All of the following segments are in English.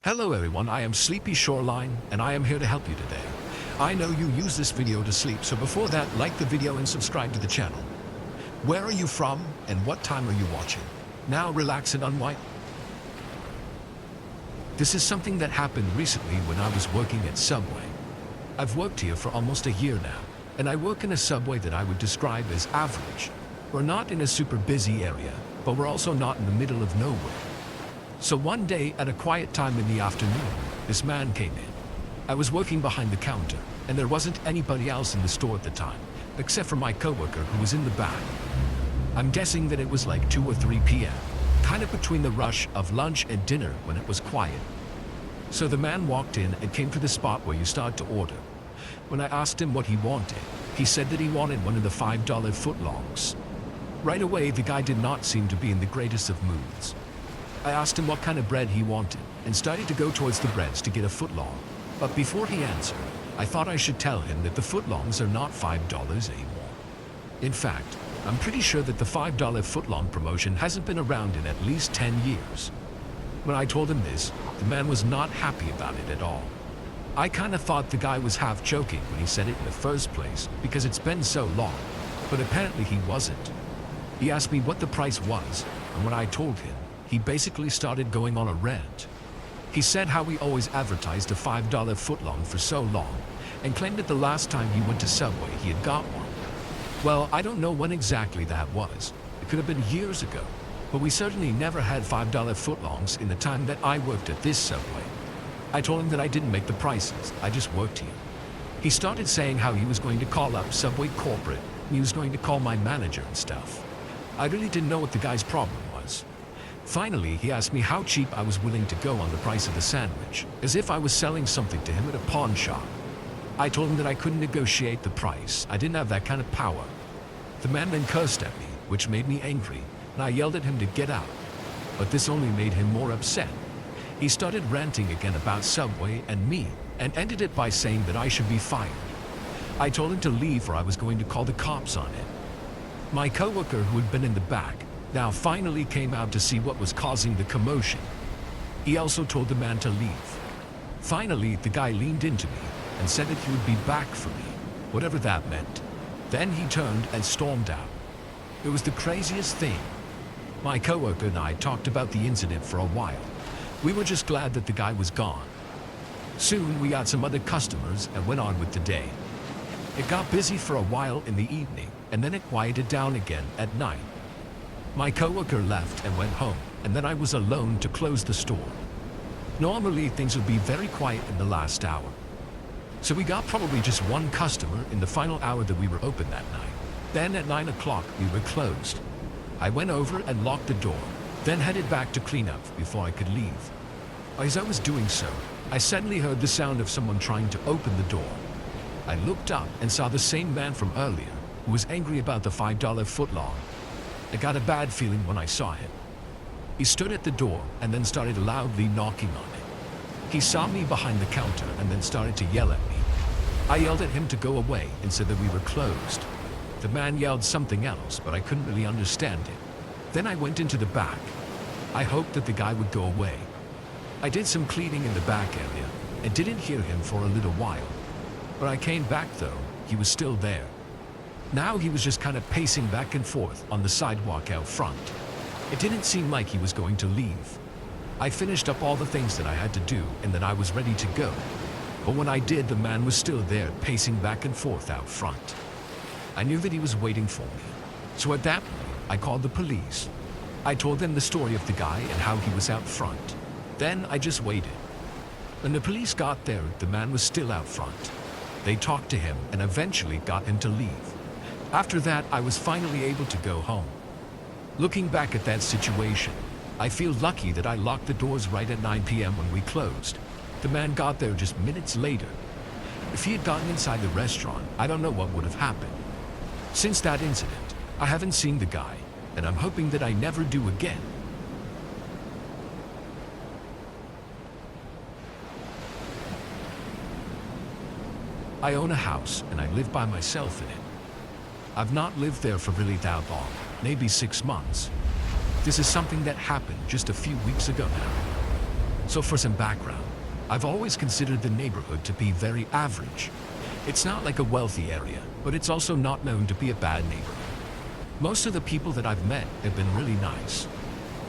Hello everyone, I am Sleepy Shoreline and I am here to help you today. I know you use this video to sleep, so before that, like the video and subscribe to the channel. Where are you from and what time are you watching? Now relax and unwind. This is something that happened recently when I was working at Subway. I've worked here for almost a year now, and I work in a subway that I would describe as average. We're not in a super busy area, but we're also not in the middle of nowhere. So one day, at a quiet time in the afternoon, this man came in. I was working behind the counter, and there wasn't anybody else in the store at the time, except for my coworker who was in the back. I'm guessing that it was like 2 or 3 p.m., kind of between the rush of lunch and dinner when it was quiet. So the man walked in and came to the spot where you start to order. When I asked him what he wanted, he said that he wanted one of the $5 footlongs. Right away, the guy did not seem to be in the greatest of moods. I asked him what kind of bread he wanted and started to go towards the breads to get a footlong. But before he answered, I thought I should tell him that the footlongs are not $5 anymore. In fact, I'm pretty sure that the $5 footlong promotion hasn't been around in at least 10 years. When I told him this, the man was not happy about it at all. I kind of thought the guy was half joking when he said it in the first place because it's been so long, but apparently he wasn't. He asked me what the price was, and when I told him, he basically started going on a rant. He said how we always advertised a $5 footlong for so long, and claimed that the last time he went to Subway he had got one. Well, I don't know when exactly that was. It could have been years ago, but we certainly never had $5 footlongs in the time that I worked at this Subway. I told him that I didn't make the prices, I just worked here. He started saying how he was going to call up Subway corporate, and he was going to call my manager and stuff. I really didn't know what the guy's problem was. Finally, he asked me how cheap I was willing to go on the price of the sandwich, as if I was selling something to him at a pawn shop. I told him that I couldn't negotiate the price. I didn't have that kind of power. The man then cursed at me, which made me angry, and I yelled at him to get out. But this only made him more upset. He started ranting again about Subway and me, and ended it by saying that I should be fired. I told him to leave or I was going to call the cops on him. My coworker, who had been in the back, now finally came out to see what was causing the commotion. He also told the man to leave. Finally, the guy leaned into me and said that he would be back for me, whatever that meant. Then he turned and stormed out. It was the craziest thing. My coworker and I talked about the incident for a while. We were just glad that the guy was gone. Soon we got some other customers and went on with the day. It got busy for a while in the evening, and then it quieted down again at night. My coworker left and went home, and then I was alone to close the store. Normally, things would be very quiet in the last hour. So we got probably just one customer in the final hour that we were open that night. Then at 9 o'clock, we were closed. I went over and locked the door, then headed back to clean up before I could leave. As I was doing so, I suddenly heard the sound of someone trying to open the door. I looked up and saw the same man from earlier, who was angry about the $5 footlong. I got a bad feeling when I saw him. He stood at the door and then started loudly knocking on it. He saw me behind the counter and then started to yell at me. I yelled at him to go away and said that we were closed. The man yelled something else, but I couldn't really understand it. Then I went into the back. I hoped that the guy would go away. I did some cleaning in the back area and didn't hear him for a little while. When I came back though, he was still there. Now he was just kind of pacing back and forth on the sidewalk out front. It didn't seem like he was going to leave. I finished up all the things that I had to do and then I was ready to go. But when I did, the man was still there pacing back and forth out front. I knew that he was waiting for me. So at that point, I called the police. I told them the story of the guy and how he was out front. Then I just waited. When the police got there, the man was still out front. They talked to him and eventually got him to leave. After that, I was finally able to go home. Looking back at that situation, I feel lucky that I locked the doors right at 9 p.m. when we closed. The man got there just minutes later. If he had gotten inside the restaurant, I don't know what would have happened. Since that incident, I haven't seen the guy, and I'm hoping that I never do again. I own a house, and I live by myself in it. I've not lived there for really that long, maybe 6 months. This is something that happened just a few weeks ago now. So for some background, I've always considered the neighborhood to be very average. It's not like a wealthy area, but it's also not known to be a bad neighborhood. Most of the people that I've met have been really nice.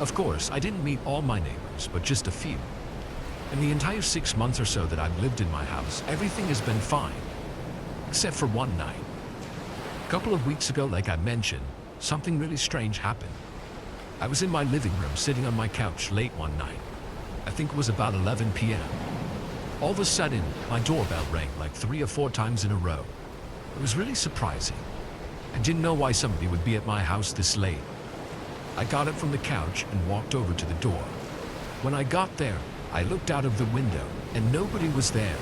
Of course, I didn't meet all my neighbors, but just a few. In the entire 6 months or so that I've lived in my house, everything has been fine. Except for one night. A couple of weeks ago, like I mentioned, something really strange happened. I was in my living room sitting on my couch late one night. I think it was about 11 p.m. All of a sudden, my doorbell rang like 3 or 4 times in a row. It was really surprising. I didn't know why somebody would be at my house this late. I got up from the couch and walked over to the door. When I got there, I looked out of the window and nobody was there.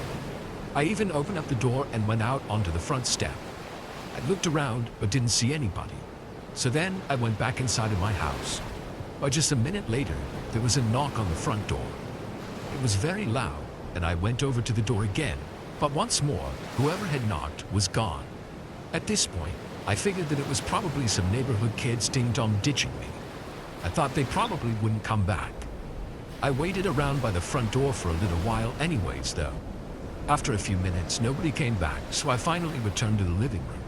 I even opened up the door and went out onto the front step. I looked around but didn't see anybody. So then I went back inside of my house. But just a minute later, there was a knock on the front door. It was very loud and I went over to the door again. But once more, whoever had knocked was gone. At this point, I figured that it was probably some neighborhood kids ding-dong ditching me. I thought they probably wouldn't come back. I waited around by the front door for a little while anyways though. After a few minutes, nobody came back, so I finally returned to the living room.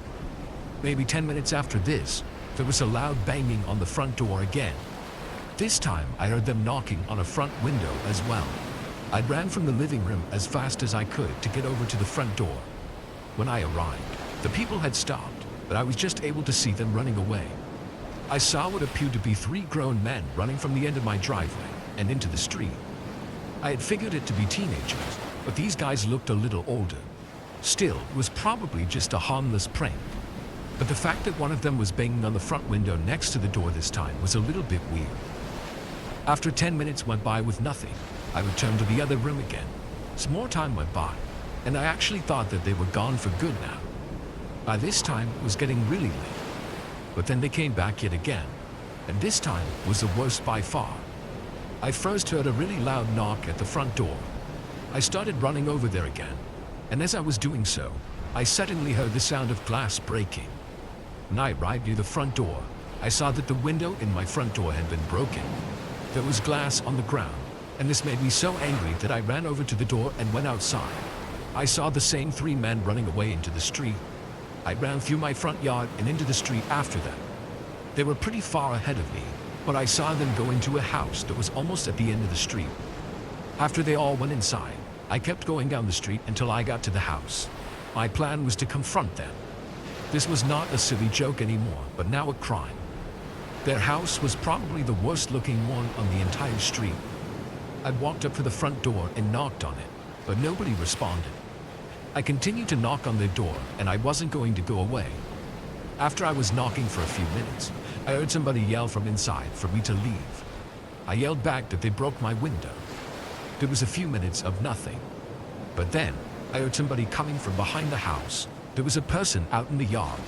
Maybe 10 minutes after this, there was a loud banging on the front door again. This time, I heard them knocking on a front window as well. I ran from the living room as fast as I could to get over to the front door. When I arrived, the people had stopped, but I was just able to see them running away. I saw what appeared to be 3 grown men running from the end of my driveway and into the street. I had figured it to be teenagers, but these guys looked a little older. Still, it was probably just a harmless prank. But the fact that one of them was banging on the front window next to the door this time was a little bit weird. After 10 minutes went by with nothing, I returned to the other room again. Some more time went by, and I actually thought that they were gone for good now. By this time, it was getting really late. But then they came back yet again, and this time was the worst by far. I first heard a really loud knock at the front door. I started running over there again, and as I was doing so, I suddenly heard the sound of glass breaking. When I arrived near the front door, I saw that the window in my front door had been broken. There was glass on the ground, and this made me so angry that I ran over to the door and went outside. I saw the same 3 men running away into the street. I ran through my front yard and into the street after them. They were pretty far ahead of me, but I saw them go into a house that was almost at the end of the street. After they all went inside, I kept going down the street until I got to the house. My plan was to confront them. This was not a silly joke anymore, but now a crime. Their house was probably the worst looking one on the entire street. I walked up to the front door and knocked on it, but nobody responded. I continued to knock on their door, and I wasn't going to go away. After I was knocking for a few minutes, I heard somebody yell from inside for me to leave. I yelled back that they broke my window. There was a few minutes of nothing. But then, I heard somebody coming from behind the house. There was a person out in the yard.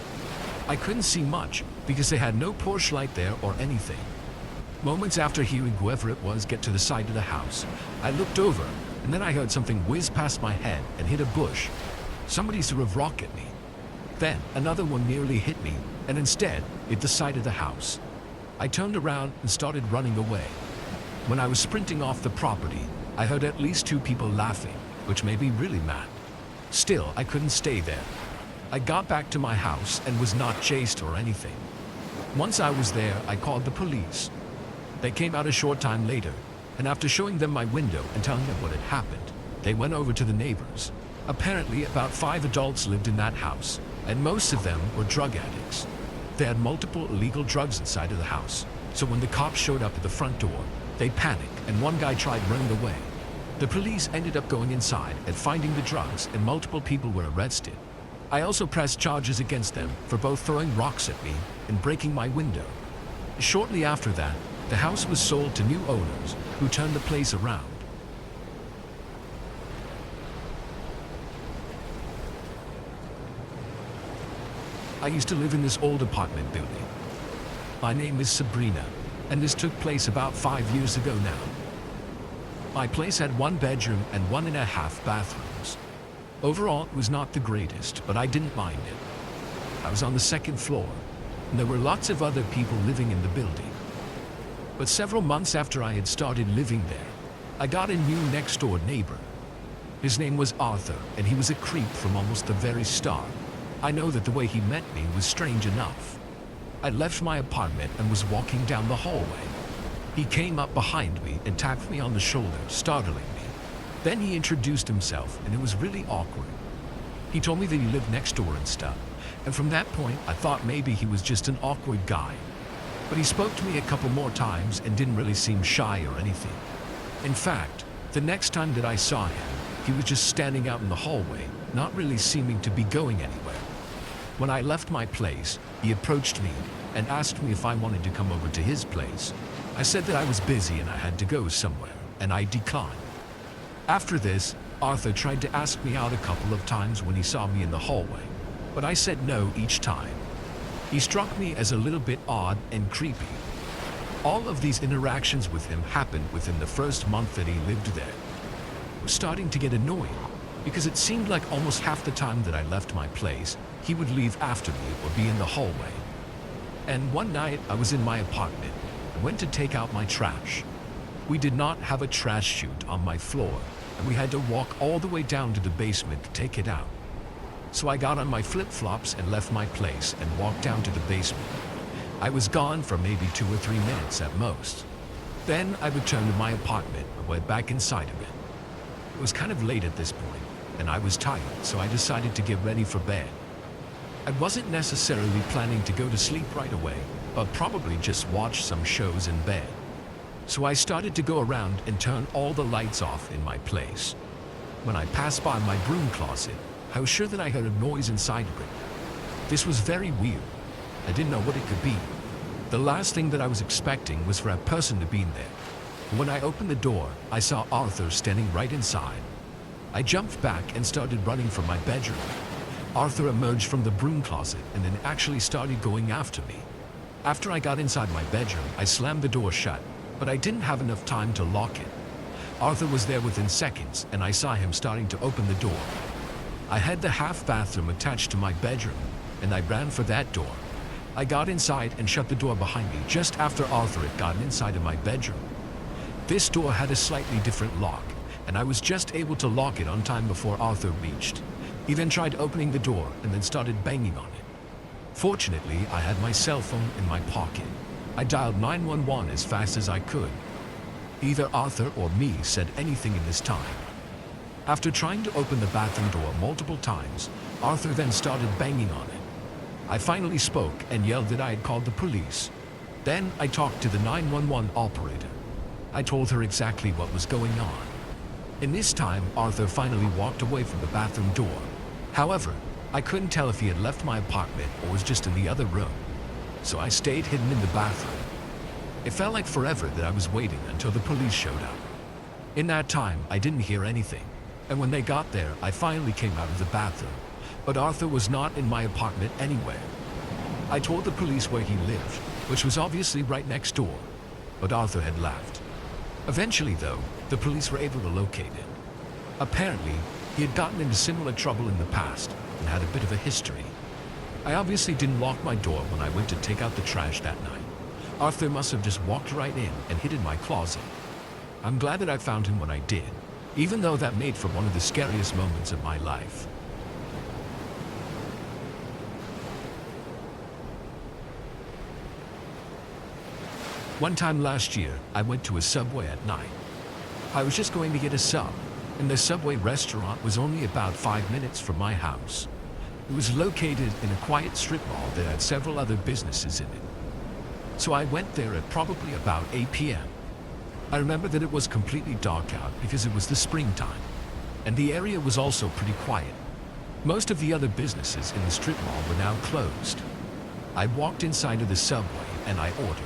I couldn't see much because they had no porch light there or anything. Moments after hearing whoever it was get to the side of the house, I looked over, and then I heard something whiz past my head and hit a bush. Somebody threw a rock at me. Then another one nearly hit me, and instead hit the side of the house. I turned around and started running away. When I was sprinting off the property, I heard at least 2 people laughing, which made me really mad. Still, I couldn't stay there. I got back to my house and was not chased or anything. Once I was there, I called the police. They came out a short time later, and after showing them my window and telling them what had happened, they went over to the neighbors. Apparently, about 5 adults lived in that house, and most of them were drug addicts. They had multiple illegal drugs inside of the house, so when the cops showed up at the front door, they panicked and one guy tried running away. The police ended up going inside and finding the drugs, and multiple people were arrested. I also pressed charges against them for both throwing rocks at me and breaking my window. Shortly after that, the house was sold to new owners who turned the place around. I used to live in this old apartment building. My name is Sabrina, and this took place about 5 years ago now. My place had 1 bedroom and 1.5 bathrooms. Overall, it was not the greatest, but I didn't mind it. I was on the 2nd floor, and there were lots of other people living in the building. But several months after I had started living there, I got a new next-door neighbor. His name was Arthur, and he was a creep from almost the very start. I know that the way he met me was strange enough. I left my apartment and was walking down the hallway. He came up behind me and tapped me on the shoulder, startling me. Then he introduced himself, and it was really awkward. He told me that he lived next door and stuff, and from that point I thought maybe he was just an awkward guy. But he spoke to me a couple more times and didn't really seem shy or anything. In fact, the next time that I saw him, he was just standing out in the hallway, not really seeming to be going anywhere. When I left my place, he approached me and asked me if I wanted to come over to his place. I said that I was busy and I had to go somewhere, and I declined. After this, Arthur tried to ask me out a couple of times when he saw me in the hallway, but I said no each time. He struck me as a little bit odd and creepy. All of these interactions with him happened within the first month that he lived there. I was starting to get annoyed because it seemed like almost half the time that I left my place, he would leave after me or be in the hallway. And one night I was in my apartment and went to take out my trash. We did not have a trash chute on my floor, and we had to walk all the way down to the basement to take it out. So I got on my flip-flops and left my place and walked down to the basement. I was gone for maybe 2 or 3 minutes at most. Then I returned to my apartment and went back inside of it. It was kind of late at this point, and I was tired, so I decided to get ready for bed. I wasn't necessarily planning to go to sleep right away, but probably just watch some shows in bed. So I started to go around and turn all the lights off in my place. When I passed by my broom closet, I was sure that I heard a noise inside of it. This was very weird. I didn't know what it could be. The last thing that I was expecting was for a person to be in there. When I opened the door, I saw Arthur standing right inside. I jumped back and started running from my bedroom. Arthur emerged from the broom closet and then actually started going after me. After I got inside my bedroom, I slammed the door shut, but I didn't have enough time to lock it. Arthur was there within seconds, and I saw him starting to open the door. I had the half bathroom attached to my bedroom, and I ran for that door. I got inside and shut the door behind me just after Arthur had gotten inside of my bedroom. This door had a slightly different lock, and I was just able to lock it on time before Arthur reached. He then tried opening the door and then started banging on it. Fortunately, I had my cell phone in my pocket. I dialed 911 as fast as I could. Either Arthur or me said anything in this time. After trying to open the bathroom door multiple times, Arthur then started banging on it. I finally spoke and yelled that I had called the police. Then I talked to the 911 operator. I told her exactly what was going on. In this time, Arthur finally walked away from the bathroom door. However, I couldn't tell if he had left my apartment or was just in the other room. So I stayed hidden in the bathroom. It felt like forever that I was waiting until the police showed up. In that time, I didn't hear anything. And when they got there, I finally came out of the bathroom. But Arthur was not in my apartment anywhere. I told the police where he lived, which was obviously right next door. But Arthur had left. Eventually, though, the police were able to locate him. Apparently, he had gotten into similar trouble in the past and had a bit of a history. I obviously didn't lock my door when I went to take out the trash that night. Arthur must have just walked right in and hid in my closet. I'm glad that I found him when I did, even though that made for one of the scariest moments of my life. One time last year, I went to a Subway at night. I was just going to get a sub, and the Subway restaurant was only about 5 minutes from my house. It was located in a quiet strip mall that had several other businesses in it. So I went there at probably about 8 p.m. I remember that it was completely dark out because it was the springtime, and the area was also pretty quiet. Most of the other businesses in the strip mall were now closed. I walked inside of the Subway and I ordered.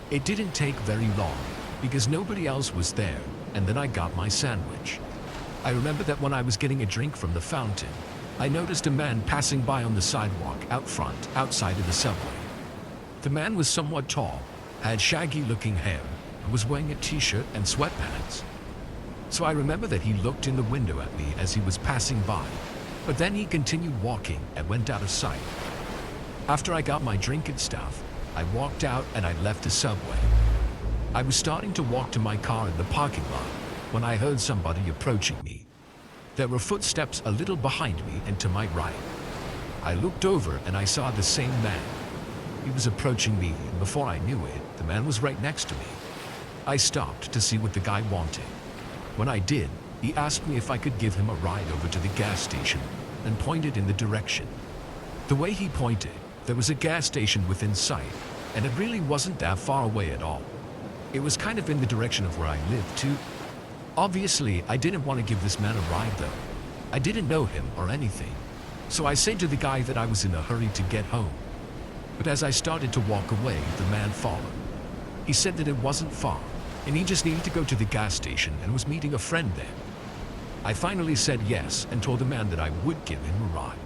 It didn't take very long because nobody else was there, and then I got my sandwich. I remember that when I was getting a drink from the fountain, I noticed a man passing by on the sidewalk out front, outside of the Subway. The man was somewhat tall, had shaggy-looking hair, and was wearing a t-shirt and sweatpants. So I remember that he looked in the window at me as he was passing by, but then he continued walking and went out of sight. After I got my drink and stuff, I walked out and I left the Subway. I was starting to walk to my car in the parking lot when I heard somebody approaching me. There were footsteps a little behind me and to my right. I looked over and I saw the same man. He was approaching me, and before I knew it, the man was right next to me. I stopped to see what the guy wanted. When I did, he asked me if I could give him a ride over to the gas station and pointed in the direction. The way he pointed, there was a gas station within sight, and it really wasn't that far away at all. It was kind of in the direction of where I lived too. Obviously, I didn't want to give this man a ride though. I didn't know him or anything. So I said to the guy that I was in a hurry to get home. But as I started to walk away, the man followed. He said that it wasn't far, and he just needed to go to the gas station and was meeting a friend there. I finally said yes and told the man that I would give him a ride.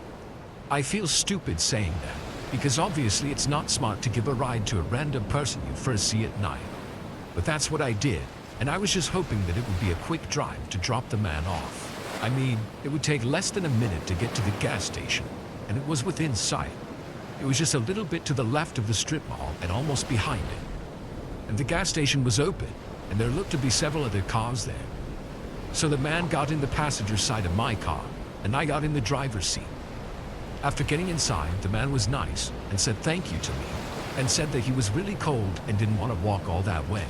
I feel stupid saying that, because obviously it's not smart to give a ride to a random person you first see at night. But that's what I did, and I was just hoping that it would be a quick drive to drop the man off. I mean, it would take less than a minute to get to the gas station, and it was within sight. It was just a little bit to the left of the strip mall and almost behind it. And the gas station was open, and there looked to be several other cars there. So the man got in the passenger side of my car, and I got in the driver's seat. After getting inside, the man was nice and said thank you to me, and said that he was really cold and didn't want to walk all that way.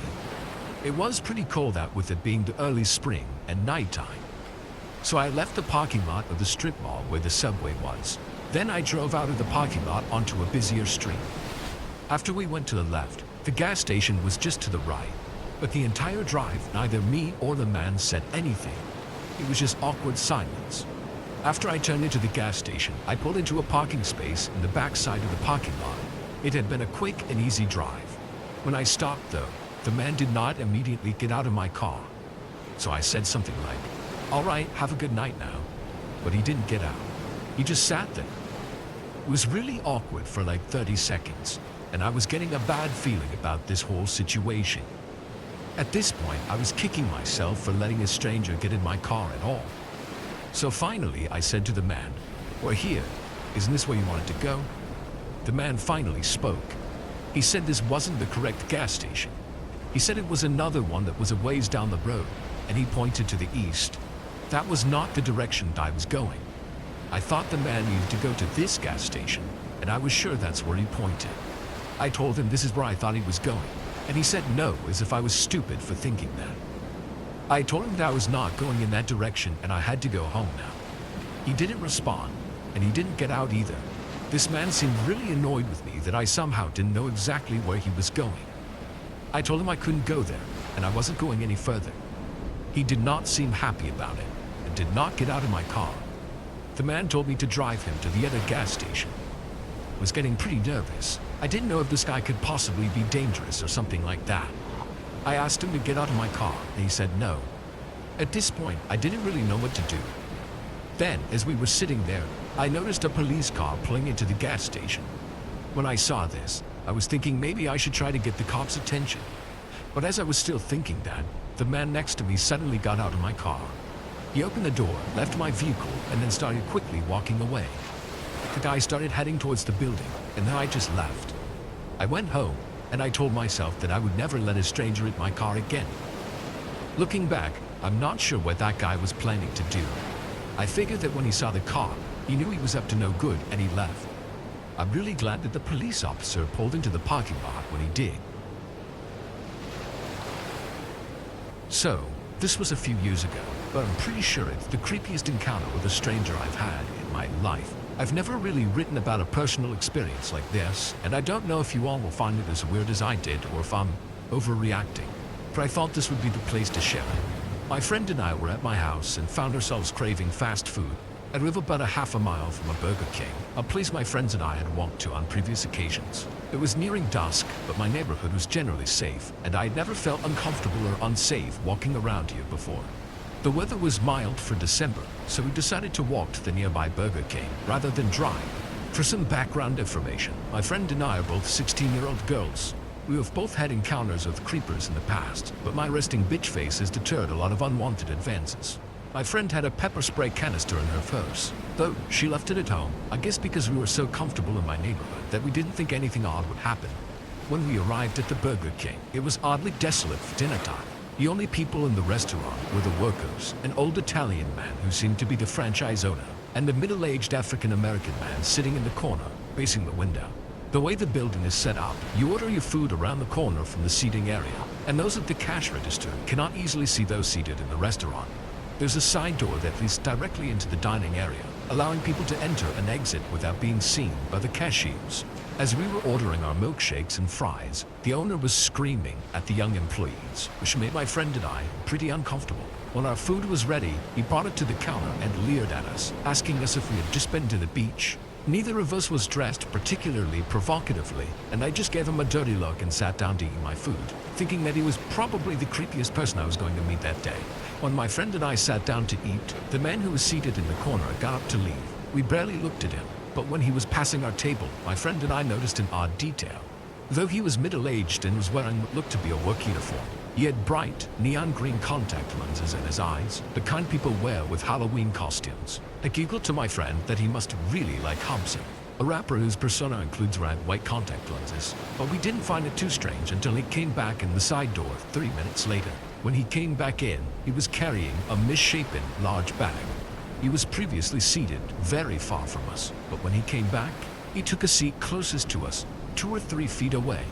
It was pretty cold out with it being the early spring and nighttime. So I left the parking lot of the strip mall where the subway was. Then I drove out of the parking lot onto a busier street. After we went to the left, the gas station was just to the right. But the entire drive, neither me or the man said anything. It was just awkward silence. After I turned into the gas station, I pulled into a parking space in the back side of the parking lot. It had been a quick and easy drive. When I stopped though, the man did not immediately get out of my car. So I said something like, "All right, have a good night now." But he didn't get out. He just sat there. It was really awkward for like 30 seconds, and I was getting a bad feeling about this whole situation. At this point, I was kicking myself for letting a stranger get in my car at all. So finally, I said to the man, "We're here. Isn't this where you wanted to go?" The man finally spoke. He said this wasn't the correct gas station. He said it was another one that was a ways down the road, and he pointed to the east. That was not the direction I was going. I thought the man needed to go to this gas station, and I was sure that's where he pointed. I told him this is where I thought he was going, and he said no, as if I was stupid for thinking that. I told him that I was not going in that direction and I had to go home now. He didn't respond, and he didn't get out either. This man seemed really annoyed with me that I somehow didn't know exactly where he was going. I told him I couldn't go there, and I wasn't going any further. He did not seem happy about it, and did not get out of my car. The man told me to drive him to the other gas station. I was getting pretty nervous. I didn't know if this guy could possibly be dangerous or something like that. I asked him to get out of my car, and he said no. At this point, I didn't really know what to do. Then, as we were sitting there, I noticed a police car pulling into the gas station. When I saw this, I was thinking maybe I should try to get the cops' attention. But as I was still thinking that, the man next to me suddenly got out of my car. He opened the door, left my vehicle, and then started quickly walking away. The guy started heading towards the building, and then I just left. I went home, and I told myself that I would never let a stranger in my car again. Looking back, I'm not sure what that guy was planning to do. I figured that when he saw the car, he knew he was up to no good, and he left. I'm really glad that the police officer pulled into the parking lot when he did. So, this was a few years ago, but I'm pretty sure it's the creepiest encounter with a stranger I've had in my life. I've never really written about a personal experience like this, and I don't know if you all will find it as weird as I did or if I'm overreacting, but I thought this would be the place to share it. My friend and I were at my house and found ourselves craving fast food. I live about a half a mile from a Burger King, a place my friends and I had walked to on previous occasions. It was nearing dusk, but my neighborhood was generally safe, and I had never felt uncomfortable or unsafe walking around here before. The weather was mild for December, so we decided to walk to the nearby Burger King rather than drive. For some background information, my friend and I are both 16-year-old girls. We have both had encounters with creepers in the past, but my resting bitch face has deterred a lot of unwanted advances. My friend had a pepper spray canister in her purse, though she left it at home, I guess because we were so comfortable in my neighborhood that we didn't think anything odd would happen. When we arrived at the Burger King, it was oddly desolate for dinner time. The only people in the restaurant were the workers, an old Italian man who seemed to be the franchise owner, and a middle-aged African-American man sitting in the corner, facing the window. The way the building is set up, you order your food around the corner from the seating area, and those at the cash register cannot easily see those seated in the restaurant. There's a side door that leads directly into the dining area, allowing people to enter and exit without being seen by the cashiers. As we were ordering our milkshakes and fries, the owner was screaming at the young employees, which made my friend and I pretty uncomfortable. When our food was ready, he brought it to the counter and leered at us, asking us if we had just been to the beach. Neither of us was dressed particularly provocatively, and I just gave him a dirty look and sat down to eat my food, thinking that he was probably the creepiest person I was going to meet that day. When my friend and I sat down to eat, the man who was seated in the corner got up to leave. We barely looked at him, but when he was passing our table, my friend and I noticed an odd detail. Though he was middle-aged and was wearing what looked to be a work uniform, he had bright, neon green contact lenses in his eyes, the kind people wear with Halloween costumes. I giggled to my friend that he must really like Hobson, a rapper whose persona includes red white contact lenses, but we didn't find it too strange until he came back in the side door 3 minutes later. When he came back in, he was carrying a misshapen large bag. He was previously seated very far from us, but when he came back, he took a seat closest to us, 2 or 3 feet away.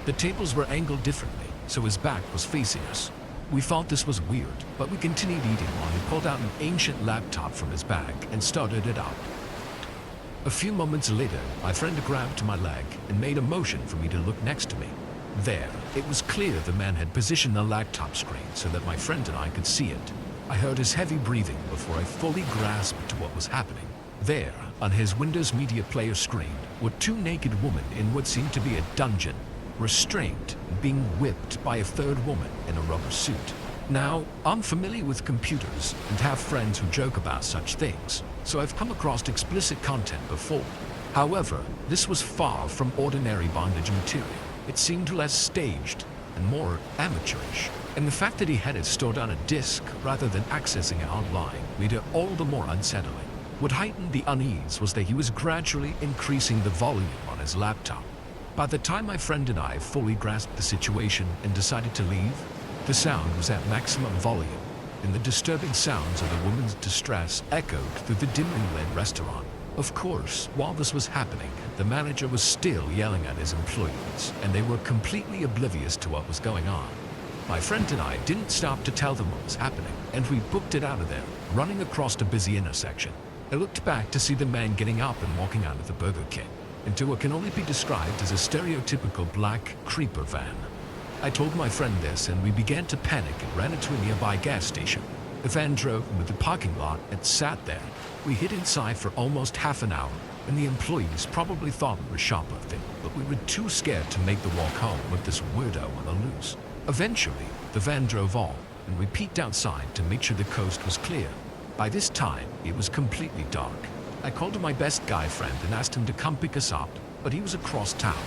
The tables were angled differently, so his back was facing us. We thought this was weird, but we continued eating while he pulled out an ancient laptop from his bag and started it up. A few moments later, my friend grabbed my leg and made a motion for me to look next to me. There, it was clear the man had positioned the laptop screen so that my friend and I could see it. I heard his heavy breathing before I fully grasped what was happening. There, on his Windows Media Player screen, were 2 naked women in what seemed to be a dungeon, restrained and being whipped by a third woman in a rubber suit. Now, I'm familiar with computers and have friends who joke about such things, so I've come across explicit content before. However, this was far from ordinary bondage material. It seemed less staged and more amateurish, and the fact that he had it stored on a disk rather than accessing it online made it all the more unsettling. What heightened the unease was that he was gradually increasing the volume on his laptop. By the time my friend and I fully grasped the situation and decided to leave, the sound was at maximum volume, and the disturbing sounds of the woman's distress echoed through the dimly lit restaurant. Of course, while this was happening, the manager was still yelling at his employees, and they were completely oblivious to what was going on. My friend and I didn't stop to tell them what was happening, and we booked it out of there, running across a busy intersection. I looked back to see the man getting up and walking out of the Burger King, into what can only be described as a stereotypical black creeper van. I told my friend this, and we began to panic and ran into a nearby gas station. The van drove into the parking lot and sat there. We hid inside for almost half an hour, and the employees probably thought we were shoplifting, but we were too scared to make the walk home with this weirdo on the loose. Eventually, the van drove off, and we peeked outside to make sure the coast was clear. By this time, it was completely dark. I called my best guy friend and asked him to come pick us up, but he was across town.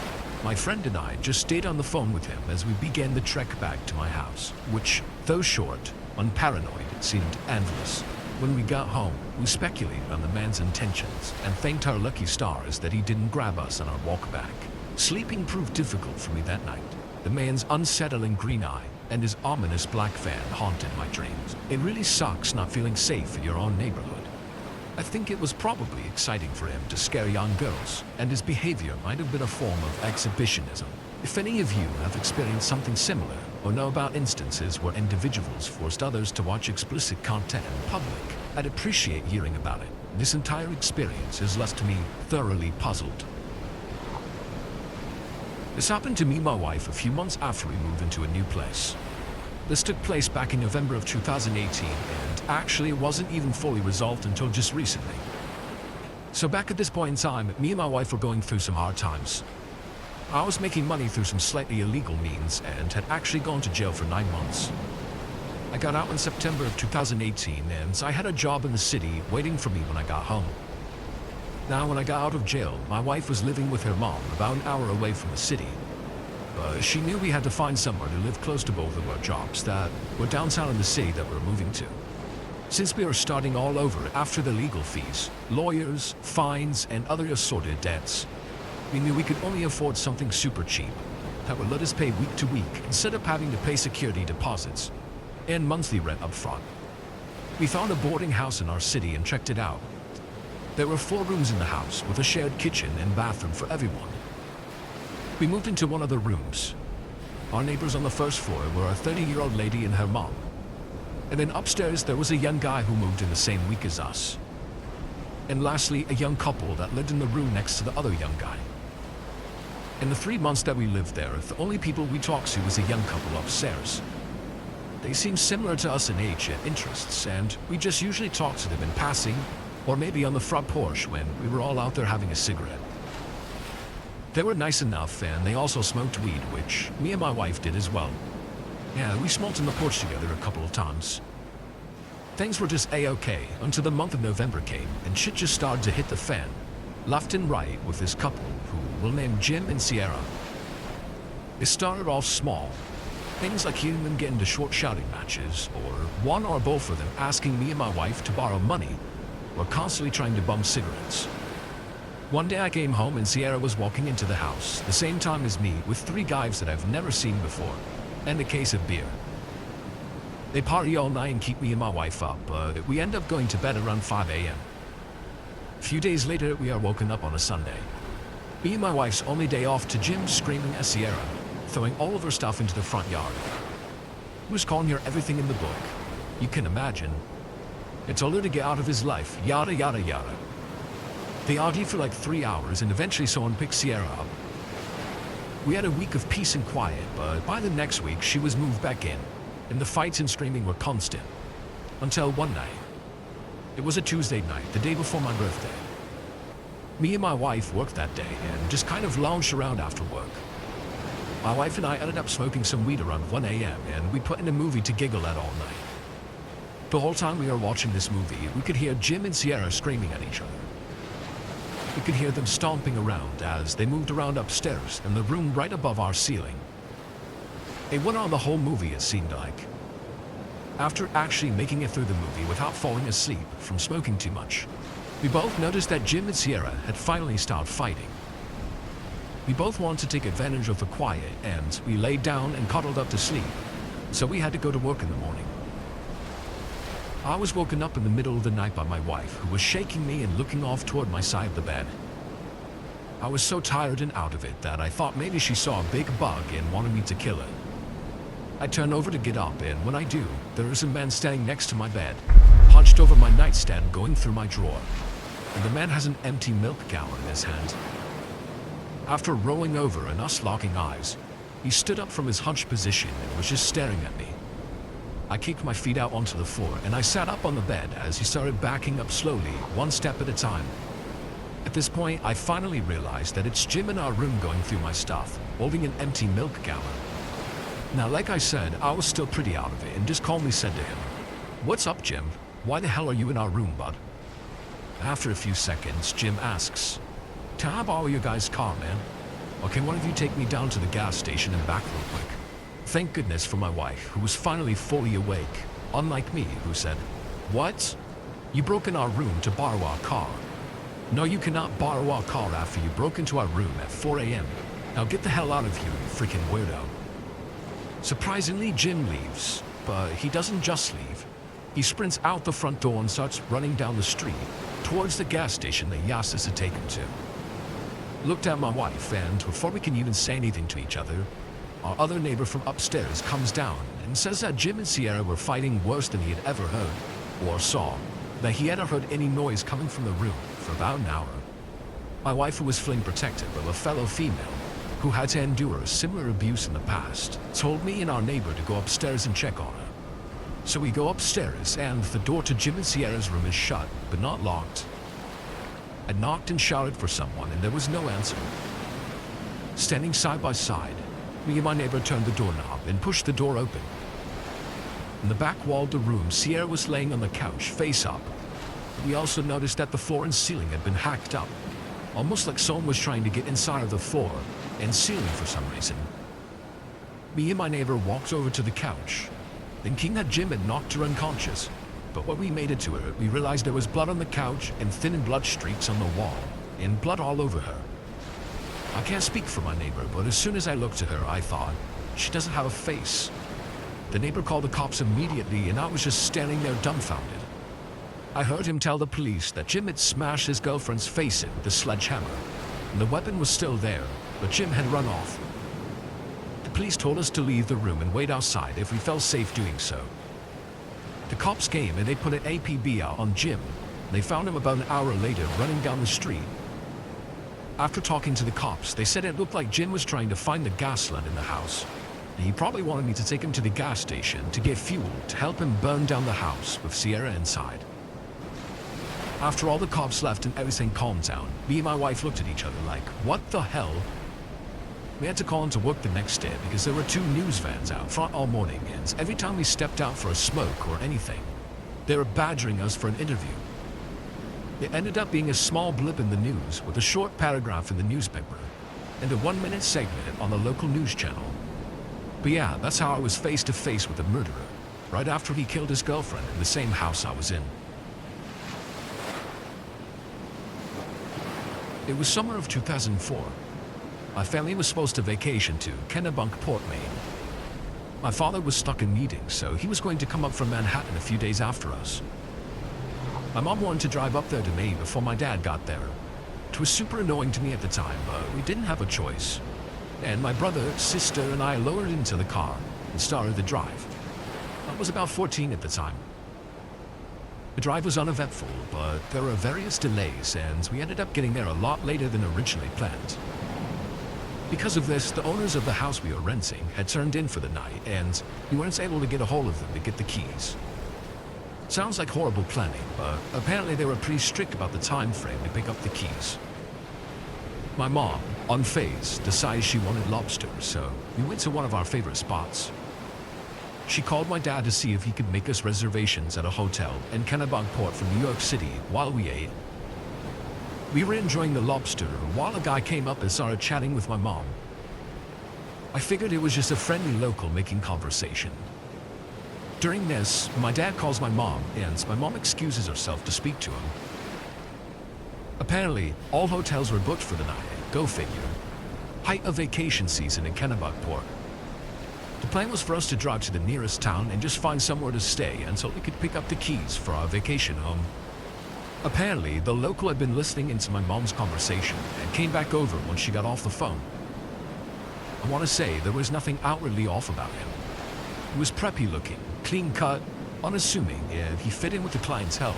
My friend and I just stayed on the phone with him as we began the trek back to my house, which, though short, unparanoid, seemed endless. When we got home, we speculated on the man's intentions and thanked our lucky stars that he didn't grab us on our walk back. Sleeping proved difficult for me that night. The man's unsettling green eye and his ominous black van haunted my dreams. It really sucks not feeling safe in your own neighborhood. I think it was probably exciting for him to scare young girls, and his behavior might have been a form of exhibitionism. If any of you have experienced something similar, or know about instances where individuals forced others to watch explicit content in public, I'd appreciate hearing about it. This entire experience has left me thoroughly puzzled. This happened to me and my wife a few months after we moved into a new place. This took place back in November of 2018, and actually it wasn't even fully resolved until just recently. So back at this point in time, me and my wife were going through some hard times. I was making money through some slightly illegal means and had actually gone to jail for 9 months. I got out in September of 2018, and I had a job in the city waiting for me when I got home. Now, when I got out of jail, my wife was living with her mom about an hour away from the city. She knew we had to find somewhere to live close to both of our jobs that were downtown in the city that we were moving to. Since we were starting all over after the legal fees, lawyers, fines, and other assorted debts, we knew we could only afford something super cheap that would let us pay week to week instead of having to pay security deposits. and monthly rent up front. We found a boarding house in our city and checked it out. There were 4 rooms in the house with a shared kitchen and bathroom for everyone. We moved into one of the rooms. Our neighbors on the first floor were a 30-year-old lady and her mom. And then upstairs there was a young guy who moved in the same week as us. And lastly, a young couple that lived in the room next to the other young guy. In the 3 months that we lived there, the only people we talked to was a young couple upstairs. They seemed similar to us in age and interests, and we just usually talked to them in passing, or maybe on the front porch when we were all out there having a cigarette. They were nice enough, and they also smoked weed, which me and my wife did as well. Yeah, we smoked on the porch together a couple of times. Things were just a-okay until the month of November came, and shit just started to hit the fan, left and right, with this couple, who we'll name Jim and Sierra. It started off small. Things like hearing them get into short shouting matches, or one or both of them asking me and my wife to borrow money, or constantly trying to bum cigarettes. One day I came home and Sierra was walking into the house, the same time as me, with 3 guys that I've never seen before, and a case of beer. They party all night and keep me and my wife up, but we end up going to bed around 5 a.m. A few days later, we are woken up on a Sunday. Me and my wife's only day off to Jim screaming at Sierra, throwing all of her stuff into the front yard. He was calling her everything in the book. You can imagine. It told her to get out of his life, yada yada yada. They argued for like 3 hours and eventually someone picked Sierra up. We had a week of peace and quiet, but by the next week she was moved back in, and the fights and screaming were constant. Until one night. It was a Tuesday night, the day before my birthday. Me and my wife worked that day and just kind of lounged around after work. My wife and I ended up smoking some weed around 1 a.m. and we put in a movie to giggle at all night. The whole time we were watching this movie, we could hear Jim and Sierra screaming at each other. We could hear them stomping around as they moved around upstairs in the room right above our ceiling. It went on the whole movie, it seemed like. After actually making it through the movie without falling asleep from smoking too much, we both noticed that Jim and Sierra had finally stopped fighting. We both wanted to take advantage of the quiet, and we laid down and cuddled up to sleep, so we had to go to work in the morning. I was woken up in the middle of the night by my wife, who was shaking me and looking off toward my side of the bed. I was so tired and out of it that I thought maybe she saw a big bug and wanted me to kill it. I turn over to get up, and when I do, there is a man standing next to my bed, hunched over my nightstand going through my drawer, and the man has an empty milk gallon in his hand. After rolling over and us locking eyes, he stood up from his hunched position and was just staring at me. I kicked my feet out onto the floor and I sat up on the bed as he started backing up slowly, one step at a time. At this point, I finally realized that it's Jim in our room going through my stuff, holding an empty milk gallon. Now, like I said, I was still pretty out of it and just calmly said to him, "What's up, Jim? Why the hell are you in our room, bud?" After a few seconds, Jim asks, "Can I borrow your guy's car, man? Or can one of you take me down to the gas station and back real quick?" Thank goodness for my wife, who was finally fully awake, unlike me, who said, "What? You broke in our room to borrow our car? No, you cannot borrow our car after you broke into our room at 4 a.m. Now get the hell out of here, you freaking weirdo." Surprisingly, Jim leaves, but he doesn't just leave. He sprints out the front door and starts running down the street towards the gas station that he asked us to take him to. Looked at my wife, and before we can even say anything to each other, our other neighbor from upstairs comes down and says that Jim and Sierra were fighting worse than he had ever heard or saw, that he hadn't heard any noise coming from the room for about an hour. My wife, who was feeling protective of a fellow female who had to endure similar abuse in the past, told me and our neighbor to go upstairs and check on her. So we go upstairs, and the door to Jim and Sierra's room is shut, but not locked. I knocked and shouted for someone, and there was no answer. Standing side by side, me and my neighbor turned the doorknob and pushed the door open. In the back wall of the room, Sierra was laying on the couch, face up. We also noticed that the floor and ceiling had been hacked up, almost like someone was trying to get inside of the floor and ceiling for some reason. Me and my neighbor walked over to the couch, thinking that Jim had knocked her unconscious. But when we made it to her, we realized there was blood on the couch and thin blood streaks on the wall, and blood all over her. I can't speak for my neighbor, but as soon as I looked at her, I thought, she doesn't have a face. The neighbor called the cops immediately and I was just standing there dumbfounded. I heard him tell the police that Jim had smashed his girlfriend's face in with a sledgehammer, and the weapon was still there, but Jim had run off. The police told us to leave the room and wait outside if we felt safe doing so. The cops came and they put an APB out on Jim. They found him about an hour later running down the street. After talking to the cops, they said it looked like Jim was trying to find the gas line in the house. And he probably wanted me to take him to the gas station to get fuel to help him burn down the house with Sierra inside. After all the cops left and everything calmed down, me and my wife looked at each other like, what the hell? We had to call into work the next day because there were 2 news vans out front all morning, and every time we stepped out for a smoke or anything, they were badgering us for an interview. It ended up being a small blip in the news with a short paragraph in the newspaper and a 1-minute segment on the local news channel. But yeah, that's how I was face to face with a murderer, right after he killed his girlfriend in the same house I was in. It was summer of 2004. My family was supposed to vacation to Kennebunk, Maine. My father was stuck in meetings, so he was going to come up from Manhattan a few days after us. My mom wanted to drive up there to Maine before my dad got there. It was super annoying to me at the time, but we didn't have a choice. And my brother, sister, and I lowered into the car and started the drive. I was about 14 at the time. The drive was uneventful, but there were various delays, and we ended up getting there a lot later than originally planned. Because of this, the owners of the house we were renting had turned in for the night, and we weren't able to get a hold of them to get the keys. Sounds like horrible planning, but apparently they were pretty strict about the time frame to pick up the keys. My mom, unfazed, decided she wanted lobster, so we went to one of our favorite spots. She called my dad to see if he could make us reservations at a hotel in Kennebunkport from New York City while we ate. We were enjoying the lobster while a guy came up and started chatting with my mom. I figured it was just a friendly local making conversation. During this, my dad calls my mom, and my mom excuses herself to speak to him. Apparently, all hotels were booked for the night. Go figure. Height of vacation season in Kennebunkport. The plan was for us to drive to the nearest town and just find somewhere to stay until we could pick up the keys for our vacation home. Apparently, the local had been listening into my mom's conversation and came back over when she got off the phone. I want to say there was nothing outwardly off about him. He was preppy looking, clean cut, unassuming, and he fit in with the clientele.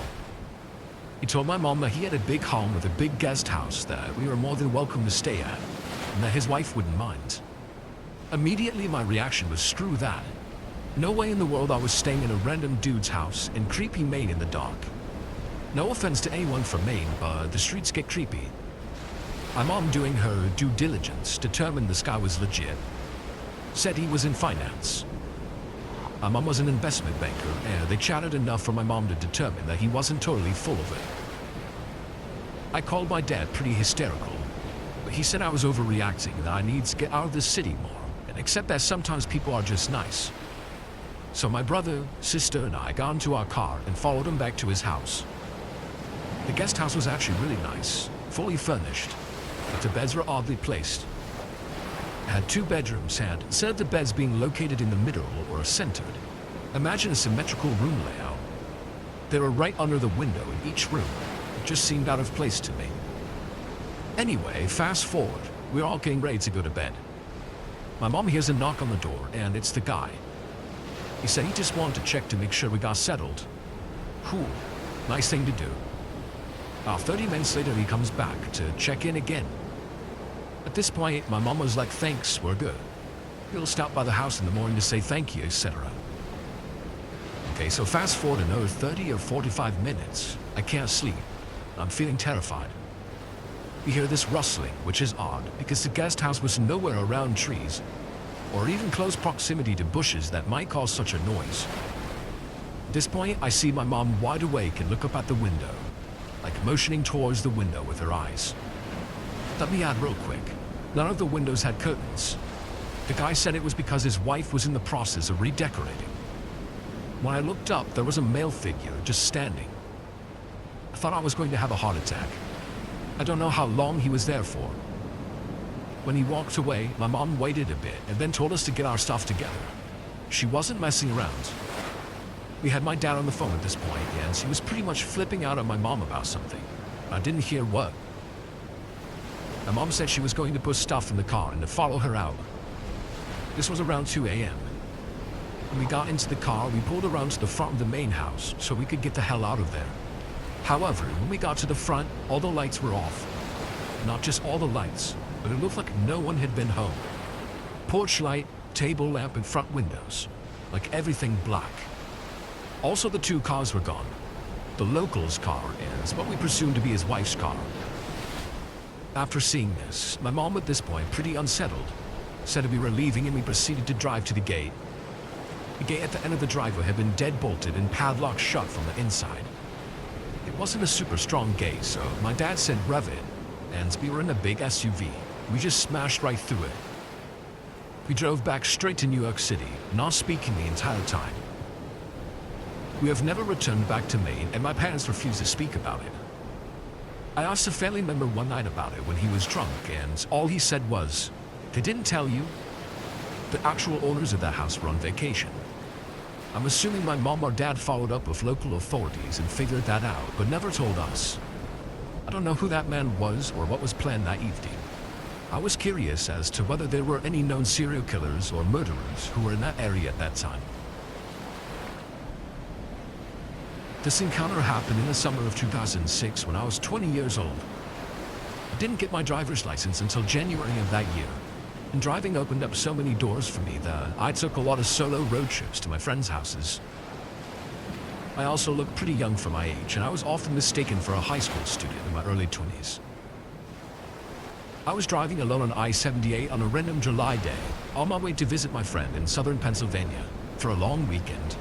He told my mom that he had a big home with a big guest house that we were more than welcome to stay at, and that his wife wouldn't mind. Immediately my reaction was screw that. No way in the world I was staying in a random dude's house in creepy Maine in the dark. No offense to anyone from Maine, but the streets get creepy. My mom, doing her due diligence, determined this guy was legit. Said he was in finance. My mom was an investment banker, and they chatted enough for my mom to determine that he wasn't totally full of it. I called my dad pretty hysterical, but he said I was overreacting and that I need to get out of this city more, and accept that sometimes people are just nice. So my brother, sister, and I got into our car and followed him back to his house. The guest house was actually really nice, fully furnished, but the beds were oddly placed. It had 2 bedrooms, and instead of the beds being located in the middle or centered, imagine a symmetrical room layout. They were right under the window in each room. It just seemed out of place to me. Anyway, fast forward, we're all getting ready to go to bed. My mom hears a knock on the door, and it's the guy. He said he just wanted to check to make sure we got settled. Cool, nice thing to do. About 30 minutes later, he comes back to check in again. At this point, my mom was like, thanks, we're good. He'll stop by the house in the morning to say thank you, etc. Okay, so fast forward another 30 or 45 minutes. I can't sleep. I'm feeling terrified. We hear this rustling, which is odd, because the guest house was nowhere around trees, or even close proximity to bushes that might cause such a noise. At this point, I see my mom wide awake and look up at the window, like motioning towards the window with her eyes. Let me add real quick, none of the windows had curtains. The guy said it was because his wife was in the process of redecorating. When I looked up, there was a male figure just standing. I thought I was going to have a heart attack. I don't know how long he was there for. When he walked away, my mom waited a bit and then told us to get our stuff together. She wasn't messing around. We had my dad on the phone at this point, and she was pretty much flipping out at my mom about something. I didn't hear what. My mom said she was going to put stuff in the car and to follow her out. This was around 2 a.m. When we got into the car, we pulled around to the front of the main house so we could get the hell out of there. However, when we got to the front, all the lights were off. Not just all the lights, but it looked like no one had been home. Porch light, table lamp, and front windows. Like everything black. Also, the 2 cars were gone. The local's car and what we presumed to be his wife's car. After seeing this, my mom at this point, pretty unsettled, said we were leaving and we proceeded to drive to the gate. The gate at the end of the driveway had been dead-bolted and padlocked shut from the inside. It wasn't a super strong gate, so my dad said rev it, and we were in a big SUV. We just smashed right through it. We drove back straight to New York City, not speaking the entire time. We have never returned back to Maine, and my parents refused to speak about it. I asked a family member one night about it when he was drunk, and all he said was, "They didn't tell you?" The actual owners of that house were on vacation. I'm assuming my mom or dad followed up with local authorities and figured that out, but never told us. I don't know who that man was or what was planned that evening. I was curious as to whether there were any known serial killers or murderers who were in that area at that time. This encounter happened in the summer of 2006 when I was 20 years old. I didn't get my driver's license until January of that year, and driving opened up so many doors for me that I took a lot of solo road trips to my friends' houses. I also looked pretty young for my age, and I was often mistaken for a high school student in my early 20s. I was driving alone on I-78 on a random July day, on my way to visit my friend in southern Pennsylvania for a long weekend.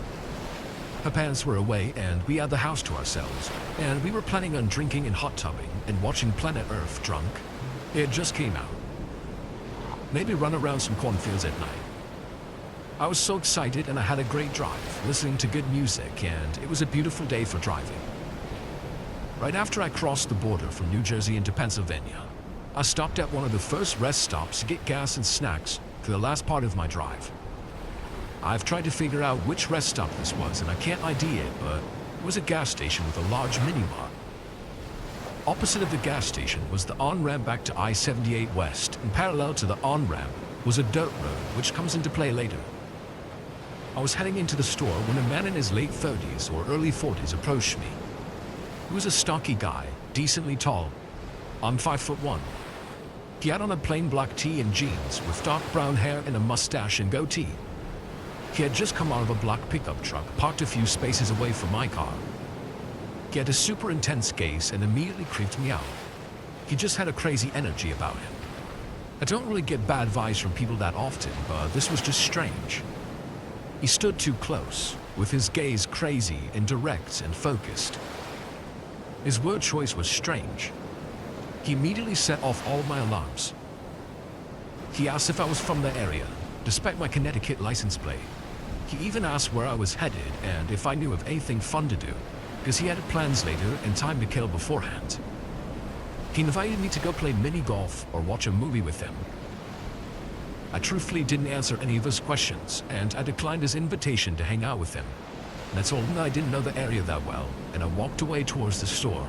Her parents were away, and we had the house to ourselves, and we were planning on drinking and hot tubbing and watching Planet Earth drunk. It just came out. Maybe run around some cornfields at night. I was so excited, and I had a great drive, listening to good music, and it was a beautiful day for driving. Right after I crossed the border from New Jersey into Pennsylvania, I stopped at one of the first rest stops to get gas and snacks for the last part of my drive. I've tried to figure out which rest stop this was, and I can't ID it, but it was a gas station with a large mini-mart. Opposite of the gas station was the on-ramp back to I-78 West, and parallel to the on-ramp was a dirt road, which comes into play later. I was heading into the store when a man in his late 30s or early 40s approached me. He was a stocky guy, decently tall. I'm 5'1". He had on a plain black tee and jeans with dark brown hair and a mustache and goatee. He had just come out of a black pickup truck parked a few spaces away from my car. He had a super intense gaze and immediately creeped me out. He just had a crazy energy about him. I don't really get bad vibes from people that often, but this was just strange. He stood too close, with his gaze crazy and direct and focused. His word choice was strange. He immediately set off all of my alarms. He asked if I was from the area, despite my Connecticut license plate. He even asked where I was headed and if I knew of anything fun to do, because he had plans later and time to kill beforehand. He invited me to go play mini-golf or watch a movie with him. I truthfully didn't answer any of his questions, and I declined his invitation to hang out with him. And I told him I didn't know the area that well, and I walked away towards the store.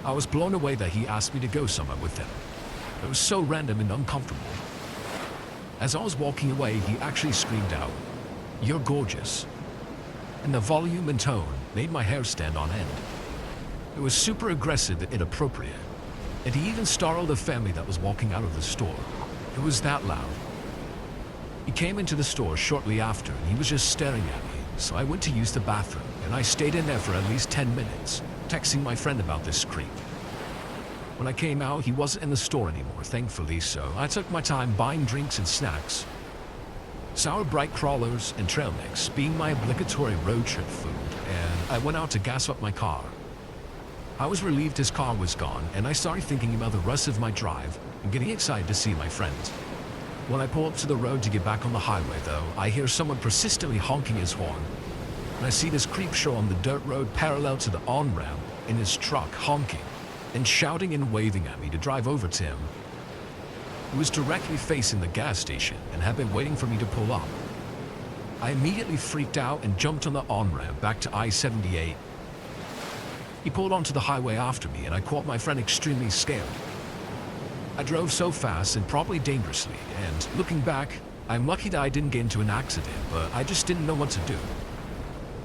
I was blown away that he asked me to go somewhere with him. It was so random and uncomfortable. As I was walking away, he actually screamed out, "You're gorgeous." And the volume and tone made my hair stand on end. It was super aggressive and inappropriate, and he even startled a family that was walking out of the store. It was that loud. He came into the store shortly after, and he was just staring at me, so I went to use the bathroom, and I stayed in there for at least 10 minutes, texting my friend about this creep. When I came out, he wasn't in the store anymore, thankfully, so I took my time buying drinks and snacks. Sour Bright crawlers and trail mix being my obligatory road trip food, and I went out to gas up my car. I was relieved his car was gone, and I started thinking about the rest of my drive and getting excited to see my friends. When I pull up to the road to get back on the highway, though, I hear someone persistently honking his horn, and I see this creep show on the dirt road parallel to the on-ramp in his truck honking and shouting and waving at me to drive over to him. He was directly facing the gas station and had been waiting for me to pull up. I immediately freaked out and jumped on the on-ramp back to I-78. He pulled onto the highway after me and I caught my friend extremely scared. I drove so fast and probably dangerously, and looking back, I'm lucky that I didn't get into an accident, but I just didn't know what to do.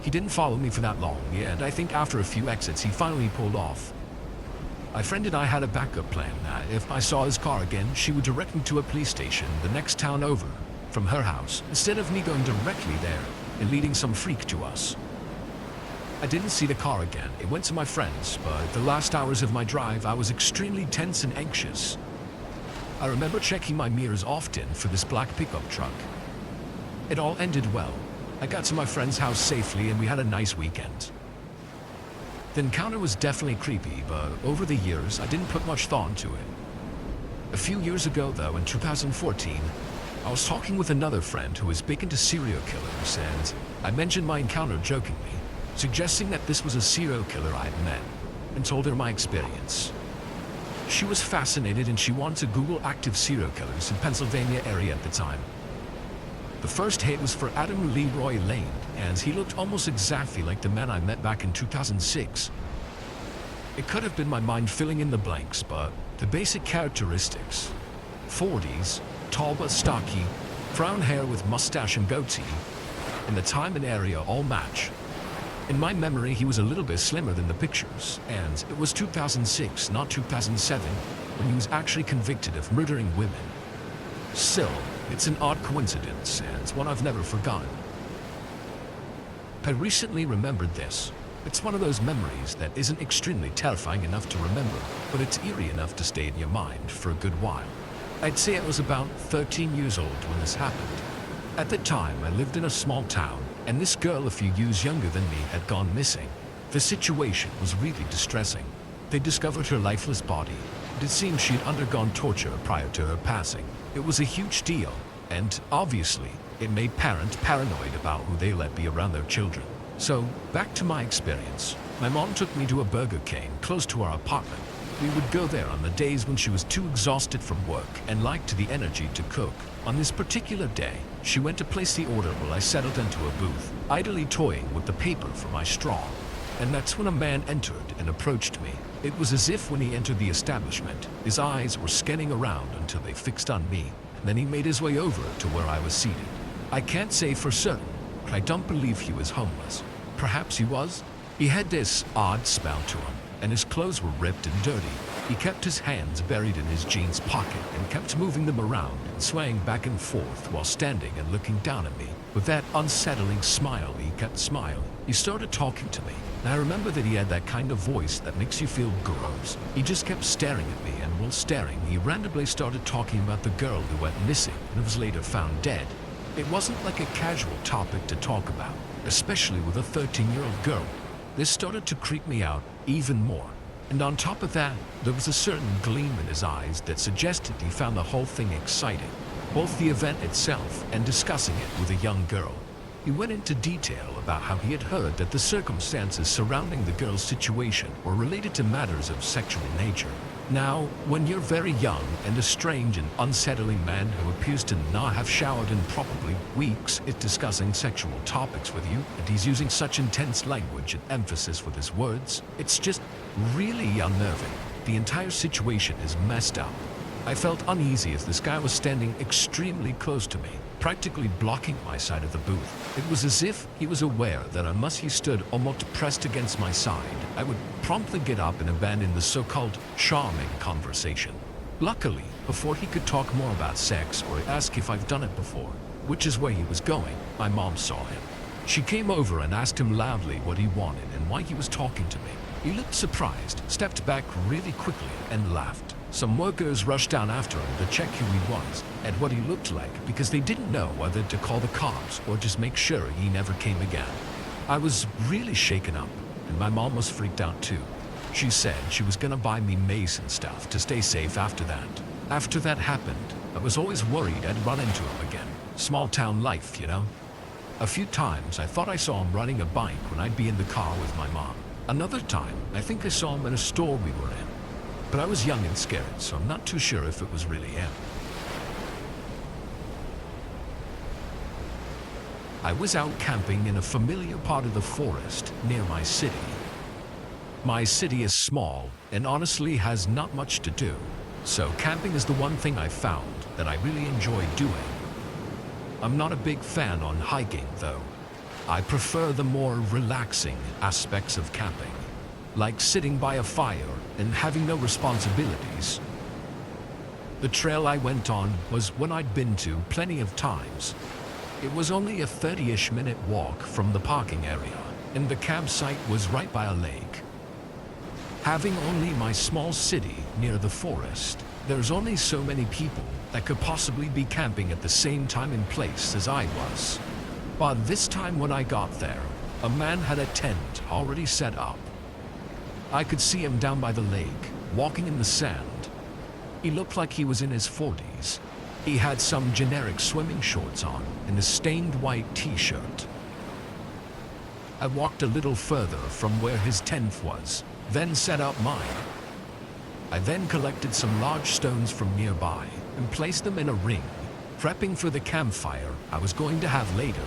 He didn't follow me for that long, and I think after a few exits he finally pulled off. My friend and I had a backup plan that if I saw his car again, she would direct me to a police station the next town over from her house, instead of me going directly there and leading some freak to us. I didn't see the car again. It went to my friend's, but the last hours of my drive I was extremely tense and anxious. I remember checking my mirrors often for this black pickup truck. It all ended well. I got to my friend's house safely and we had a nice weekend. The encounter was definitely creepy, but over the years I didn't put much thought into it. A few years ago though, in 2014, I was talking with another friend who was big into serial killers, and I mentioned my encounter jokingly, suggesting that this was a serial killer I had met, and told her my experience. She was fascinated and she wanted to Google active serial killers in Pennsylvania area at the time. The first hit was for Adam Leroy Lane, and he looked almost exactly like the man I met back in 2006. It could have been my mind filling in the blanks, but the basic characteristics, 40s, tall but stocky, brown hair with mustache and goatee, and the time and area all match. In my memory, he was a little bit slimmer than the pictures, and it was 2006, not 2007, when he was actually convicted of murdering women. Still, it's an odd coincidence, and one I've never forgotten. I recently remembered this. It's one of those memories that isn't extremely terrifying enough to remember, but it's eerie enough to stay in your mind for a good while. I'd say I was about 13 years old when this happened. At the time, I lived in a small town, and this girl a few years younger than me had gone missing. The situation was really distressing. They discovered her lifeless body, but it seemed she had undergone torture prior to her passing. It was a huge deal, and obviously, it made parents paranoid about who they let be around their children. So, back to my experience. My mom took me to a Burger King close to our apartment. We would go there on the days when she was too exhausted from work and lacked the energy to cook. On this particular day, she went to place the order while I settled into a booth, idly toying with the paper for my straw. And that's when a man entered and approached me. It was as if when he entered the establishment, his eyes were scanning around until they fixed on me. Then he made his way over to where I was seated. I can't say for certain, but I don't believe he was homeless. Perhaps he was. He had this odd smell to him, and his clothes were ripped and dirty. He kept his hands buried in his jeans pocket and kept moving them around and swaying back and forth while standing and looking down at me. With that unsettling smile, he kept smiling. He started talking to me, and I remember that he had that kind of voice that makes you feel gross. He just kept staring at me, and while staring, he randomly started talking about the girl who went missing and was later found dead. It wasn't like a casual topic to talk about, especially with a 13-year-old girl. This started to creep me out even more. And on top of that, there was a certain gleam in his eyes that suggested he found the whole thing exciting, both the event itself and discussing it with a young girl. He went into detail about how he had heard that the circumstances surrounding the girl's situation were related to matters of sexual nature. Now, when you're very young and a strange and unsettling man who appears to not have showered in probably weeks is discussing sexual topics with you, and he's using such intense language and emphasis with his words, it's just really unnerving. The entire situation is messed up. I felt uneasy as this guy was standing extremely close to me, practically blocking my side of the booth. It was as if he was aware that unless he stood almost pressed against my side, I would promptly get up and abandon the so-called charming conversation. Luckily, before he could talk more about sex or ask if I've done it before, which is where he was going, my mom saw him. She came over and asked him loudly what he wanted and why he was talking to me. He looked surprised, stepped back really quickly, and laughed. Some workers rushed down after him to check who he was and what he looked like because they didn't know whether to call the cops or just make sure he never came again. I was really shaken up, and my mom was freaked out too. She said she was gonna buy me mace and stuff to stay safe after that. After that happened, I was always worried I'd run into him again. Small town life, you know? A few times I thought I saw him riding a bike when I'd be in the car with my mom. Another time, I think I saw him in a store we were in. But I was young and scared, so I'm not too sure if it was really him. I was out camping in a familiar part of the forest near my city. My city is small and honestly has not much to do, so camping is the one thing I found that I really enjoy doing. I'm not a big fan on hiking though. I prefer the more relaxing aspects of camping, like sitting by a fire and having no responsibilities. The trail I went on was one I'd been to plenty of times. It was only a 30-ish minute walk from the parking area, and the campsite was right by a lake. Having only my small city near the forest, there's only so many people that could possibly be camping at the same time and place as I was. But this time when I got there, a man had a tent already set up. I could see him down by the lake, walking in the sand. He looked like he was in his 40s. He had some generic swimming shorts on and a stained white t-shirt. I walked a little further from where his tent was, then set up mine. I then collected some large stones from nearby and placed them in a ring, prepping for the campfire I was going to have later.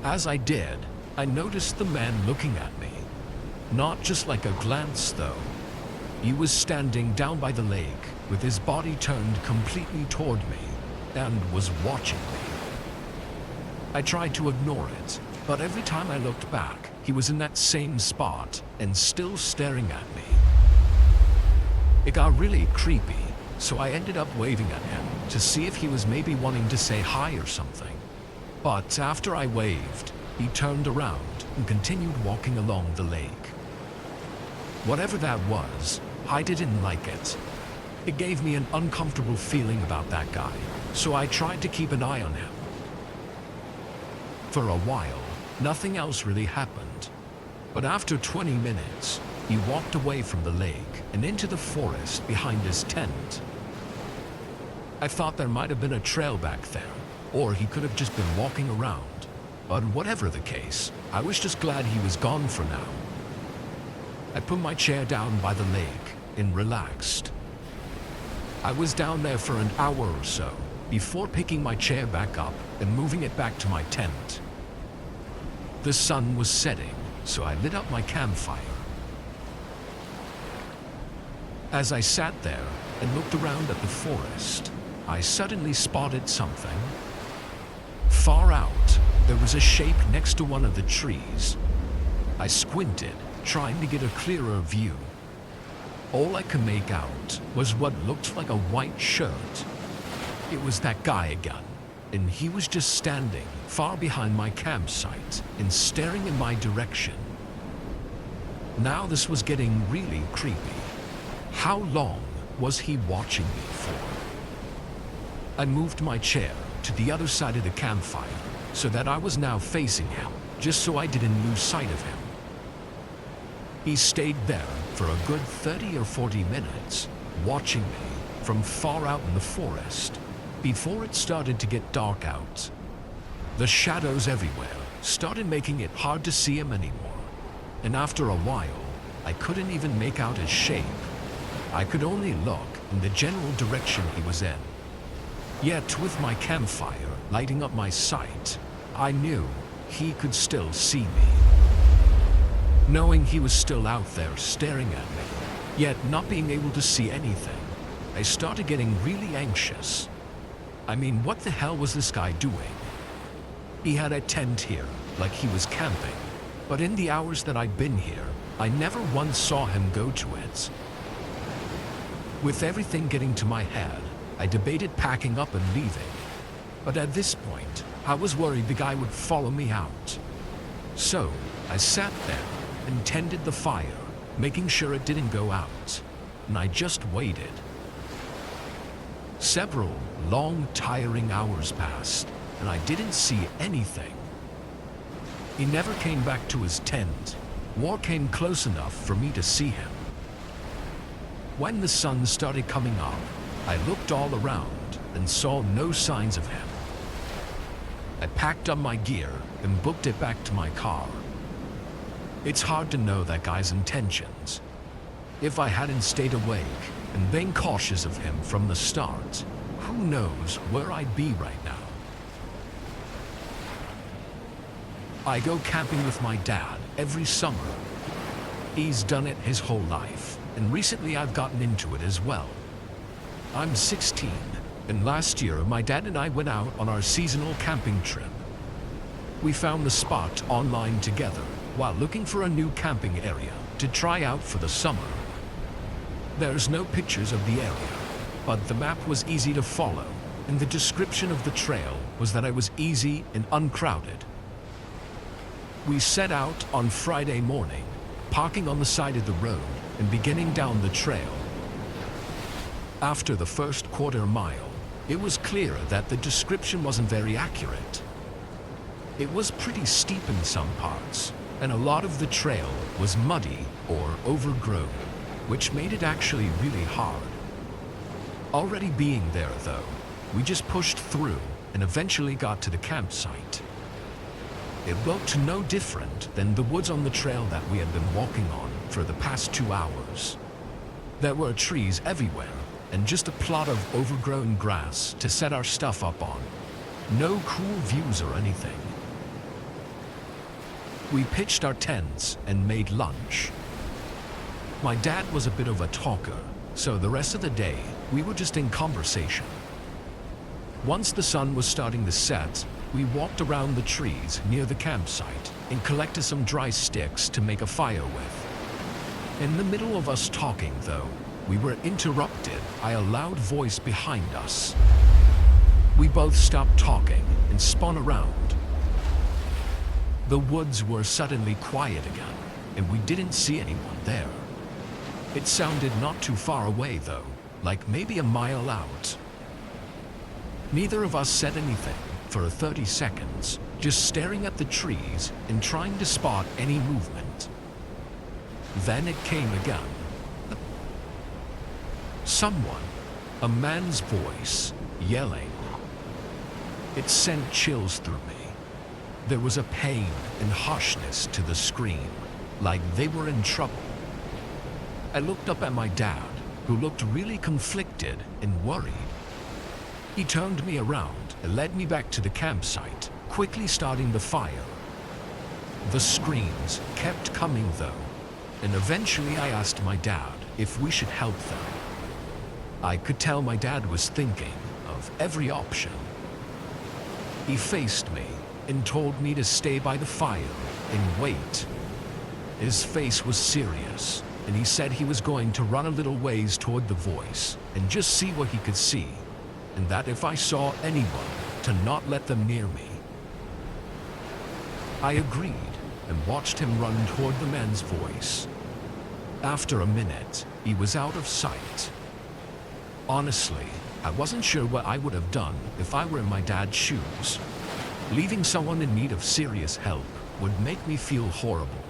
As I did, I noticed the man looking at me. Not just like a glance though. He was standing down by the lake with his body turned completely toward me and was watching me. I tried to ignore it, but every time I looked back, he was in that same spot and still staring at me. It got really creepy, so I ended up waving at him to see if he was maybe wanting to say hi or something. But after I waved, he turned around and continued walking along the lake. Whatever that was, I didn't like it. It gave me an uncomfortable feeling about that guy, so I tried to keep an eye on him. For a while, nothing else really happened. But after 20 minutes, he walked away from the lake and into the forest behind his tent. I thought there might have been a trail back there, or he could have just been walking around. But whatever the case, I was just glad he was gone for now. I put my chair down by the lake and relaxed. I was down there for an hour or so before picking my chair back up and moving it back to my tent. The sun was setting, so I lit up my campfire. As I sat there and looked around at the forest, I suddenly spotted something. Far out, there was a shape next to one of the trees. I squinted, trying to get a clearer view. All I could make out was what looked like a white shirt. It was that guy again, and he was just standing far behind my campsite and staring in my direction. Now this was getting really creepy. How long was he watching me for? I moved my chair to the other side of the campfire so that I was now facing him, just so I didn't lose sight of him. He stayed there for a good 30 or 40 minutes, watching me from far out in the forest, before it started to get dark out. The shadows everywhere started making it hard to see him anymore, and after a while, I couldn't even make out his shape. I could only look in the general direction he was in. Yet with my campfire lighting up my sight, I knew he could still see me. Knowing he was still out there staring at me, yet not being able to see anything, I started getting really anxious. I mean, what the hell was this guy doing? He had a tent here, like he was camping, but in the hours that I'd been here, I never once saw him go to it. With everything getting to my head, I debated packing up and leaving, but at this point, I was worried the guy would follow me out. So, I sat there and tended the fire, making sure it didn't go out, and I just waited. Several long, tiring hours passed, and I didn't see anything. He never came back to his tent, or came close enough for me to see him. When the sun started coming up, I looked all around and saw no signs of him. I packed up my gear and booked it back to my car. It's hard to know that guy's intentions. If I hadn't stayed awake and been cautious of him from the start, who knows where I'd be right now. I go camping with my dad every summer. He's done it his whole life, and recently I've gotten into it as well. I'm 16, and last year my dad and I went out on our seasonal camping trip. We found the spot online together while looking for a new camping area to try out for the summer. There's no pictures of the area, but the map was easy to follow, and the description of the trail was that it was easy and uncrowded. We set out on Friday morning, parking on the side of the road and beginning down the trail. After the first quarter mile, it was clear that the description wasn't very accurate. It was pretty steep in some parts, and a lot of the trail was muddy or overgrown, which made it actually really hard. Already being there though, we just pushed through and eventually got to the campsite. It looked no different than the woods on the trail that we had been walking on for the past 2 hours. There were trees everywhere and just a plot of overgrown grass to set our stuff up on. No cool views or anything. We pitched our tents and made lunch. My dad was a bit of a talker, so the rest of the day we were just in conversation. Once the sun was starting to set, we walked around the trees near the campsite and collected some dry sticks to make a fire with. In the middle of us talking though, we were interrupted by a loud voice behind us. We both stopped talking and spun around. The woods were suddenly quiet again, and we didn't see anyone there. It sounded not too far away though, like maybe a mile out. Neither of us said anything for 30 seconds, just staring at the trees and trying to spot any movement. Then it came again. Someone, a man's voice, yelling. It sent chills through me. There was a pain and harshness to the scream, like they were in trouble. I looked up at my dad, who looked really conflicted and worried. He turned me around and led me back to the campsite, quickly starting the fire. The screams kept coming though, and eventually I asked my dad if we should help them. I could tell my dad was thinking of every option. He faced me and told me to stay by the fire and wait. His face was serious, and he said he was going to run a little ways toward the voice and just see what he could see, and that if I saw anyone, to not let them near me. I agreed and watched him run toward the man's voice. After a minute, he was out of sight. Honestly, I wasn't sure what I would have done if I were in my dad's shoes. Leaving someone in need of serious help would make me feel horrible.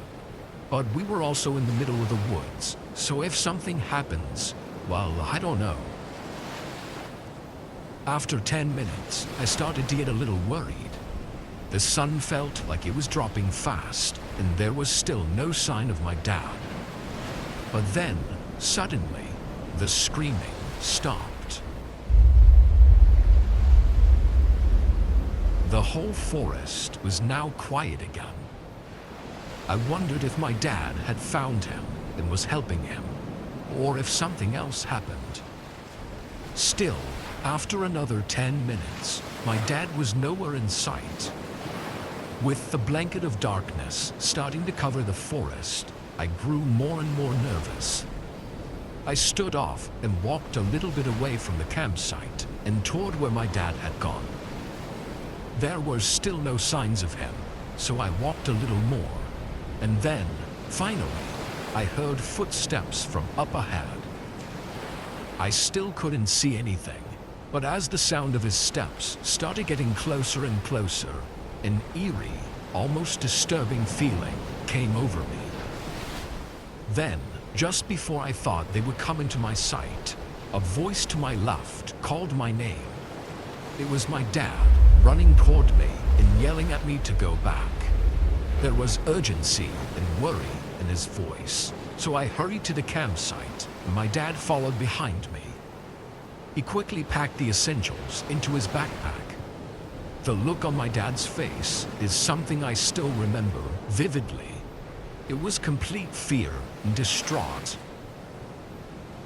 But we were also in the middle of the woods, so if something happens, well, I don't know. After 10 minutes, I started to get a little worried. The sun felt like it was dropping fast, and there was still no sign of my dad. But then, suddenly, the screaming stopped. The whole forest was now quiet again. I wondered if my dad had found him and was helping him, or if something else happened. Still, after another 10 minutes, my dad was nowhere in sight. With the blanket of darkness starting to cover the forest, I grew more and more nervous. I stood off and walked a little bit away from the campsite and toward where my dad had gone. There were still no signs of him, so I walked a little more, and then, finally, I heard footsteps from up ahead. I still couldn't see anything, but as the sound of his steps started getting closer and closer, an eerie, almost disturbing feeling came over me. Then, just before I thought they would come into my sight, a voice to my left called my name. It was my dad, running toward me and yelling at me to go back. There was urgency and worry in his voice, so I hurried to the campsite, and my dad followed behind me. He quickly packed the essentials into his backpack. The look on my dad's face is something I still remember vividly. It was complete fear and distraught.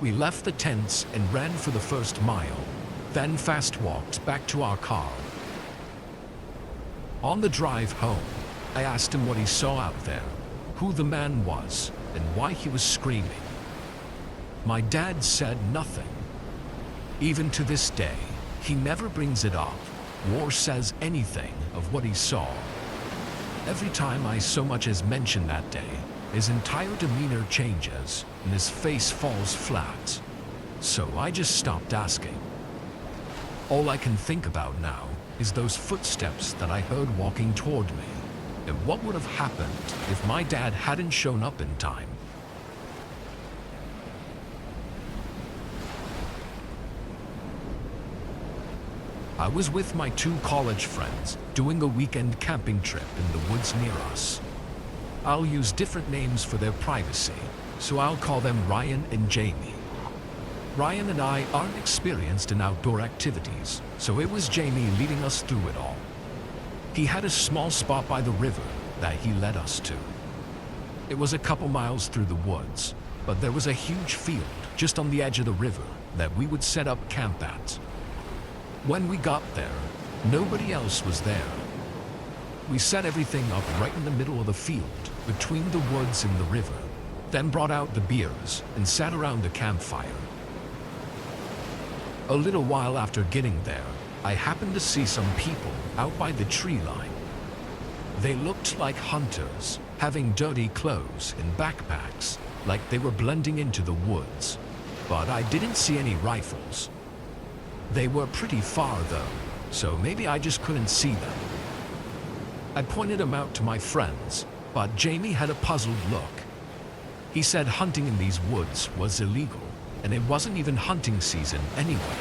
We left the tents and ran for the first mile, then fast walked back to our car. On the drive home, I asked him what he saw out there, who the man was, and why he was screaming. My dad said nothing. Even to this day, he never brings it up or says anything of what he saw. Every time I so much as mention that day, his entire demeanor changes and his face falls flat. So I just stopped asking. All I can think about now is those footsteps that I heard walking toward me, and what would have happened if my dad hadn't shown up in time. I was with my 2 college friends doing a weekend camping trip in the woods near us. I'll use different names for their privacy, so I'll call them Ryan and Jamie. Ryan and I aren't experienced in outdoor activities, so it was Jamie leading us through it all. He had a small spot by the river that he led us to. It was a couple miles through the woods, but there was a huge field just on the edge of the river that we would set up camp at. When we got there, nobody else was there. We set everything up right in the middle of the field, between the woods and the river, then brought out the beers and sat around the campfire. A little while after getting there, I happened to see some people out by the tree line. They looked like hunters, having dirty clothes and backpacks, like they were blending into the woods, but I didn't see any rifles. They were pretty far though, so maybe I just couldn't see them. I pointed them out to my friends, but Jamie had a puzzled look. He said hunting in these woods was illegal, and it wasn't even hunting season anyway.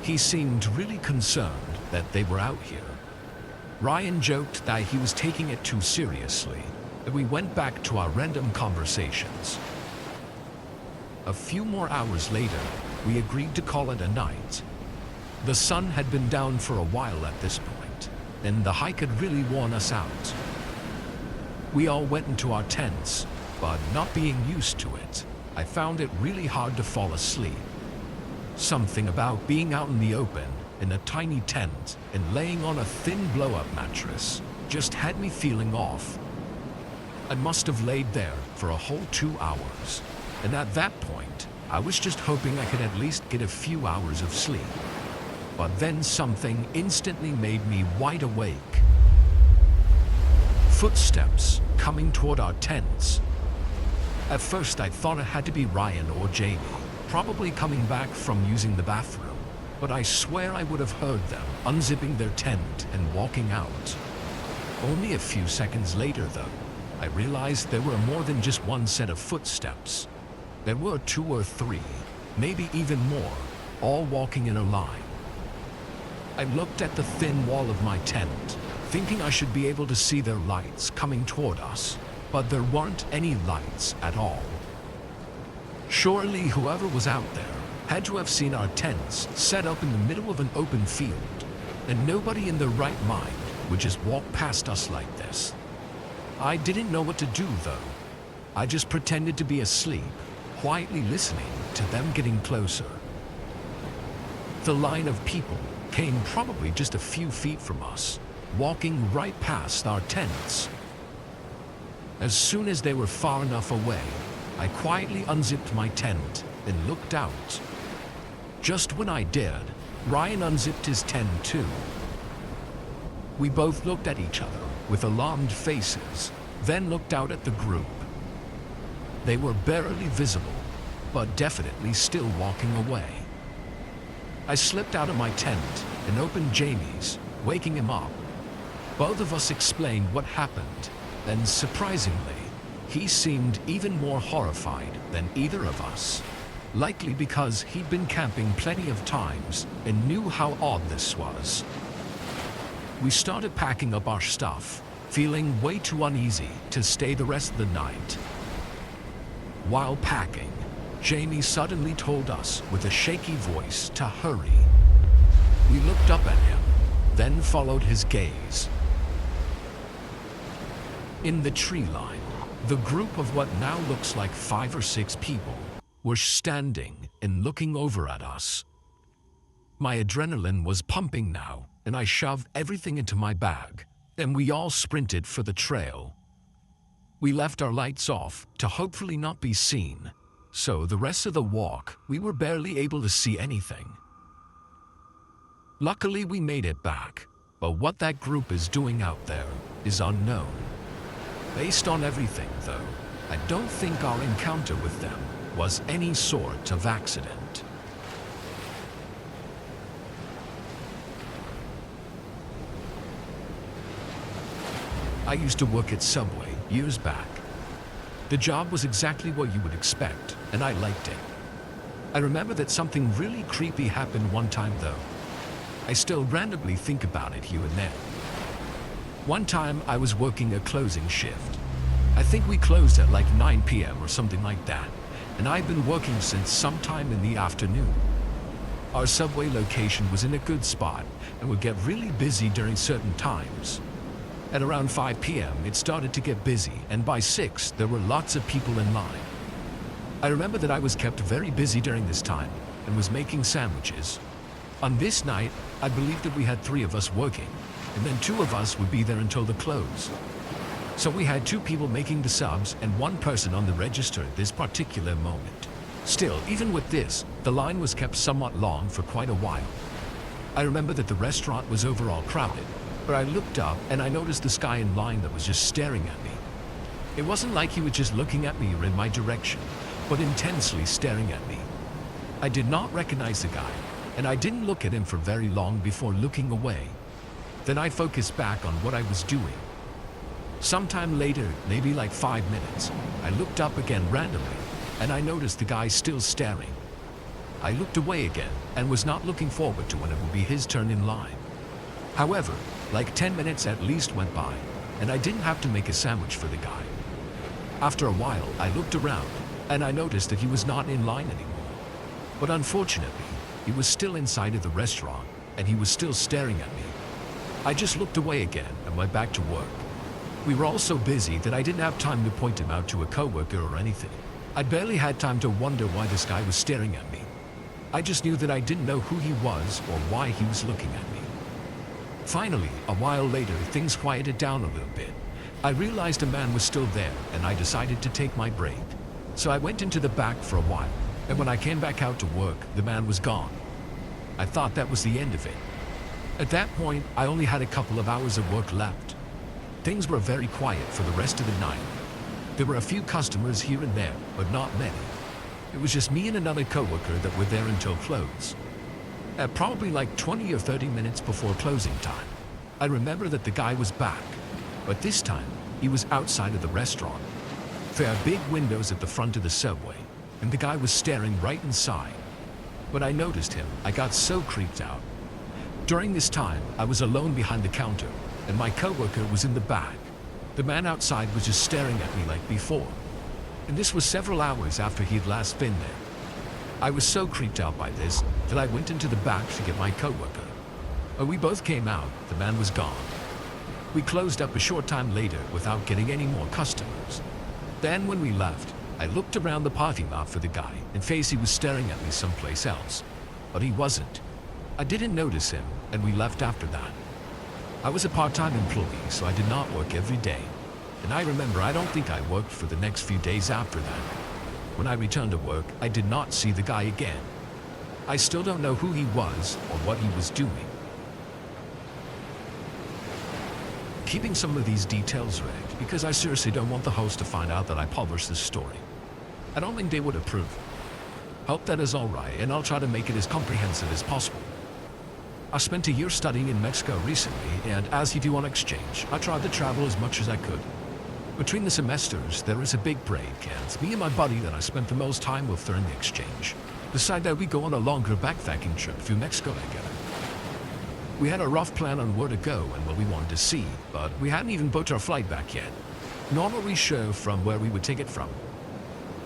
He seemed really concerned that they were out here. Ryan joked that he was taking it too seriously, and we went back to our random conversations. A few more hours later, we agreed to call it a night. The sun had been down for a while at this point, and the hike had really worn us out. We all went into our tents, but not being used to it, I found it really hard to fall asleep. Something about being out in the open, in a tiny tent, and laying on a thin blow-up mattress just had me feeling off. I must have laid there for a whole 2 hours, and at that point, I was just hoping I could at least get a few hours of sleep. But then something instantly made me wide awake. Footsteps coming toward our tents. At first I thought it had to be Ryan or Jamie, probably coming back from using the bathroom, but I swear I would have heard them unzipping their tent and walking out. Only a few seconds later though, I realized there were more than just one set of footsteps. There were 2 or 3, maybe even more, all walking in a line. I looked at the thin wall of my tent, thinking I should be able to see their lights coming toward us, but there weren't any lights at all. Surely whoever was out there had to have seen our tents set up in the middle of an open field, and nobody in their right mind would just walk past us like this. I didn't know what to do though. I just pretended to be asleep, quietly listening to them getting closer. The line of people came probably just a few feet from us, walking right past our tents. As soon as they were far enough away, I quietly unzipped my tent and looked out. Just when I did, Ryan unzipped his tent too. We both looked at each other with alarmed faces, then looked out at the group. They were barely visible, but definitely still walking away. I slipped out of my tent and opened Jamie's, waking him up. Both of us explained what happened, and surprisingly, he seemed even more horrified than either of us. Likely because he'd been camping plenty of times and knew how odd this was. We started packing up our stuff, feeling way too uneasy to stay the rest of the night. While packing, Jamie suddenly told us with a shaky voice to hurry. We looked up at him, then followed his gaze. In the tree line, the group of what now looks like 5 or 6 people were standing and looking over at us. My adrenaline was pumping now, and I shoved everything into my bag, and we all sprinted for the trail. We left our lights off to hopefully not be seen, so the rest of the walk we were barely able to see anything. Luckily we made it back, but what that group is doing out there is unknown. Based on everything though, I don't think our encounter with them was any sort of accident. I used to work at Subway years back. The job was exactly what you would expect, and I liked it. I remember that something really creepy happened one time though. I still randomly think about it here and there. One time I was working a closing shift. I think we closed at like 9 p.m. or something like that, and I'd been working since sometime in the afternoon. Our Subway location was in a good spot and would get really busy during certain times. At around 5 p.m. it started to get busy, and by 6 there were lots of people in line. I remember that I was kept very busy during this time and was making sandwiches. On this night, I believe that we had 3 of us working, and then 2 of us would be there until the close. So we had 2 people making the subs and 1 person on the register at this particular moment. Still, even with this, the line was kept somewhat long for quite a while. I remember that the restaurant was overall crowded, but I looked up and I noticed this guy in line that was just staring at me. It wasn't like he was just looking at me or in my direction, but intensely staring at me. I did not recognize the guy, and I didn't look at him for very long before looking away. Then I focused back on what I was doing. Sometime later, maybe like 5 minutes, I looked up again randomly, and I noticed the guy still staring. I looked away again and was not looking forward to when it would be his turn in line. However, like 10 minutes at least went by, and I didn't have to make a sandwich for the guy. After a while, I looked around, and I noticed that he was not in line anymore. But unfortunately, he was still inside of the restaurant, and he was still staring at me. I just looked away again and went back to work. We were all so busy that I didn't have time to point him out to a coworker or anything. I barely had time to wonder why this guy was staring at me. I just knew that I didn't know who he was or why he was looking at me. Finally, a while later, things quieted down a little bit. I realized a man was still there, and I decided to take my break. So I went into the back for a while, and when I came back out to work, the man was gone. I thought that was the end of it. At that point, I only had a couple of hours of work left. Things were very quiet for the rest of the night. There were a few customers here and there, but not many. It was just me and another coworker that were there until close. At probably like 20 or 30 minutes before closing time, I remember that the guy was back, but this time he was outside of the restaurant. There are big windows at the front of the Subway, and the guy was staring right inside. When I noticed him, I got so creeped out. During this time, I was alone behind the counter, and my coworker was in the back. The man outside was just staring at me like before, and this was several hours after he had last been there. I was so creeped out by this that I went into the back to get my coworker. When we both came out, the man was gone. We closed up a short time later without getting any more customers. Then when we left, I looked around the parking lot for the guy in case he was staring at me someplace else, but he wasn't. I didn't notice him, and we left after that. I was a part-time employee, so I did not work every day, and I remember I don't think I worked for the next few days after that. When I returned to work, I did not see the guy again. I still don't know who he was or what he was doing. Keeping some of these details vague because I seriously don't want the host to find out that I published this story. I don't think they would approve. Hope that is alright, and I'll try to make it as comprehensive as possible. I spent a year studying in Mexico recently, and as you do on exchange, I tried to travel as much as I could. Between the semesters, there is a big break, and me and my buddy that I spent the most time with during the exchange decided that we go on a longer backpacking trip through Mexico together. We had a rough plan on where to go and what we wanted to see, but we hadn't even booked our flight back yet, nor were we sure from where we would take it from.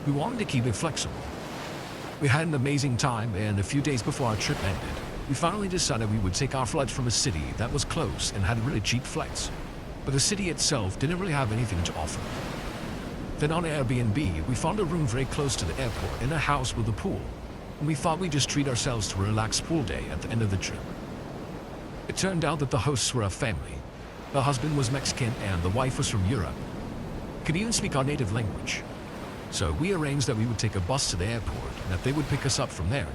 We wanted to keep it flexible. We had an amazing time, and a few days before our trip ended, We finally decided we would take our flight from a city that was close and had really cheap flights, but the city itself didn't really have anything to offer. Then on Airbnb, we found a room very close to the airport in a house with a pool, and we thought we'd just treat ourselves to a relaxed pool day at the end of the trip. It turned out that the hosts were a family. The husband was Mexican and the wife was from Europe. Could even speak our native language. So we arranged that we would take a bus to the airport and that they would pick us up from there.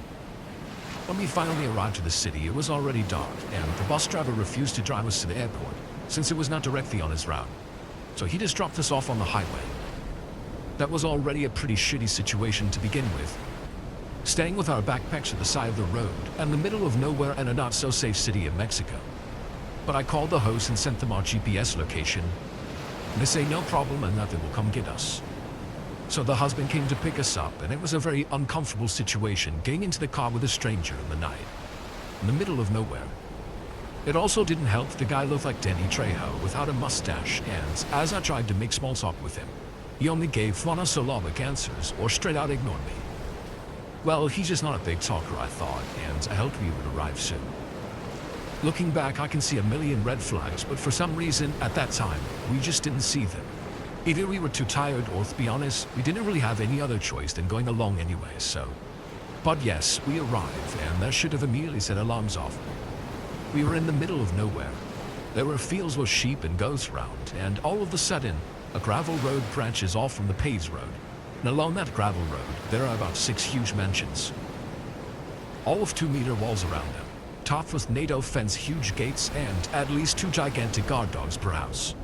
When we finally arrived to the city, it was already dark, and the bus driver refused to drive us to the airport since it was not directly on his route. So he just dropped us off on the highway. That was already a pretty shitty situation to begin with. Staying with our backpacks at the side of the road, in the middle of nowhere and a not-so-safe city of Mexico. But I called the host and sent them our GPS location. And they say no problem and that they will come get us. So the husband came to pick us up, and it was a very uncomfortable situation getting into the car with a stranger in the night, in the middle of nowhere. It also didn't help the guy looked like Danny Trejo without a mustache, and as I tried to make small talk with him, he only gave monosyllabic answers or straight out ignored me. Well, he's just not a big talker, I thought, and I hoped we would arrive soon. Looking back, I can see a million red flags, but for some reason, at that time, we just didn't see them. Either we were too tired, or to be honest, we didn't really have any other choice than going along anyway, so. But yes, we arrived, and that should have immediately set alarms off. We were in the middle of nowhere. There were fields with sheep and goats around, and all of a sudden, a gravel road branches off from the paved road. And along that gravel road, there are about 6 huge mansions. All with 2-meter walls around them, topped with NATO fence huge gates and at least 2 gigantic guard dogs per house.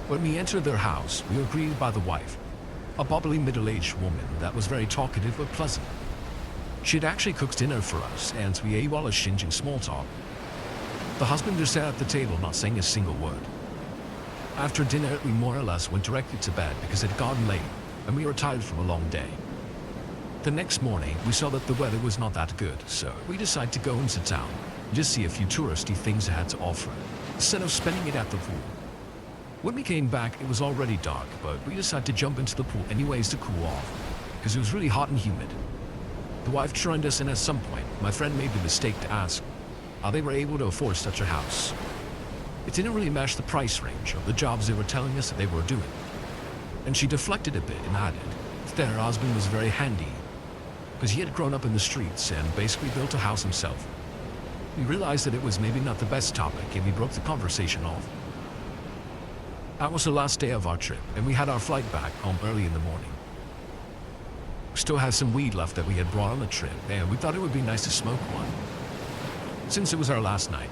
When we entered their house, we were greeted by the wife, a bubbly middle-aged woman that was very talkative but pleasant. She had actually cooked dinner for us, and we ate while exchanging small talk. The husband just sat at the table not saying a single word. After dinner, we more or less went directly to bed because it had gotten late, and we were tired from a long day. The next morning, we saw that the weather was not that good, so we decided to go into town and just see a few touristy things it had to offer, instead of spending it at the pool. When we came back, it was already dark, but we decided to jump into the pool anyways to cool off, because it was really hot and humid. The wife joined us, and at some point, my friend made the mistake to ask how they were able to afford such a house. It didn't really match the price range of the jobs they were telling us that they were doing. And she deflected a bit and added that her husband was very handy, because he had grown up in the streets and basically built a house himself. We realized that it was maybe not the best topic, and we broke the conversation off. That was the last day of our trip, and we had our flight back home early in the morning. We still had some weed left that we had brought on the trip, and we thought it would be nice to smoke one, since it was our last night.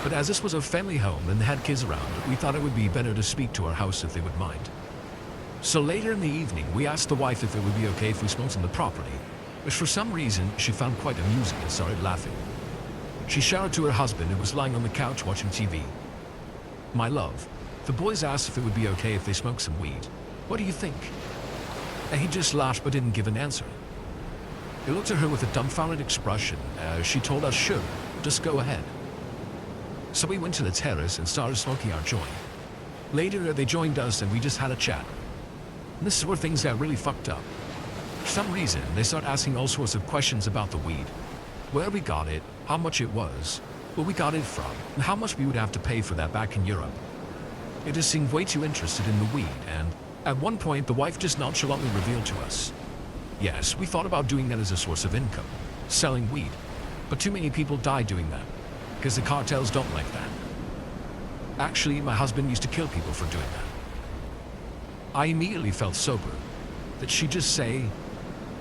But as this was a family home and they had kids around, we thought it would be better to speak to our house if they would mind. So later in the evening, we asked the wife if it would be okay if we smoked on the property, which for some reason she found quite amusing and started laughing. She shouted to her husband, who was lying on the couch watching TV. "My love, the boys asked if it would be okay if they smoked some weed. What do you think?" And he just laughed but didn't give an answer. He looked at her with a dumbfounded expression as she told us, "Sure, just go ahead." So we went to the terrace and started smoking our joint. Later, they joined us and we just had a chat. And this is where things got really fucked up. For some reason, they started asking all sorts of questions about the weed. Where we got it, how much it was, where we got it from, and how much we would have to pay for that back in Europe. They just seemed way too interested in the weed, and at one point, the wife just nonchalantly revealed to us, yes, we thought about doing that as a source of income, selling weed, but too many people die doing that, because the cartels don't like that. Actually, my husband used to kill people for doing that. I immediately felt sober. Did she just say,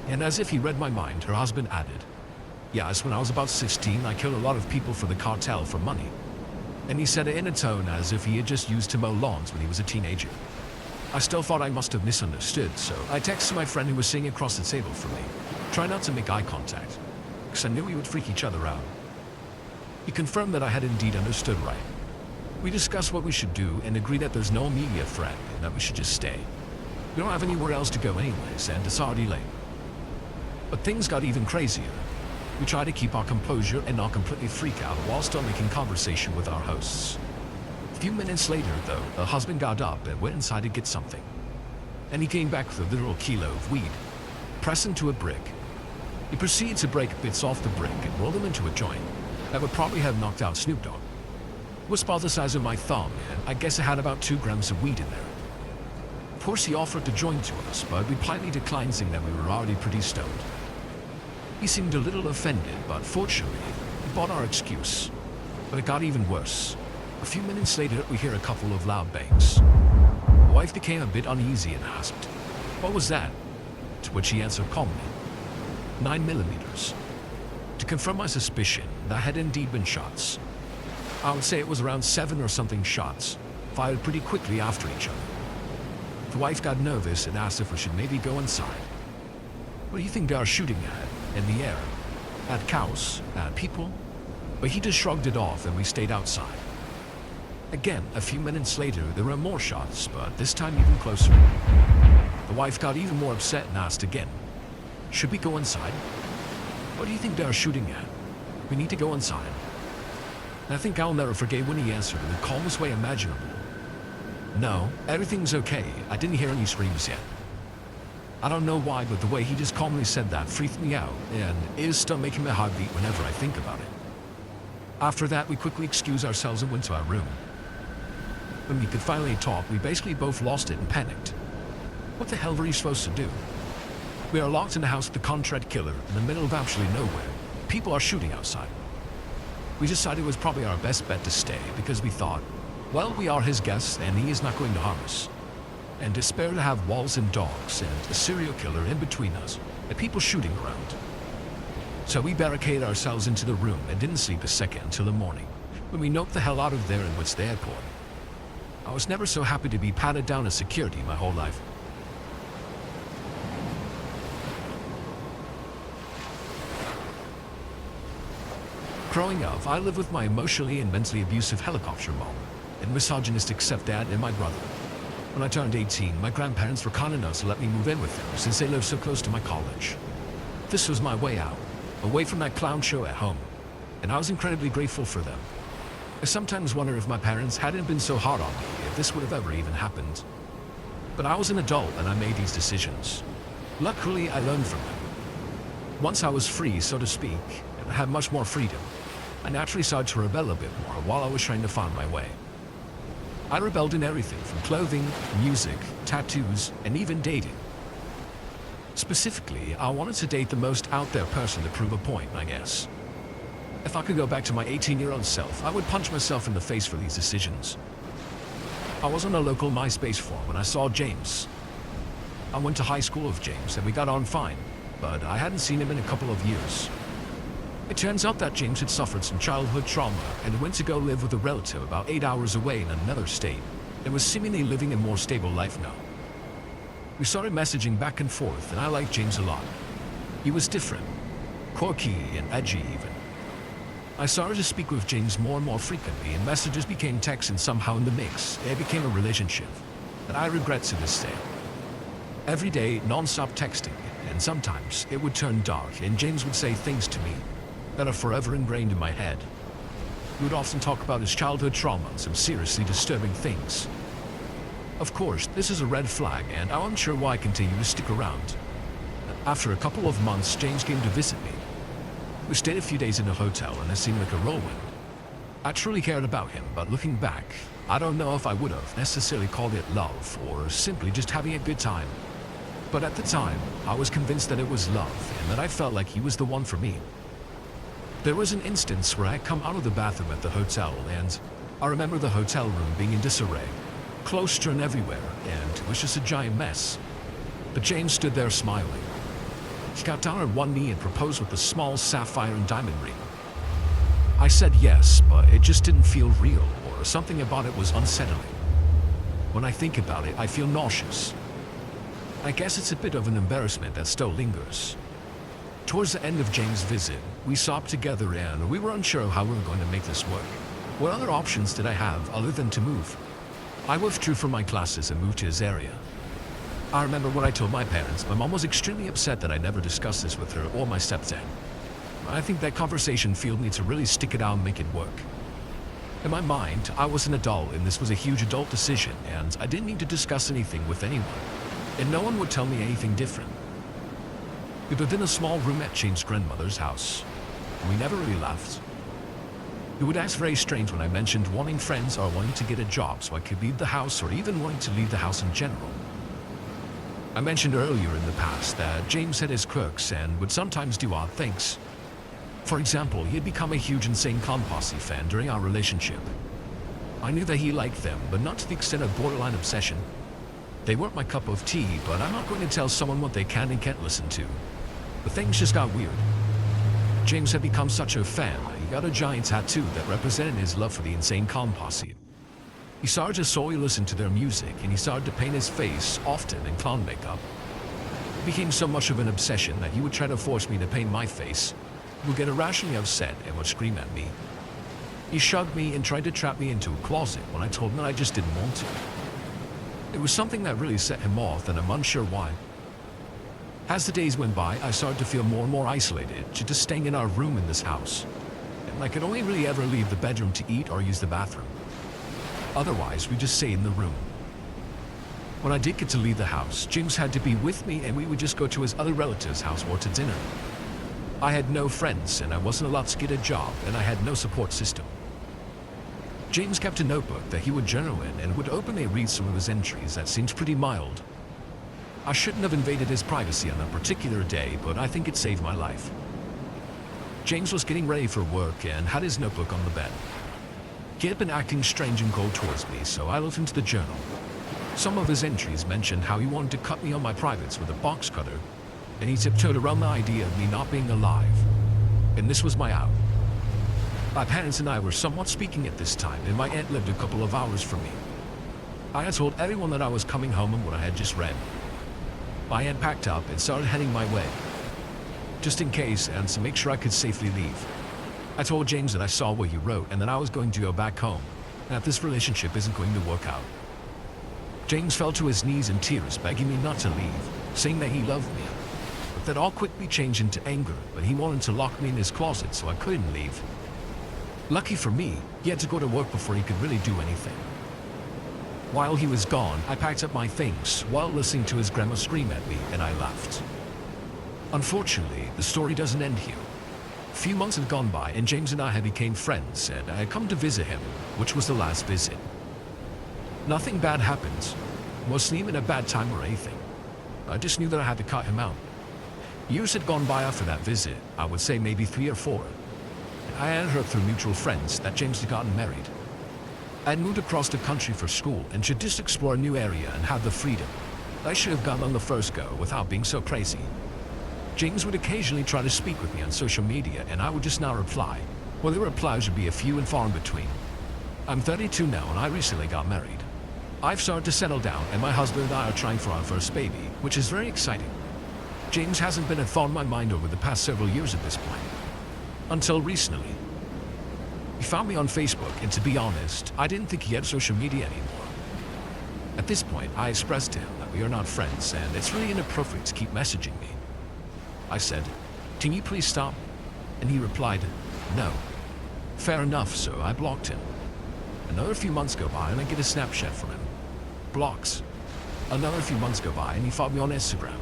and as if he read my mind, her husband added, "Yes, when I was about 16, I killed a lot of people for the cartel for money." And he said it in a tone as if he had just used to mow lawns when he was a teenager. I still thought I must have misunderstood, so I texted my friend who was sitting across the table from me, trying not to make eye contact, because I knew we would freak each other out. He confirmed that I had indeed understood right. We discussed what we should do and agreed that there's no immediate threat and that we should just stay. We don't have anywhere else to go anyways, and it's already late. But things got even crazier. We tried to keep our composure and not completely freak out while still making conversation with our hosts. A few minutes later, though, the husband got up and went inside to get something. And he came back with a literal kilo of weed, pressed into a brick. He proceeded to break bits off the brick and roll them into a joint that would probably have knocked out Snoop Dogg. It was about the size of my thumb, and I guess it had about 2 grams of weed in there. Of course, he offered to join to us, but we politely declined, saying that we were already pretty stoned. He seemed a little offended, but fortunately, he bought our excuse. But it got even worse. A few minutes later, we hear a couple of loud bangs. My wife became a bit uneasy and asked, "What was that?" To which he answered calmly, 9mm. To confirm my suspicion, that had indeed been shots. I would say it was around 7 or something shots, fired pretty quickly after each other. The wife got nervous and asked if we should maybe go inside. What do you think they are shooting at? In the air? At cows? At people? But he just shrugged it off and we stayed outside. Again, a few minutes later, there were more shots, but this time even closer. The wife got even more upset and asked again, "Should we go inside? What do you think they are shooting at? We need to go inside." And I think I'll never forget when he answered in the calmest way imaginable. "No, everything's okay. I didn't hear any screams yet." I don't know why, but the way he just calmly said that freaked me out, and is still making my heart beat whenever I think about it. After that, we quickly excused ourselves and went to our room. When we could finally talk, we basically both lost it and panicked. What the hell were you supposed to do? We are locked in the house with the contract killer in the middle of absolutely nowhere. People are shooting outside. We decided it was probably our best bet to stay because we thought, well, we are his guests and he is not going to harm us. And despair to have walls and dogs and a serial killer in between us and people shooting around. So we barricaded ourselves into the room and didn't sleep a second until the morning, when we noped the hell out of there and went to the airport. I was never so happy to be patted down as security my whole life. Growing up, I lived with my emotionally and mentally abusive helicopter mom, and misogynistic stepdad and my brother. When I turned 18, my grandparents were kind enough to let me move in with them since they lived so close to my college. This was my way out, away from that clown show at home, and I was incredibly grateful for them. I sometimes wonder if my parents hadn't been so hard on me, if this would have ever even happened. But I was an adult and I made these decisions. Luckily, I learned from them. Once I was free, so to speak, and I had much more freedom, I naturally started to rebel a bit more while I was trying to find my way. I rebelled in everything from clothing, music, tattoos, and even dating. Specifically, I wanted to date the most out there person to prove a point, I guess. If I could go back to my 18-year-old self, I would punch myself in the face for these decisions. I was on a local MySpace forum when I saw James. I went to high school with James and we got on fine, but I hadn't seen him in a couple of years. It turns out that James had suffered some childhood trauma and went to go live with a relative about 8 hours away in another state and was seemingly living a more stable life now. We started messaging back and forth and I liked James a lot. He was different, quirky and edgy even. I started to speak with James more and more frequently and messages became texts and somehow in the mix, it became a relationship that I regret to this day. Every day, non-stop texting, and sometimes it would turn dark and James would say things to me that are forever ingrained in my head. He would often talk about his childhood trauma and some seriously disturbing things. Of course, this is a red flag and I'm unsure why I continue to stick around. After a couple of months, James came to visit me. We stayed a few days in a hotel and it seemed like a whirlwind. I truly cared about him, but looking back, I don't know if I would have necessarily called it love or simply just having a good time. But at the time, I was convinced that it was love and that I felt like he was the one for me. There was an instance where I had come out of the bathroom at the hotel and I remember the hotel room being in disarray, clothes strewn everywhere, and it was just a giant mess. But James stood there smiling. He got down on one knee and proposed with a small sapphire and diamond ring. I said yes, but it just didn't feel real, or something about it was unsettling. When I think about it, I feel nauseous. I guess it's a bit of an embarrassment that still lingers. Towards the end of James' visit, we sobbed together and we were unsure how we were going to make this work. What other options did I have other than to move? I withdrew from my classes and moved to his area. I remember when I told my parents, my mom was extremely upset that I never discussed this with her or my stepdad. I think that conversation fueled me to really stick it out and make it work. In my mind, I was an adult and this was a huge adult decision and I didn't need to discuss anything with anyone. And no one would tell me anything different. We lived in a small room at Jane's grandmother's house. We never really left. He would act very strange when I mentioned wanting friends or wanting to get a job so I could leave the house, or even wanting to leave the house in general. I mentioned earlier in the past that James had his quirks and would sometimes do odd things. For example, he had become a huge Insane Clown Posse fan during our relationship. I knew that he liked them, but not to the extent of borderline obsession. They weren't my cup of tea, but I'm not going to tell someone what they can and can't listen to. But things just got weird. James had become such a fan, he got a giant tattoo that represented his love for the Insane Clown Posse. He started to solely listen to their music, and he started to paint his face often in clown makeup. It became so much of an obsession that he would try to force me to paint my face. He would get irrationally upset and would scream at me. He shoved me and tried to trap me into a closet when I told him that I just didn't want to. It was something that really set him off, and I'm unsure why. As the days went by, I started to feel more and more isolated, just staying in our room in this house. And I could only really ever leave the bedroom to eat or use the bathroom. Otherwise, we just stay in the room. When I did get to leave the house, James had to be with me, and we would just go to his other relative's house or to dinner. I had no friends, and I wasn't allowed to get a job, and I had no support system. James kept a notebook that he would journal in and would openly read some of his entries that seemed pretty mild. I shouldn't have invaded his privacy on that particular day, but I think it saved my life. James was getting ready for work and had his notebook on the bed. He had been acting strange and cold towards me, so I looked into the journal. Some of his entries mentioned how he wanted to cut me on my privates with a box cutter, and he tiptoed around the idea of me not being alive. And this was my out. My parents and I were somewhat speaking at this time, and my aunt lived a couple of hours from me. I had told everyone that I was coming home and what I had just read. My aunt packed up and started heading my way, just in case and to make sure I could safely leave. I told James that I saw what he wrote and that I was going to go back home, and that this relationship isn't going to work out. James fell to his knees in tears, begging me not to leave, saying that he loved me. But that all quickly changed into anger, but he wanted to lock me in his closet so I couldn't leave. Lucky for me, he had to go to work before he could really do anything. While he was gone, I packed up my things while listening to his grandma scream at me, and I left. Unfortunately, the story doesn't end here. A few months had gone by, and James and I had become friends, and I had come to visit him, which was the last visit. Nothing bad happened. Wasn't even a bad time or anything. I just knew that I had to cut him out. Years had gone by after that visit, I would say maybe 3 or 4. And I had heard through mutual friends that James had gotten married. I had moved across the country for school and should just explore a new area and have the freedom. I should have gone on the first go without being so crazy. James would occasionally try to speak with me on social media, and I would just not reply. Well, the replies would be a few and far in between. I'm 32 now, and I recently got married. I've started to settle down, and my husband and I are trying for our first baby, which is very exciting. James hasn't been a thought in my mind over the past several years at this point. Until recently. He found me on Facebook, and to be honest, I didn't think he had social media anymore. At this point, I expressed to him that we are not friends, and it's really inappropriate to keep messaging me. I said, "Can you please stop?" And he replied, "No." Fair enough, so I blocked him. Another few months go by and I get a Snapchat from him. Blocks. Another few months go by and he followed me on Instagram.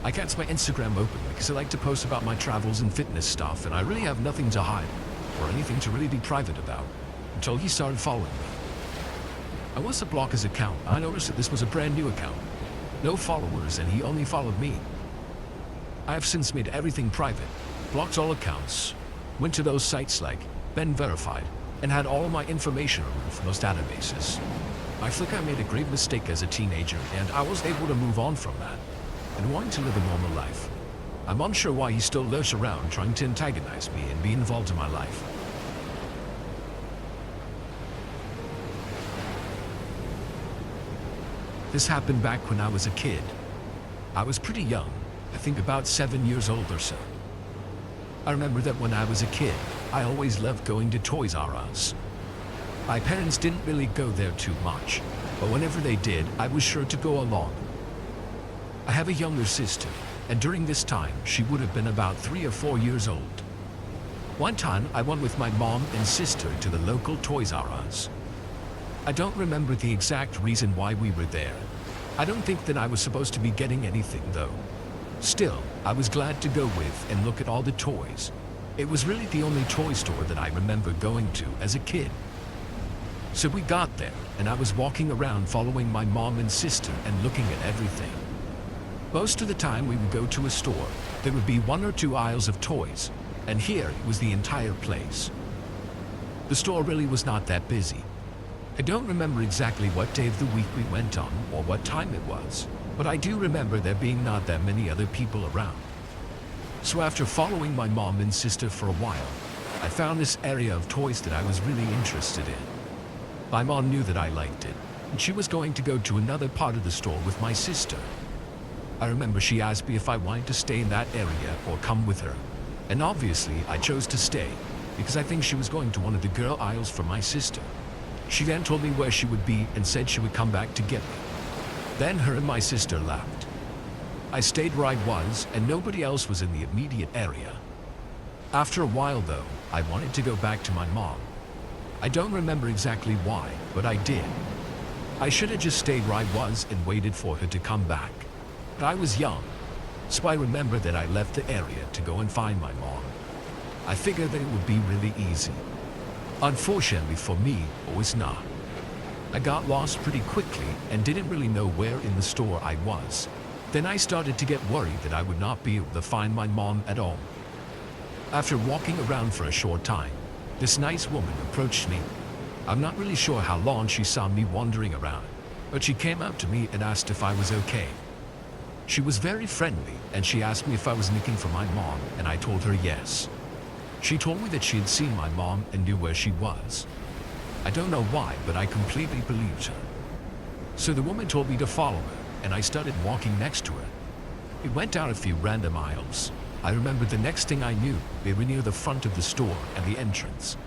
I kept my Instagram open because I like to post about my travels and fitness stuff, and I really have nothing to hide or anything to really be private about, until he started following me. I was to block his account. I noticed that this was a brand new account. No followers, and he only followed me. I have since made everything private, blocked all accounts, went to those sites like Ben Verified, and had all of my information removed from those databases. I think I made a grave mistake as a teenager, and I was able to move on from that, and wanting to live a normal life. I'm unsure why he still lurks around trying to antagonize me and be involved in my life. This happened back when I was a kid. I was pretty young, I think about 7 years old or so. I remember that when I was a kid, I always loved going to Toys R Us. My parents didn't really go there too much, but whenever they did, I was sure to go along. I have a younger sister, and during this time, she would have been about 3 or 4 years old. One time, I went with my mom and sister to the local Toys R Us. I don't remember the exact reason why we were there. I don't think that I was supposed to be getting anything though. Still, I was glad to go with and look at all the toys. It was really the only toy store that I remember going to as a kid. So we got there, and I was walking around following my mom and sister and looking at everything. Most of the time we would go to a store, there would be 1 or 2 aisles of toys, and here it was the entire place. The store really was not that busy. I don't remember exactly what day of the week we went on or what time it was, but I do remember there being not that many other people around. So after following my mom and sister for a while, I found this area of toys that I was really interested in. My mom knew that I liked it, and she was going to go to another part of the store with my sister. I remember she asked me if I wanted to stay in that area or come with her, and obviously I chose to stay because I think she was going to one of the girl aisles for my sister. She then told me where she would be and said she would come back to get me. Then her and my sister left. I stayed where I was and nobody else was in the immediate area. After a while though, I wanted to go back to my mom. I don't remember exactly why, but I did. I should have just stayed where I was and waited for her to come back. But I was young, so I remember that I left the area to go and find my mom. I figured that it would be really easy. Unfortunately for me, it was not. I got lost pretty quickly and didn't really know where in the store I was. Then I started to get worried that I would not be able to find my mom at all. After walking around for a short time, this nice woman approached me. I'm not really sure how long she saw me wandering around, but she came up to me and asked if I was okay. She was very friendly and she asked me if I was looking for my mom, and I told her yes. She told me that she had seen my mom and knew where she was. I don't know why, but I completely believed her. So the woman told me to follow her, and I started walking next to her. We went down a few random aisles. I remember the next thing I knew, we were near the front of the store and the entrance.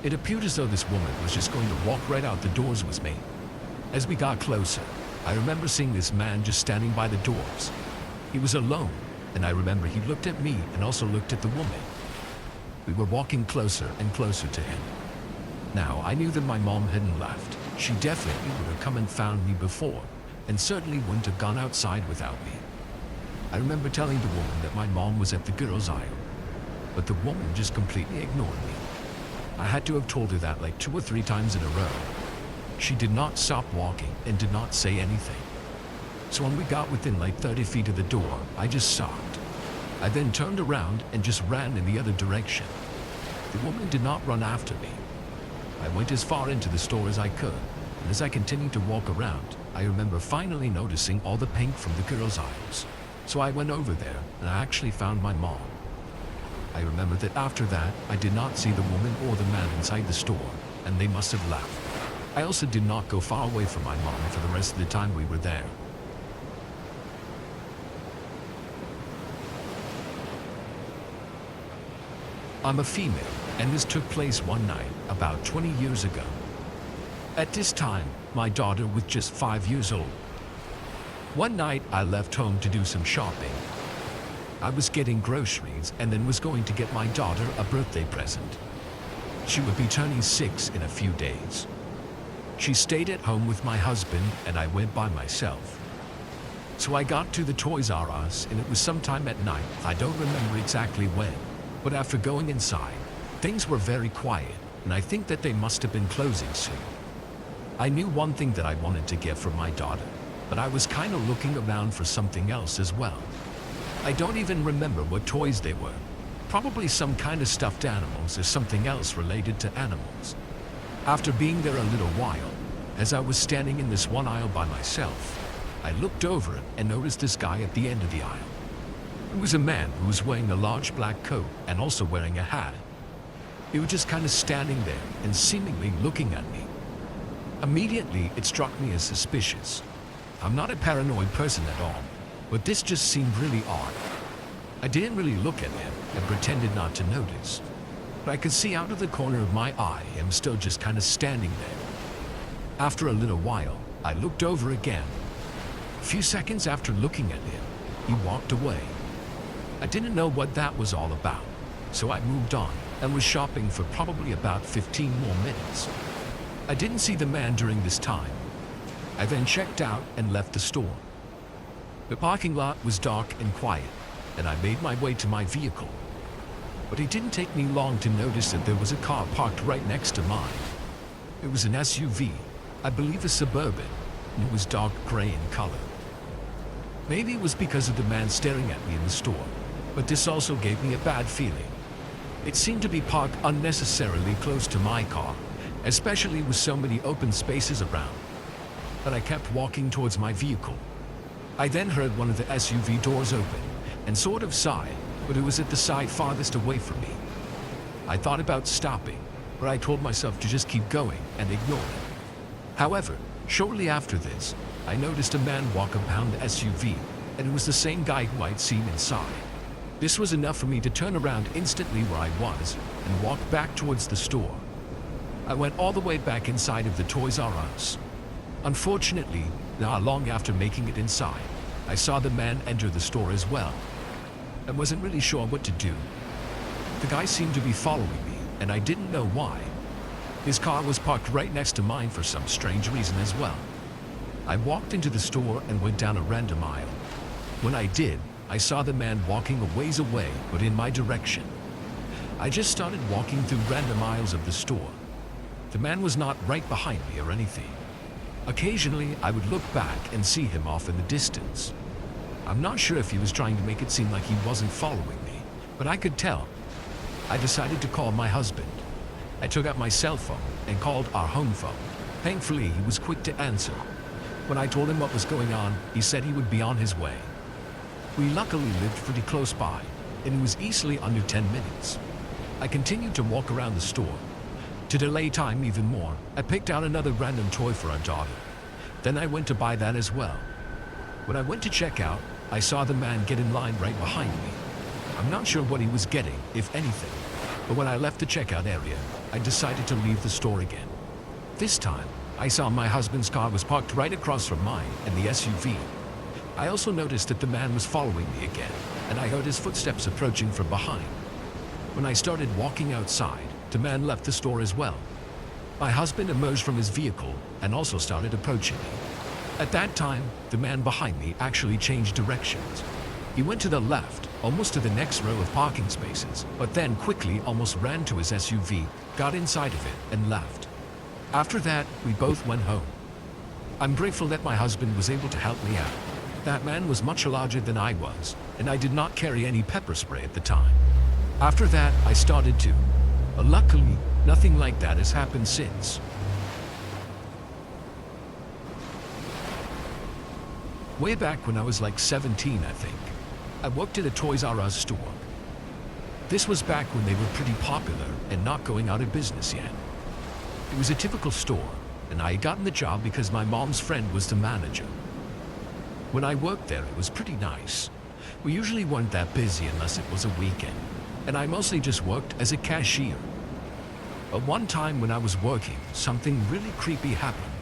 It appeared as though this woman was just going to walk right out the doors with me. As we got closer, I remember seeing this man just standing by the doors. He was alone, and I remember he looked at me and also looked at the woman. We were walking closer and closer to him. Now, I knew that my mom hadn't left. She definitely would have come and found me before, and certainly wouldn't have gone outside without me. I remember telling the woman that my mom was at the girls' aisle, but the woman just completely ignored me. I had to have told her that like 2 or 3 times in a row. She did not stop walking and did not say anything. So when we got within like 30 feet of the door, I just stopped. I then turned around and just ran in the other direction. The woman did not run after me. I went as far into the store as I could, and as I continued to walk around, I remember finally noticing all the paint from the girls' aisles. So I went over there, and I actually found my mom. I remember that after that, I did not see the woman or the man inside the store, and they must have left. I also did not go far away from my mom for the rest of the time we were there. I'm a female, and this took place one night about 20 years ago. At this time, my daughter was just 5 years old. One night, I left home to do some shopping. I was getting groceries and then was going to get my daughter a birthday present. She would be turning 6 in a few days. She stayed at home with my husband and I went by myself. So I got to the Toys R Us and it was sometime at night. I don't remember exactly when, but after going inside, things were very quiet and I think that they must have been closing soon. I knew one thing that I wanted to get for my daughter, but I was kind of looking around for something else as well. I don't even remember what toys they were. Probably some kind of stuffed animals or something else related to animals. After being there a little while, as I was standing in this one aisle by myself, I looked over and noticed this guy at the end of the aisle. It was a man who was wearing a large black coat and also wearing a hat. He was just kind of standing there and seemingly looking at me. Immediately, it struck me as suspicious. I'm not a paranoid person at all, but this just seemed really odd. I didn't really look at him and pretended not to notice, but I could see out of the corner of my eye him still just kind of standing there. After a little while, I looked over again. A few seconds after looking at him, he walked away. I didn't know what that was all about, so I moved on and was shopping for probably about 15 more minutes. I didn't see the man during this time. I then checked out and left the store. The parking lot was dark and quiet. and I made my way to my vehicle. But it didn't take me long to notice that there was a car parked right next to mine. It was an SUV, I believe a Suburban, and it was dark gray in color. Maybe it was because of the man staring at me in the store, but this also gave me a bad feeling. It seemed to be parked unnecessarily close to my car, especially with so many open spaces around. But I kept walking towards my vehicle. I then heard one of the SUV doors open and sort of sighed, but it was at the side farthest away from me. I thought about stopping, but I told myself to just keep going and ignore it. However, shortly after this, I noticed a man walk around the SUV, and it was the same guy who I'd seen inside. This was enough for me to turn around instantly where I was and walk back towards the store. I went all the way back inside of the Toys R Us. Unfortunately, not long after making it inside, I saw the man enter the store as well. I wasn't really sure what to do. The guy seemed to be following me, and I didn't know why. His car was parked right next to mine for some strange reason as well. I walked into the store and went down a random aisle. When I did, I saw the man walking a ways away, but in my direction. I just started walking through random aisles of the store. The man was not right behind me or anything. Occasionally, I would look back and see him off in the distance. I'm not sure if he was trying to make it seem like he wasn't following me, but I could tell. I decided to call my husband. I took out my cell phone and called our home phone. Thankfully, he was quick to answer. When I told him what was going on, he said he would be on his way. We luckily lived pretty close by, and it was easily under 10 minutes. I continued to walk around the store. To delay time even more, I picked out another random toy for our daughter. Then I went to buy that as well. When I went to check out, I saw the man get in line right behind me. I'm not sure what he was getting, if anything, but when I left the checkout area, I decided to leave the store again. This time, I saw my husband's car was parked right across from mine and the SUV. I also noticed that the man was following me again, and I heard his footsteps approaching from behind. When I started walking outside, the man left the store as well. My husband emerged from his vehicle and also started approaching me. At that time, the man behind me actually changed directions. He went to the left, almost to the next row of parking spaces, but then quickly almost ran to his SUV, got inside of it, and left. After that, we both went home. I'm grateful that my husband was able to help me out. That man was much larger than I was, and I did not carry any pepper spray at the time. After that, I started to. But luckily, nothing like that has happened since. Way back when I was like 17, I think, I worked at a Toys R Us store. This was back when they were pretty popular and not going out of business yet. It was a typical store, and I had gotten the job because my mom's friend was the manager. When I worked there, it was pretty nice. We usually weren't that busy unless it was a weekend, and I mostly just worked as a cashier. But one time when I was working, something really creepy happened.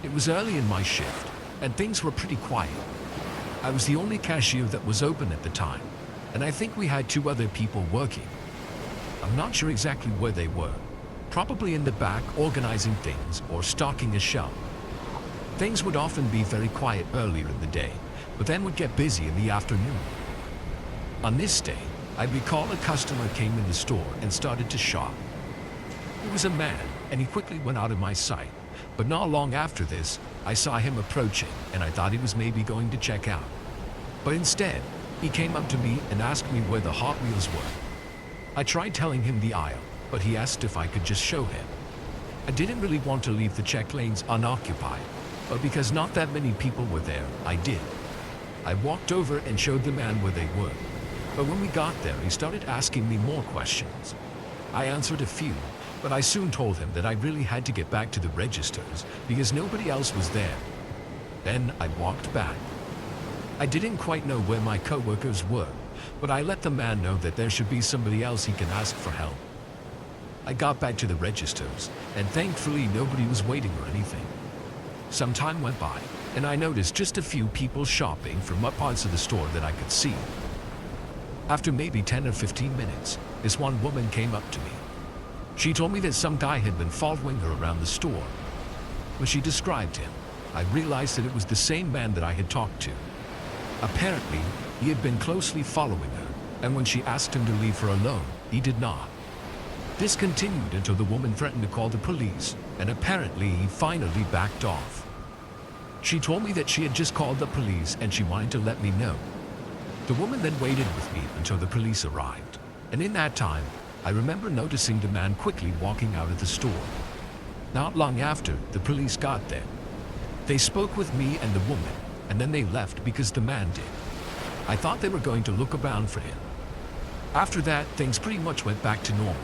It was early in my shift, and things were pretty quiet. I was the only cashier that was open at the time, and I think we had 2 other people working. I'm not sure exactly where they were, probably in the back organizing things or stocking a shelf. Things would often be very quiet earlier in the day, but then would get busy in the afternoon. On this day, I recall a customer came in the store and started to shop. He was a man, and he quickly went out of my sight. But not long after this, I saw him approaching, and I thought he was maybe going to check out. But instead, he came up to me and asked me where the Hot Wheels were. I tried telling him the aisle, but he asked if I could just show him. I didn't really want to leave the check lanes unoccupied, but because not that many people were there, I did. I walked over and showed the man where they were. But when we got there, he started asking me more questions. I answered a few, but I soon told him that I really had to get back to the registers because nobody else was there. Then I walked back. I didn't quite know where my co-workers were, but I let the man know that there should be somebody else he can ask for help. I got back to the registers, and thankfully nobody was waiting or anything. Some time went by, and I noticed just a few people shopping from what parts of the store that I could see. After maybe 10 or 15 minutes, this one woman came up to me. She told me that some guy had been following her around the store. When she described him, I realized that it was the same man that I had talked to. Apparently, He had been closely following her, and when she asked him to leave her alone, he did not. This continued until the woman threatened to call the police, and apparently he finally backed off. She told me that she had just called the police and she wanted to let me know. The woman then waited with me until the police arrived, and in that time, I remember noticing the man quickly walking out of the store. Not long after, the police got there. They spoke with me and the woman, and then they left because the man did. I thought they were going to look around for him. After that, things pretty much went back to normal.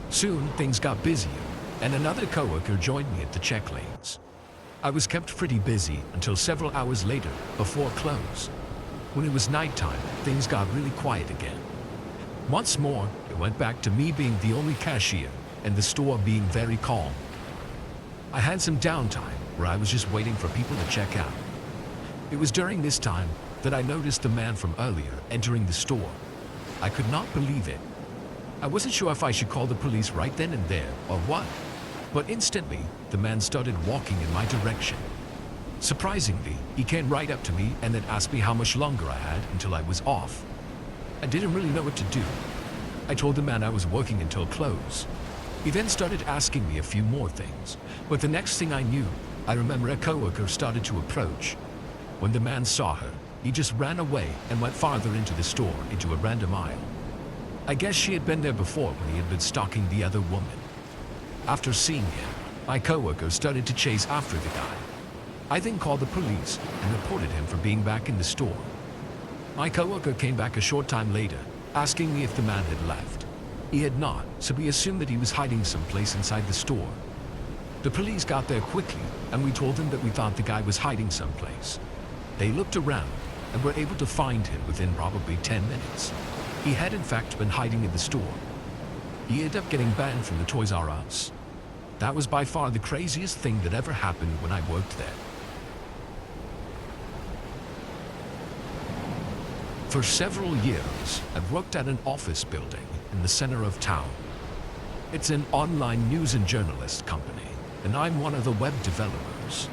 Soon, things got busier, and another coworker joined me at the check lanes. I was kept pretty busy until several hours later, before close. When it was nighttime, things got really quiet again. Once more, it went back to me being the only cashier, and the store being very calm. I had some downtime where I was just waiting for people to check out. It was during this time that I noticed the man from earlier entering the store. I could not believe it. I wasn't sure if I should call the police right then and there or what, but instantly the man started walking in my direction. Surprisingly, he came right up to me and then asked me how much longer I had until I was off. I didn't really know what to do. I told the man I was working until close. He then started asking me a few more things, but the next thing I knew, I remember a coworker started to approach. When the man saw her, he just ran away and went farther into the store, into a random aisle. I guess she had been there before when he had been stalking the other woman. After seeing him, my coworker started to chase after the guy. I then called the police and reported him for being back in the store. My coworker came back a short time later, asking me if the man had left. He had not, so we assumed that he was hiding someplace inside the store. The police got there quickly, and we told them that we thought the guy was hiding someplace. They looked around and were able to find him within probably 10 minutes. He had in fact been hiding in the store. He ended up getting banned from the Toys R Us. That was by far the craziest thing that ever happened when I worked there. For several years, I've worked at an office building in the center of town. It's an online news and journalist company, and I'm one of the web developers.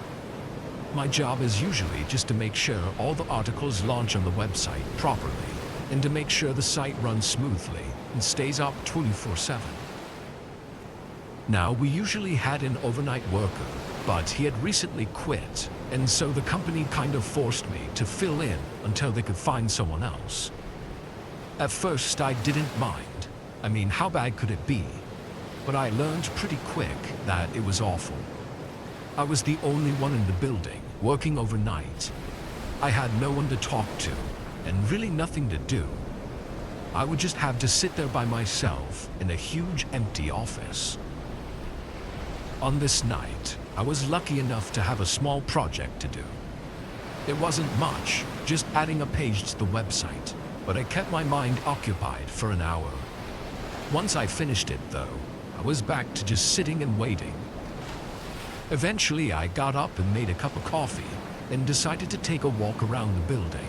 My job is usually just to make sure all the articles launch on the website properly, and to make sure the site runs smoothly and stays up 24/7. Now, we usually had an overnight worker, but he had recently quit, and so the company kind of forced me to fill in until they could find someone else. At first, I didn't mind. I mean, how bad could it be? But I learned pretty quick that it was awful. I was the only one in the building, working overnight. I had no one to talk to, and really nothing to do. I would just have to sit there by myself in a huge empty office. On this night, I was lucky enough to have a small project to do. It wasn't much, just adding a page to the website, but I kept my mind occupied for an hour. Once I finished it, though, I was back to just sitting and waiting. Eventually, I got up and made a cup of coffee and decided to take a walk around the building.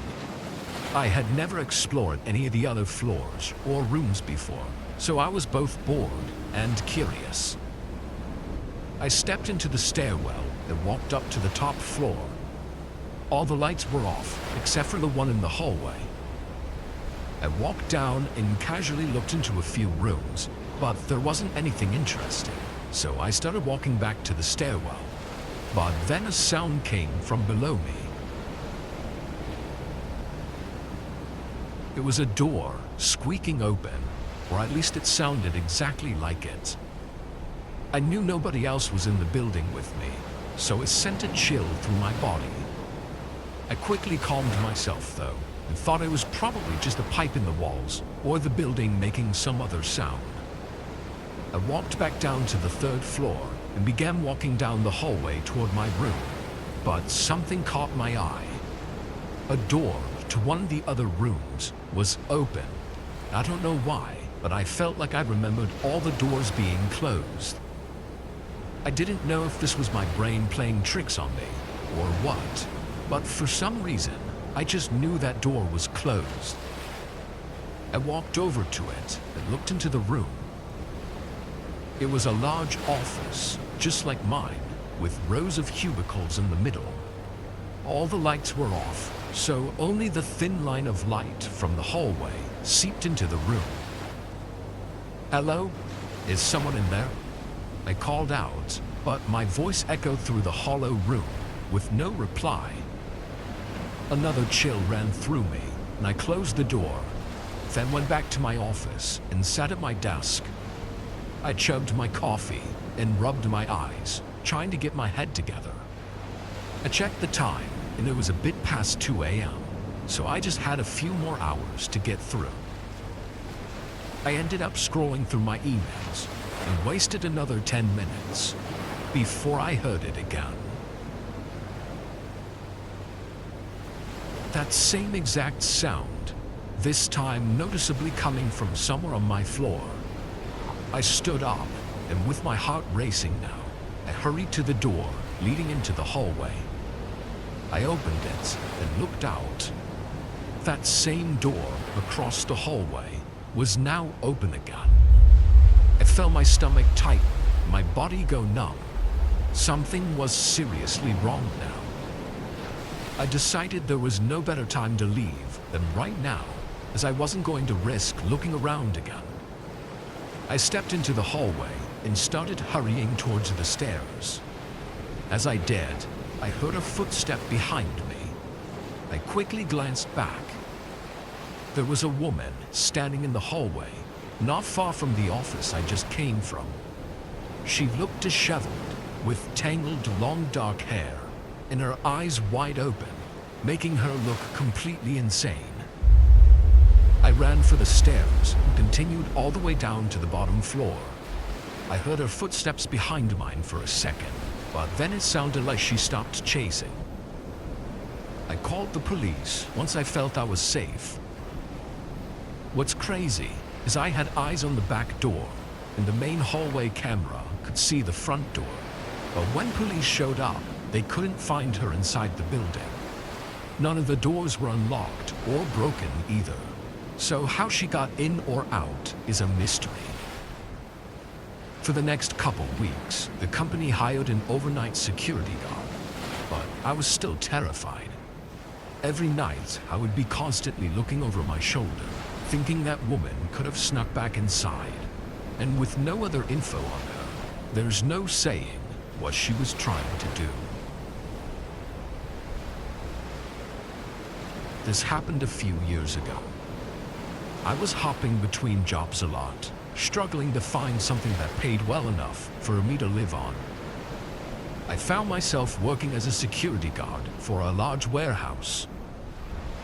I had never explored any of the other floors or rooms before, so I was both bored and curious. I stepped into the stairwell and walked up to the top floor. All the lights were off, except for the one in the hallway. I walked down and casually looked into a few rooms, but there wasn't anything interesting, so I started walking back to the stairwell. But then a sound came from below me. It was a door squeaking open, or at least it sounded exactly like it. I knew nobody else was in the building with me, so it sent a chill through my body. I quickly calmed myself, though, and thought it was probably just a pipe in the walls or the building making some other sound. I walked back down to the third floor and began walking down the hallway toward my room, but something caught my eye. A door to one of the other rooms was open. I don't know why, but I felt like I remembered all the doors being closed. I didn't know if this was my brain playing tricks on me or what, but for some reason, I just knew that door was closed. I walked over to it and looked into the room. It was a large office, just like mine, with rows of cubicles in the middle. All the lights were off, so only the thin line of light from the hallway seeped into the room. "Hello? Is someone in there?" I called out, but my voice echoed through the hollow room with no reply. Another chill ran through me, and I closed the door, then went back to my office and sat at my desk. I chugged my coffee and rubbed my eyes, trying to get my head together. I checked the time, and it was a bit past 2 a.m., so I just had a few more hours to get through. I ended up scrolling through my emails and wasted another 10 minutes before I heard it again. That same exact sound, this time noticeably coming from somewhere on my floor. I stood up, and with my heart racing now, I hurried to the door leading into the hallway. I opened it and looked out. That same door across the hallway was now open again. I felt my stomach tighten, my body go numb. Something was seriously wrong now. I decided there was no better time to leave than right now, as I wasn't going to risk looking around again. I stepped into the hallway and started hurrying towards the stairs. As I did, I heard a footstep behind me. I quickly glanced back. There was a woman standing in the hallway, not far from the office I just came from. She looked disheveled, with tangled long dark hair, and her eyes wide open, making her look completely insane. I ran for the stairs and continued all the way down to the bottom floor. I heard her footsteps behind mine for a second, but then it sounded like she stopped chasing. I called the police once I felt I was safe. What's crazy is I had eyes on the back door, and the main hallway camera could see the front door. But when police showed up, they couldn't find her inside the building. None of the doors were unlocked or broken either. So how she got in or out is a mystery. For the next couple weeks, the company hired an overnight security guard, but I was still terrified. Every night, I would be constantly looking over my shoulder, thinking that woman could have snuck back inside. And with no other info on her, there's no saying what she was trying to do. This happened a few years ago. I was hopping between jobs a lot, struggling to find something that paid well enough for me to live on. I found myself working as a security guard for a large warehouse.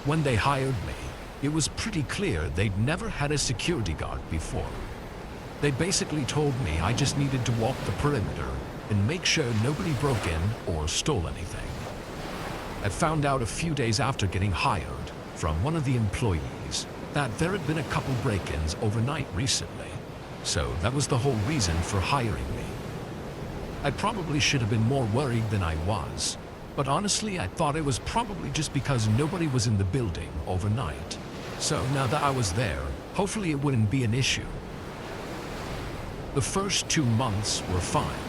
When they hired me, it was pretty clear they'd never had a security guard before. They basically told me I just needed to walk the perimeter and make sure nobody broke in or stole anything. I found out a few days after getting hired from one of the employees that there had been a couple break-ins overnight recently, so that was the whole reason for hiring me. I probably should have been more worried than I was, but honestly I thought it was probably just because nobody was in the building overnight. So now that I was there, hopefully it wouldn't be an issue. The first 2 months were fine.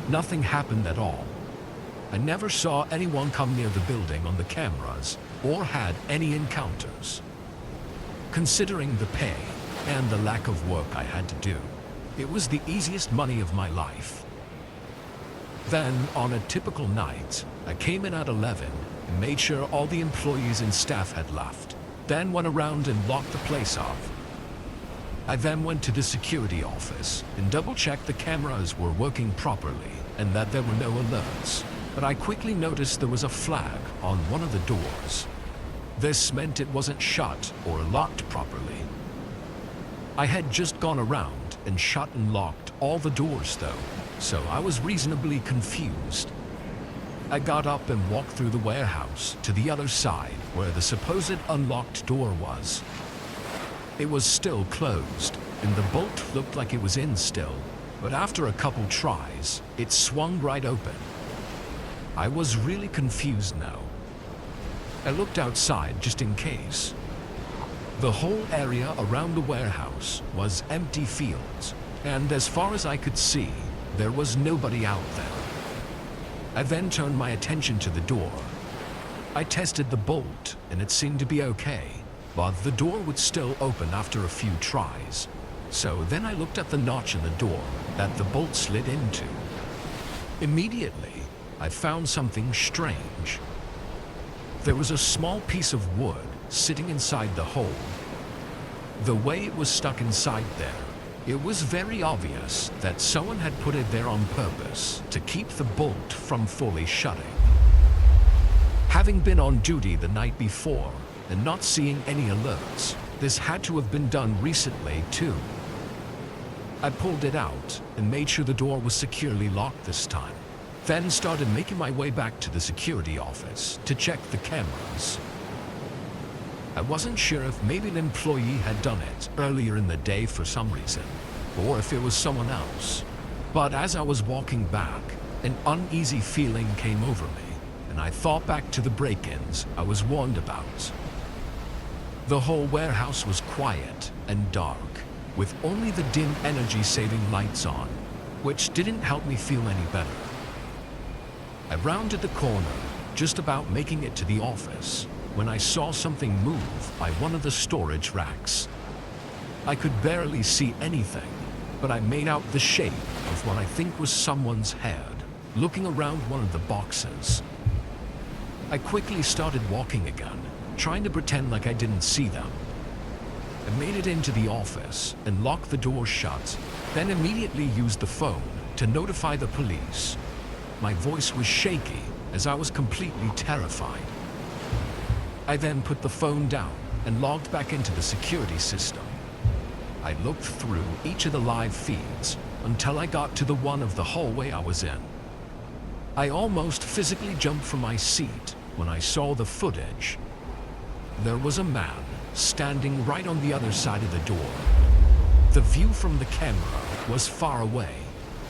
Nothing happened at all. I never saw anyone come near the building on the cameras or had any encounters. Considering the pay and the lack of work I had to do, it was the easiest money of my life. Then, on a typical night, I came in at 11 and made sure all the employees and staff had left, then went around and locked the place up. I then went to the security office and double-checked the cameras were working properly and that there were no alerts, but I quickly noticed there was a flag on one of the doors. This meant it wasn't shut or locked properly. I had just gone around and shut and locked all the doors though, so I was reasonably confused. I got up and walked through the warehouse to the other side where the supposed unlocked door was. It was still closed, and the bolt looked like it was in still, but after a couple tries, it swung right open. I was really confused now. I looked outside just in case. The whole area around the warehouse was empty fields, and as far as I could see, there was nobody out there. I then turned my attention to the door. I tested the bolt and it seemed to be okay, but the door would still open after a few tries. So then I looked at the notch in the door that the bolt slid into. Immediately, I found something strange. There was a small piece of wood sitting inside the hole. The way it was stuck inside there, it was very obvious that someone had put it there on purpose to keep the bolt from fully shutting. Having been on duty the night before and not seeing any alerts, this had to have been done recently too. I pulled it out and made sure the door was securely locked this time, then started making my way back to the security office to check the cameras. I wasn't sure if maybe an employee had done it earlier in the day for some reason, or if it was someone else. But as I was walking back, an uneasy feeling came over me, and I thought back to the break-ins I was warned about. The whole warehouse was quiet and dark, with only the dim energy-saving lights on, which didn't help me feel any better. I rounded the corner, just about making it to the office, when I saw something move by one of the storage racks. I could barely see anything, but I made out the shape of what I think was someone's head, looking around one of the boxes. I quickly started walking again, trying to pretend like I didn't see them. I made it into the office and locked the door shut, then immediately used the phone to notify the police. My voice was shaky as I was completely terrified. I then put the phone down and logged back into the security system. I looked through each of the live feeds until I got to the one of the hallway I was in. I almost physically jumped from my seat when I saw the footage. There was a man standing right on the other side of the door. The view from the camera was far away,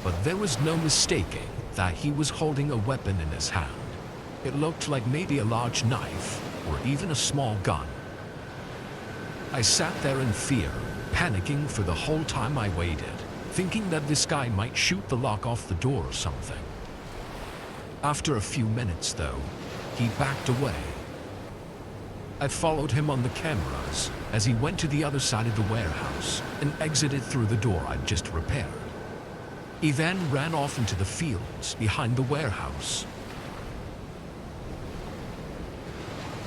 but there was no mistaking that he was holding a weapon in his hand. It looked like maybe a large knife or even a small gun. I sat there in fear, panicking for the whole time I waited, thinking that this guy might shoot the lock off the door or something. After a few minutes, though, he backed away. I followed him on the cameras as he went to the other side of the warehouse and exited through the door I'd just repaired. He then ran off into the fields behind the warehouse.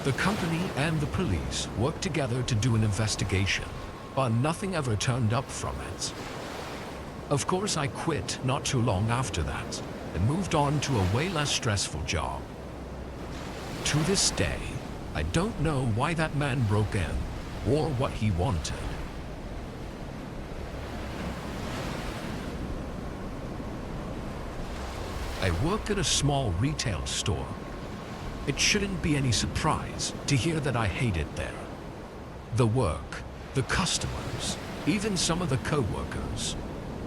The company and the police worked together to do an investigation, but nothing ever turned up from it. Of course, I quit not too long after that and moved on to a way less stressful job. To this day, I don't know why that man broke in or what he wanted. I work at a small retail store. It shouldn't be any surprise to hear that I hate it there. The work, the customers, even some of the co-workers.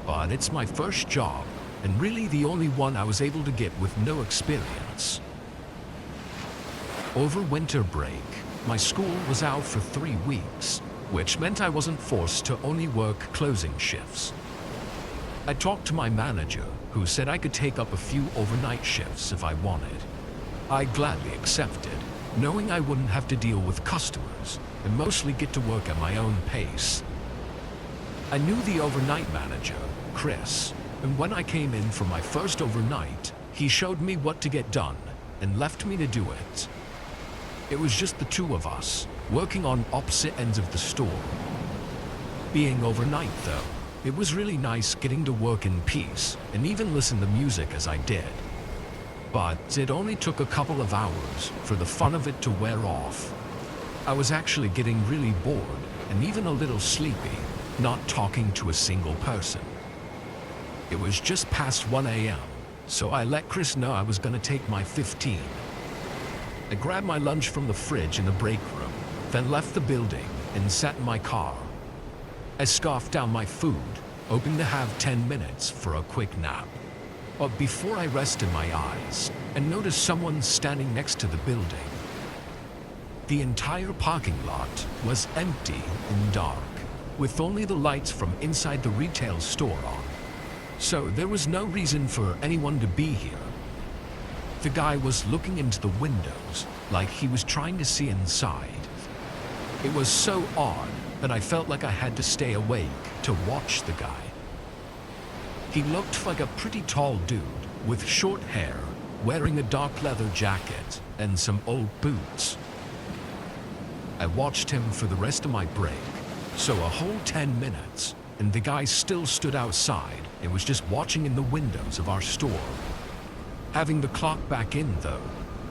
But it's my first job, and really the only one I was able to get with no experience. Over winter break, my school was out for 3 weeks, which meant I wasn't forced to only work closing shifts. I talked to my manager, who said I could take up a few overnight shifts if I wanted. I gladly accepted, knowing I wouldn't have to deal with customers and mostly get to work at my own pace. I knew the overnight manager, Chris, and when I came in for my first overnight, he showed me what to get done and left me to do it. It was just the two of us, working on opposite ends of the store. Being overnight, though, it was really nice getting to work in peace and even listen to music as I did. But it only took a couple of hours for the fun of it to wear off. I was actually getting really bored and even a little sleepy, not talking to a single person. It was just past 1 a.m., so I let Chris know I was going to take my 15. I grabbed my lunch from the fridge in the break room, then left the building and sat in my car. I scarfed down my food, hoping to have 10 minutes for a quick nap. But before I rested my eyes, I noticed someone standing next to the building. The entire parking lot was empty and dark, with only the lights from inside the retail store on. So there was no reason for anyone to be here. The guy was looking into the windows, like he was trying to see inside. It was so odd that I felt like I had to stay awake to watch the guy. He looked like a pretty tall dude with short hair, wearing a dark leather jacket and some old boots. I watched him for the rest of my break, so a whole 10 minutes, and the guy still stood outside and was just watching in the windows of our store. Having the clock back in though,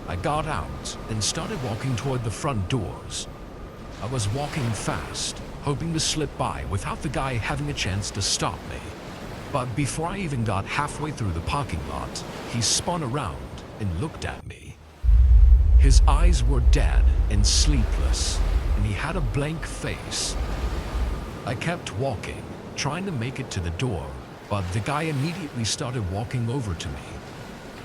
I got out and started walking toward the front doors. I was walking fast, hoping to slip by without the guy having a chance to stop me. But before I even got halfway through the parking lot, he spun around and looked at me. His eyes were dead and sleepless, and he had a blank face. I kept walking, trying to make it to the door, but the guy immediately started walking over to me.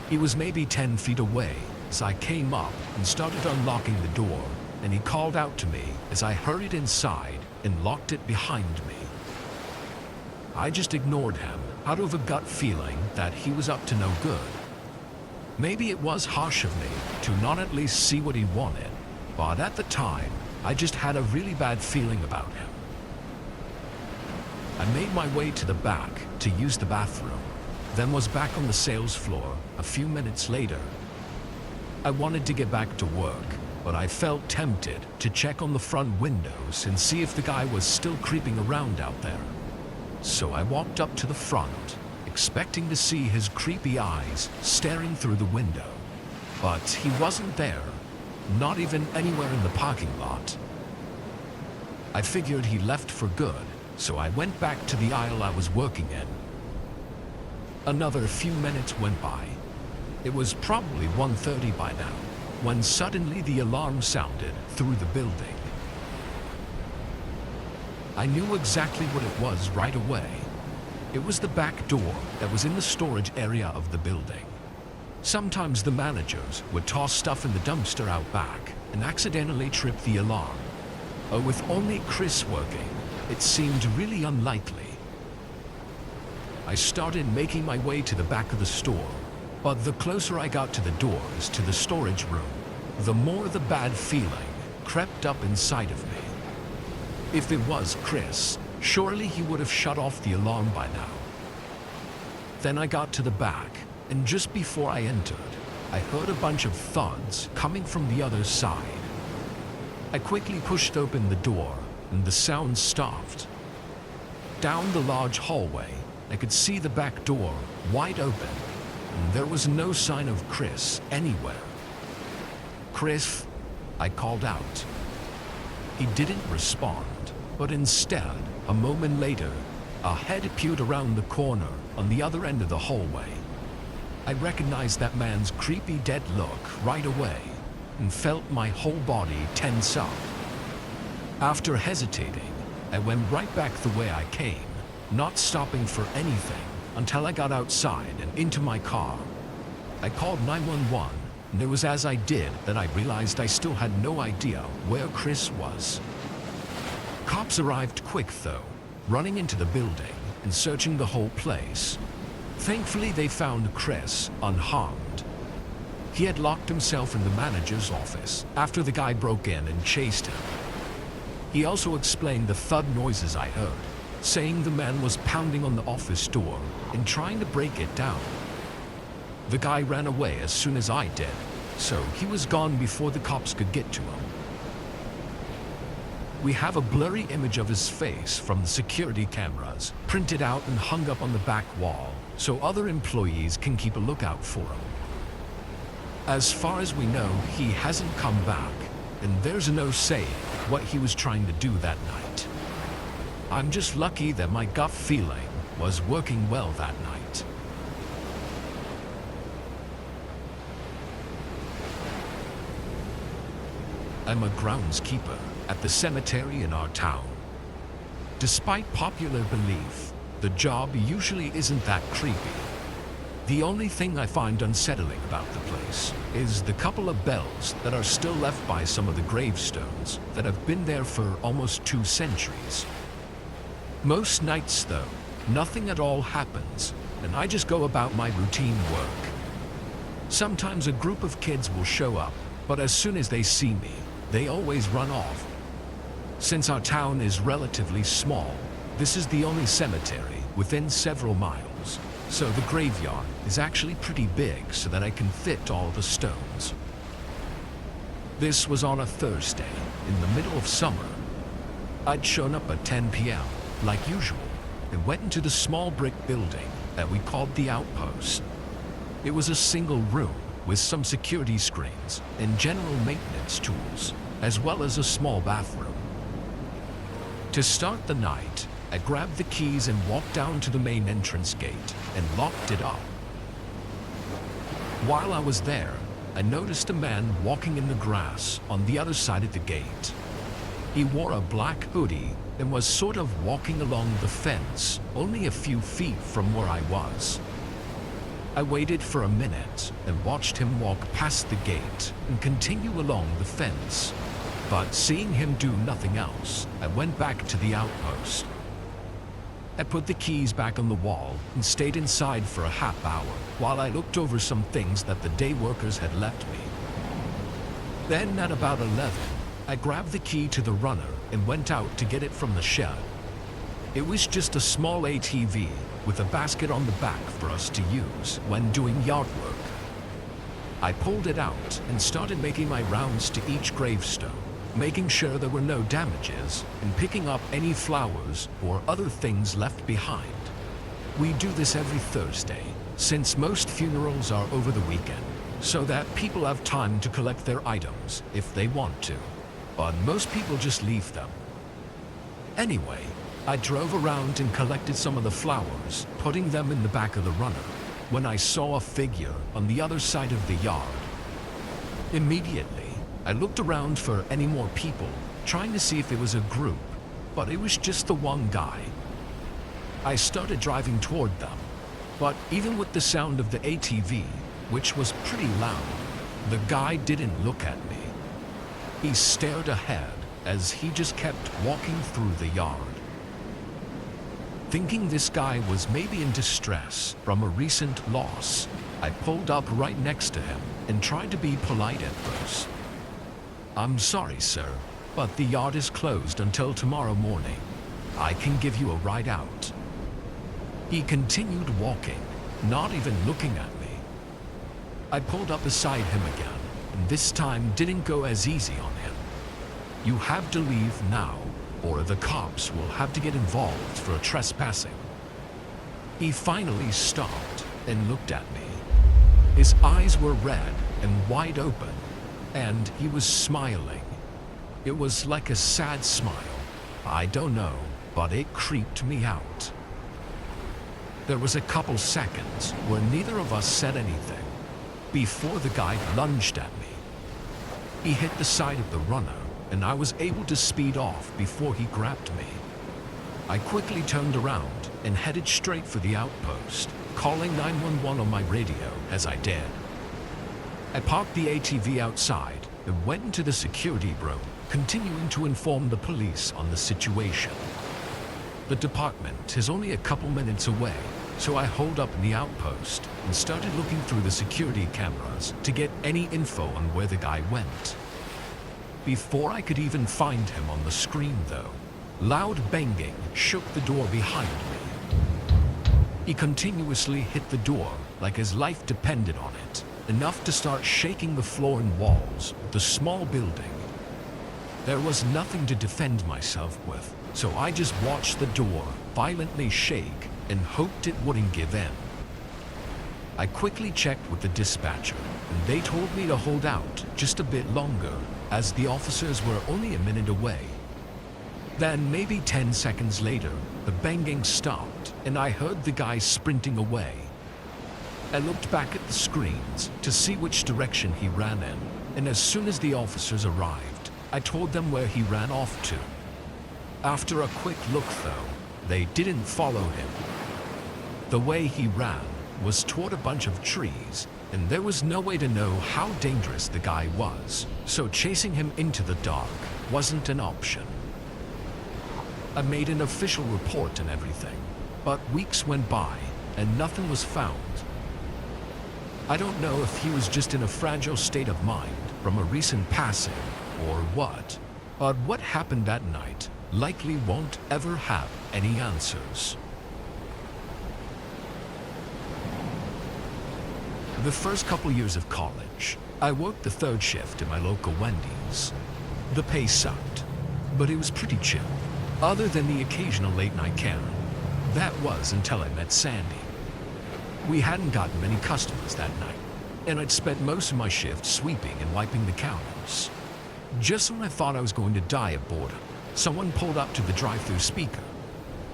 He was maybe 10 feet away as I came up and started unlocking the door, and he called out to me as I hurried inside and locked it behind me. I just ignored him out of a gut feeling that he was up to no good. Maybe it was harsh of me to not at least see what he wanted, but at the time, I just had a really bad feeling about him. I made my way to the back to use the bathroom, then was back on the sales floor a few minutes later. I wanted to get back to work, but I felt tempted to check on the front windows and see if the guy was still creeping around out there. So I walked up to the front, expecting to see his creepy eyes staring through the window. But he wasn't there, not even anywhere in the parking lot. I figured he left for good, so I went back to the aisle I was working in. Another few minutes went by. It was probably 1:30 by now, when suddenly the alarm sounded through the building. I knew exactly what it was right away. It was the back door that was in the storage area of the building. Sometimes the managers would toss stuff in the dumpster out back and accidentally trip the alarm. But with only Chris working, it seemed really unlikely. I started making my way to the back of the store, but the closer I got to the doors to the storage room, the more the bad feeling crept up inside of me. If it was Chris, surely he would have shut off the alarm by now. Then I got to the back, and just before I entered, I heard a bunch of thuds coming from the other side. I quickly pushed open the door, and the sound stopped. Down the large hallway, I could see the back door wide open, and there was no sign of Chris anywhere. "Chris," I called out. He didn't respond, but instead, a moment later, a head peered around the corner on the other end of the hallway. I recognized that man's creepy dead look right away and felt my whole body tense up. After hesitating, I went right back the way I came, not stopping for anything until I got outside and into my car. I called 911, and it was as I did that I realized I still had no idea where Chris was. Cops arrived quick though, running into the building and searching the whole place. Thankfully, they found Chris unharmed. He had locked himself in the manager's office after the guy broke in and chased him. He also explained the thud noises I heard, saying the man was pounding on the office door and trying to break it down. The guy ran away as soon as I did, so he was gone before the cops could get to him. We have a blurry image of his face from the security cameras printed out and hung up on the back wall so other employees can keep a lookout for him. As far as we know, he hasn't come back, and there's no saying what he was trying to do that night. I'm just lucky that my gut feeling was working well that night. I'm a groundskeeper at the cemetery in our town. Despite popular belief, the job usually isn't that creepy. The only thing I find unsettling about the place is the couple of bells that are still left by some of the gravestones that have been there for almost 2 centuries. Most nights though, nothing at all happens, and I just go about my routine work. Sometimes a group of kids will show up, but as soon as they see me, they always run off. Since our town is relatively small, this is the only cemetery within several miles, so the graveyard is actually pretty big so that I can fit all the stones. This was on a Thursday, in the middle of summer. I'd shown up at 10 p.m., like usual, and went into the small brick building that we called the outpost. It was a single room with some security screens and general maintenance tools, as well as a small bathroom. To start the night, I grabbed the keys and walked down to the main entrance gate and locked it up. While I was there, I noticed a man walking in the grass on the other side of the gate. He wore a black hoodie and was sort of walking along the fence, only a few feet from where I was. I waited for a minute and watched him walk past the gate and continue along the fence. But seeing him do nothing else, I went back to the outpost. I put the keys back on the wall and stayed inside for a half hour while I looked over some things that the day workers had left me. Then at about 11, I grabbed the key to the runner and went out to get it from the shed. It was just a small ATV with a basket on the back for us to use when doing yard work. I pulled it out and started making my rounds to each gravestone, making sure there were no damages and picking up any flowers or other things left behind. We do this every Thursday, since most funerals are over the weekend, so that people have time to collect their items if they want to, but most people just leave them. Anyway, I drove around and collected some of the flowers, putting them in the back of the runner, when I saw a figure on the other side of the yard. Immediately, I looked around for any more people, trying to see if it was a group, but it was just the one guy. I started driving toward them, but even with the sound of the ATV, which was pretty loud, the guy didn't look at me. He stared ahead as he just kept walking through the yard. Thinking this guy was maybe in distress from a recent loss, I pulled up right next to him and tried to be polite at first. "I'm sorry, sir, but the yard is closed until tomorrow morning. I can give you a ride out." He continued walking, not even looking at me. I pulled up beside him again, and this time didn't go as easy on him. "You have to leave now, or the cops will have to get involved for trespassing." He finally stopped and looked at me. His eyes were red and wide open, and he was smiling. It was like a sad smile. I don't know, but it creeped me out. There was a couple seconds where neither of us said anything before the guy lunged at me. He hit the side of the runner, and I was able to speed off before he grabbed me. I quickly turned around and headed straight for the outpost, calling 911 on my radio as I did. I parked the ATV outside and went into the security room, continuing to inform the police on the situation. The department is only a couple minutes away, so I holed up in the outpost and started looking through the security cameras to get any info on where the guy went. Before I could even find him on the screen, though, loud banging shook the door behind me. He continuously hit the door like his life depended on it, enough to start shaking the floor and walls of the small building. There was nothing to defend myself with, so I just watched the door violently shake and hoped it wouldn't give in. I quickly checked with the dispatcher, and they told me to hold out just a bit longer, as the officers were only a minute away. Then, maybe 10 seconds later, the banging stopped, and I heard the guy sprinting away. I looked back at the screens to see which direction he ran in, and as soon as the officers arrived, I told them where he ran off to. After a quick look, though, they didn't follow him. The way he ran was toward a bunch of trees, and there was no way to know how dangerous the guy was, so chasing him into the dark wasn't an option. I made an official report and everything, but weeks went by and nothing was found. I don't know if he was just in a fragile state of mind from a recent passing, or what? But what happened that night likely won't ever have any answers. The first couple years of college, I worked the third shift at my local Wendy's. The pay sucked, but it was pretty chill, other than the occasional late-night Karen. That was until I met Sandy. We hadn't gotten many customers that night, and I'd spent most of my shift sweeping and wiping the counters. Just when I thought I was going to die of boredom, someone pulled up to the drive-thru speaker.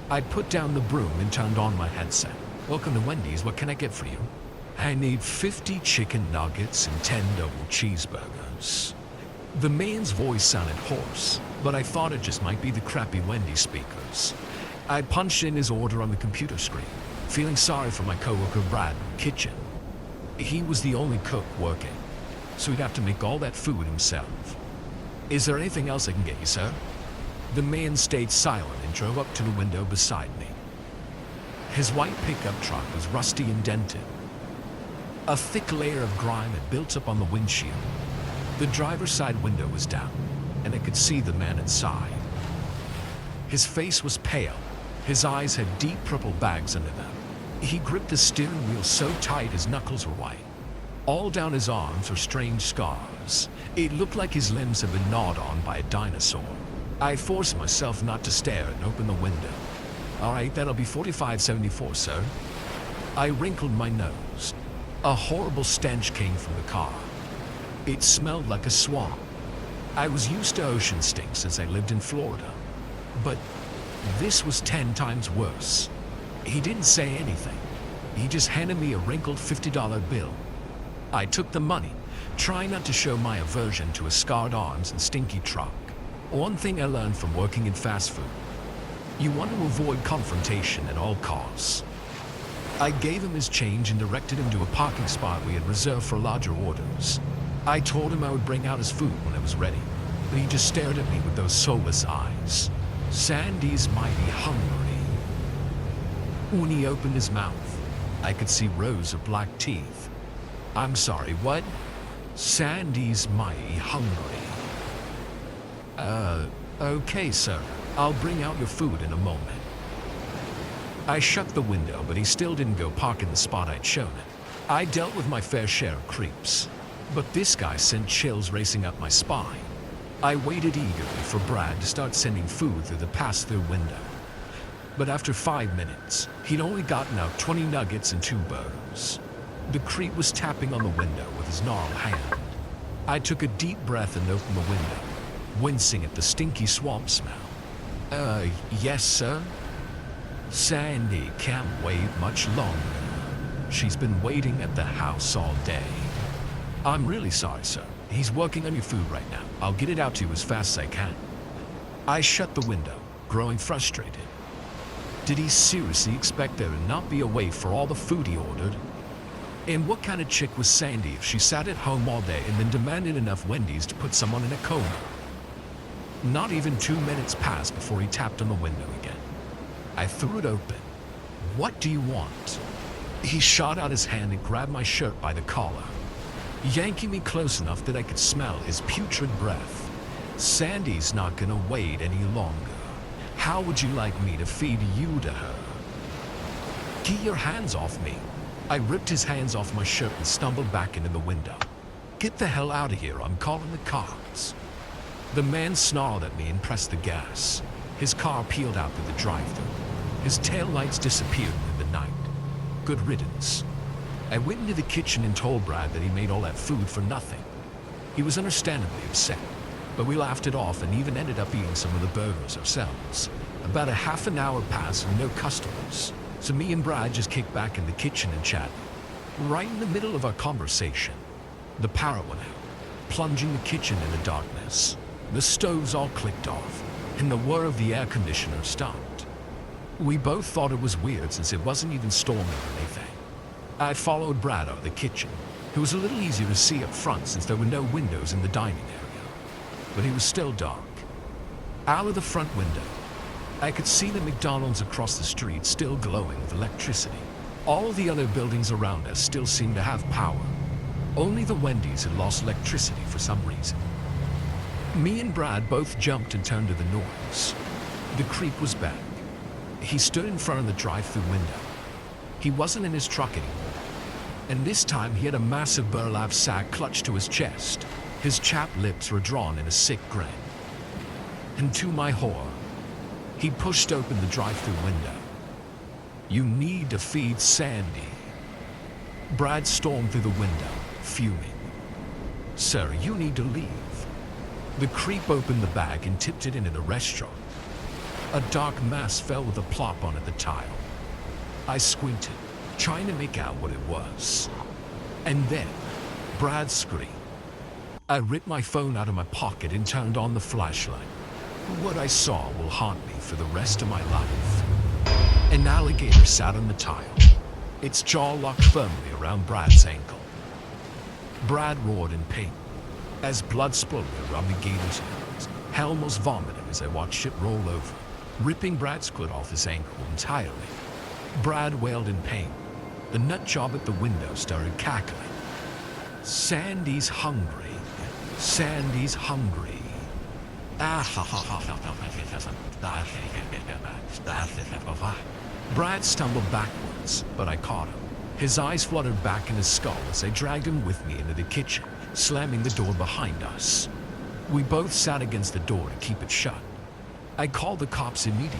I put down the broom and turned on my headset. "Welcome to Wendy's, what can I get for you?" "I need 50 chicken nuggets and 10 double cheeseburgers." The man's voice sounded hoarse, but I thought it just might be the crappy Wendy's speakers. I punched in his order on the computer screen, feeling sorry for my coworker Brad in the kitchen. He was the only cook working, so he'd have to make all that food himself. "Is there anything else I can get you, sir?" The man stayed silent and drove up to the window beside me. His white pickup truck was rusty and dented. A thick layer of grime had built up on the windshield. The driver's side window was down, and I could see the man inside. His face was pale. His eyes had deep purple bags under them. He gripped the steering wheel so tight his knuckles were white. All down his arms were strange scars. It looked like his limbs had been gnawed on by a dinosaur. I forced myself not to stare and opened the window. "All right, that'll be $45.74, sir." I wrinkled my nose. A horrible stench came from the car. It smelled like a swamp. I was used to ocean stink since I lived in Florida, but this was 10 times worse. He didn't say anything. He just handed me a wrinkled $50 bill. I took the money, trying not to show my aversion to his scarred arms and stinky truck. One thing I learned from working in fast food: you want to avoid confrontation at all costs. I gave him his change and directed him to a parking spot we had reserved for larger orders. I told him I would bring out his food when I was ready, but he just stared at me with those soulless eyes. Sandy's mighty hungry. When he opened his mouth, I could see rows of black teeth. "I'm sorry, what?" "Sandy's mighty hungry." Okay, sir. I'll bring out your food in a moment." I shut the window, but he still didn't go park in the spot I'd shown him. I dealt with my fair share of creeps, but this guy sent chills racing up my spine. I waited eagerly for Brad to start sending food through the pass-through window. But after 5 minutes, he'd only gotten out 20 nuggets and 2 burgers. The creep was tapping on the window with his gnarled hand. I took a deep breath and opened the window, wincing at the stinky swamp smell. Yes, sir?" "Sandy can't wait much longer. She's been waiting at the house all day." "I'm really sorry, sir. He's working on your food right now. I'll get it out to you as fast as I can." I shut the window, growing frustrated. Did he seriously expect there to not be a wait for all the food he ordered? And what kind of chick was Sandy if she sat at home all day and then demanded enough Wendy's to put someone in a coma? Not even 2 minutes passed before he tapped on the window again. I threw it open. "What do you want?" He shot out his hand and grabbed my shirt by the collar, yanking me close enough that I could smell his putrid breath. "Sandy's not gonna wait any longer. How would you like me to feed you to her?" "Get your hands off me." I ripped his hands off my shirt and stumbled back into the window. "Get the hell out of here, I'm calling the cops." The man snarled at me and pressed the gas. His car peeled out through the drive-thru. His taillights disappeared in the night. Good riddance. I went into the kitchen and told Brad that he made all that food for nothing. He was understandably upset, but we laughed it off and even ended up eating some of the burgers ourselves. About a half an hour passed and no customers, so me and Brad just kicked back in the kitchen and chatted. Right in the middle of our conversation, the power went out, plunging the kitchen into darkness. The stoves all clicked off, and the whir of the air conditioner stopped. We both thought it was weird since it wasn't even storming or anything. I followed Brad out of the kitchen. It was a little easier to see up front since there were no windows in the dining area, but it was still dark. Out of the front window, I could see the McDonald's across the street still glowing with electricity. All the other buildings around us still seemed to have power. Only the Wendy's had lost electricity for some reason. Me and Brad both jumped and turned to the noise. The creep was back. He stood in front of the drive-thru window. He wasn't in his truck anymore. And this time he had a massive burlap sack clutched to his chest. His chapped lips were drawn in a sick grin. And to my horror, he pushed open the drive-thru window. "You need to feed Sandy." Brad stormed through the window, fuming. "Sir, you need to leave." The creep opened the bag and tipped it into the restaurant. A dark mass fell with a plop onto the tile. I squinted, trying to make out what it was. And then, Brad screamed. I ripped my phone out of my pocket and turned on the flashlight. What I saw will haunt me for the rest of my life. An alligator sat on the tile, its jaw locked firmly around Brad's ankle. Brad roared in pain as blood spluttered around the gator's nose. I almost vomited as I watched it roll over, ripping Brad's foot off his ankle entirely. Brad wailed in pain. The nut job at the window started cackling. "Sandy's hungry. Sandy's hungry." Brad stumbled backwards, but I caught him. His eyes fluttered back in his skull as I dragged him with me into the kitchen, slamming the door behind us. We both sat against the door to keep it shut. I called the cops immediately.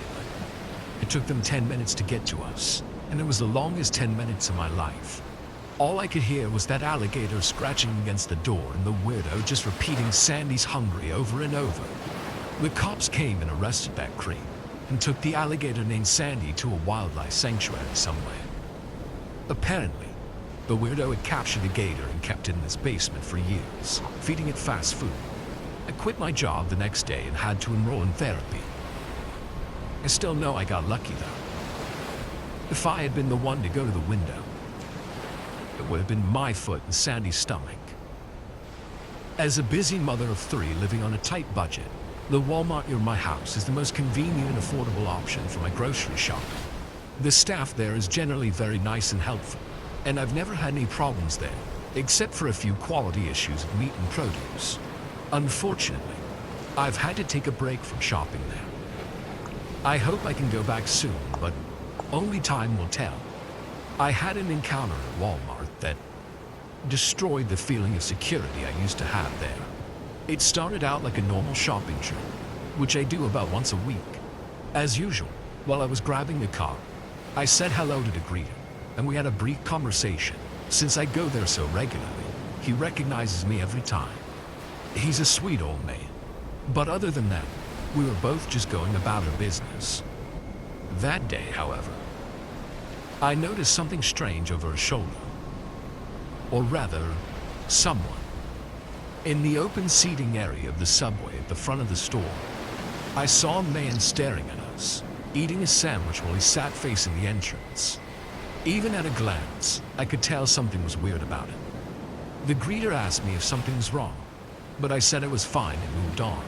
It took them 10 minutes to get to us, and it was the longest 10 minutes of my life. All I could hear was that alligator scratching against the door and the weirdo just repeating "Sandy's hungry" over and over. The cops came and arrested that creep and took the alligator named Sandy to a wildlife sanctuary somewhere. Apparently, the weirdo had captured the gator and kept it in his basement for years, feeding it fast food. I quit my job the next day and had to enroll in therapy. I still know I got lucky though. If I had been the one to go to the window, it would have been my foot in Sandy's stomach. As a busy mother of 3 living on a tight budget, the Walmart near my house is the most convenient and affordable option for my grocery shopping. The staff there is generally very nice and helpful, and I've never had any problems there, except for a few quality issues of meat and produce. Unfortunately, I've had to take a break from shopping there. I hope I can go back soon, but only time will tell. I had an encounter at Walmart that destroyed the feeling of security I used to have there. It started out like a normal shopping trip, which I do about once a week. As usual, while I was grabbing the car, I said hello to the greeter, and we had a brief conversation. Since I go there so regularly, he recognizes me every time. He's a sweet old man, but other than that, we were both just going about our business. That day, however, I noticed something strange over his shoulder. Or rather, someone. In the open seating area of the subway at the front of the store, I saw a man staring at us, eating a sandwich while he sat facing the entrance. Even at a glance, I could tell something was weird about it. The greeter asked me if something was wrong, but I said it was fine and moved on.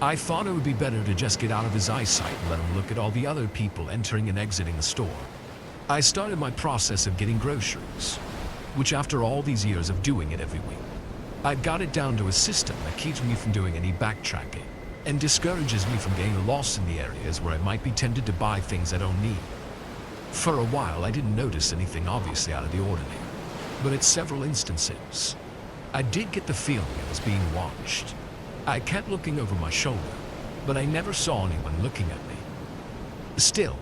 I thought it would be better to just get out of his eyesight and let him look at all the other people entering and exiting the store. I started my process of getting groceries, which after all these years of doing it every week, I've got it down to a system that keeps me from doing any backtracking and discourages me from getting lost in the areas where I might be tempted to buy things I don't need. For a while, I didn't notice anything obviously out of the ordinary, but at several instances, I did get the feeling I was being watched. I kept looking over my shoulder, but I never saw anyone looking at me. Still,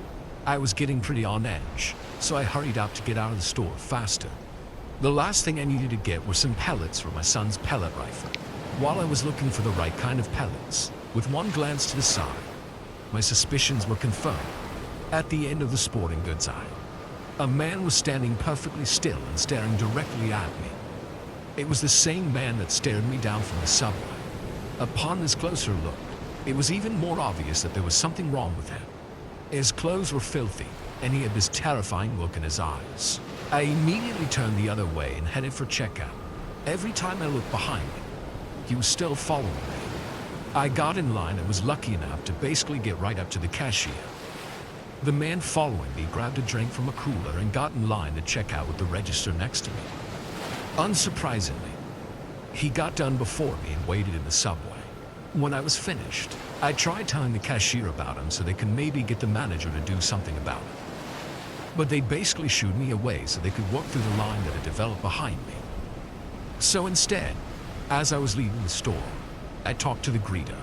I was getting pretty on edge, so I hurried out to get out of the store faster. The last thing I needed to get were some pellets for my son's pellet rifle. While I was looking for the right kind of pellets, with one glance to the side, my suspicions were confirmed. At the end of the sporting goods aisle, a man was standing perfectly still and staring directly at me. It was the same man that stared me down from the subway. Upon this closer look, it was even more obvious that there was something wrong with him. His clothes were filthy, and he had this terrifying look in his eyes. I immediately turned the other way and headed for checkout. Every time I looked behind me, he was still following me. I got in line and was lucky enough to basically get right up to the cashier. The man following me grabbed a drink from a cooler and got in line to check out with the register next to me. Unsurprisingly, he got done before me and waited in the subway. When I was finished, I tried telling the cashier about him so they could maybe get the manager to do something about it. But they basically shooed me away so they could walk through the line that had developed behind me. So instead, as I was leaving the store, I talked to the greeter.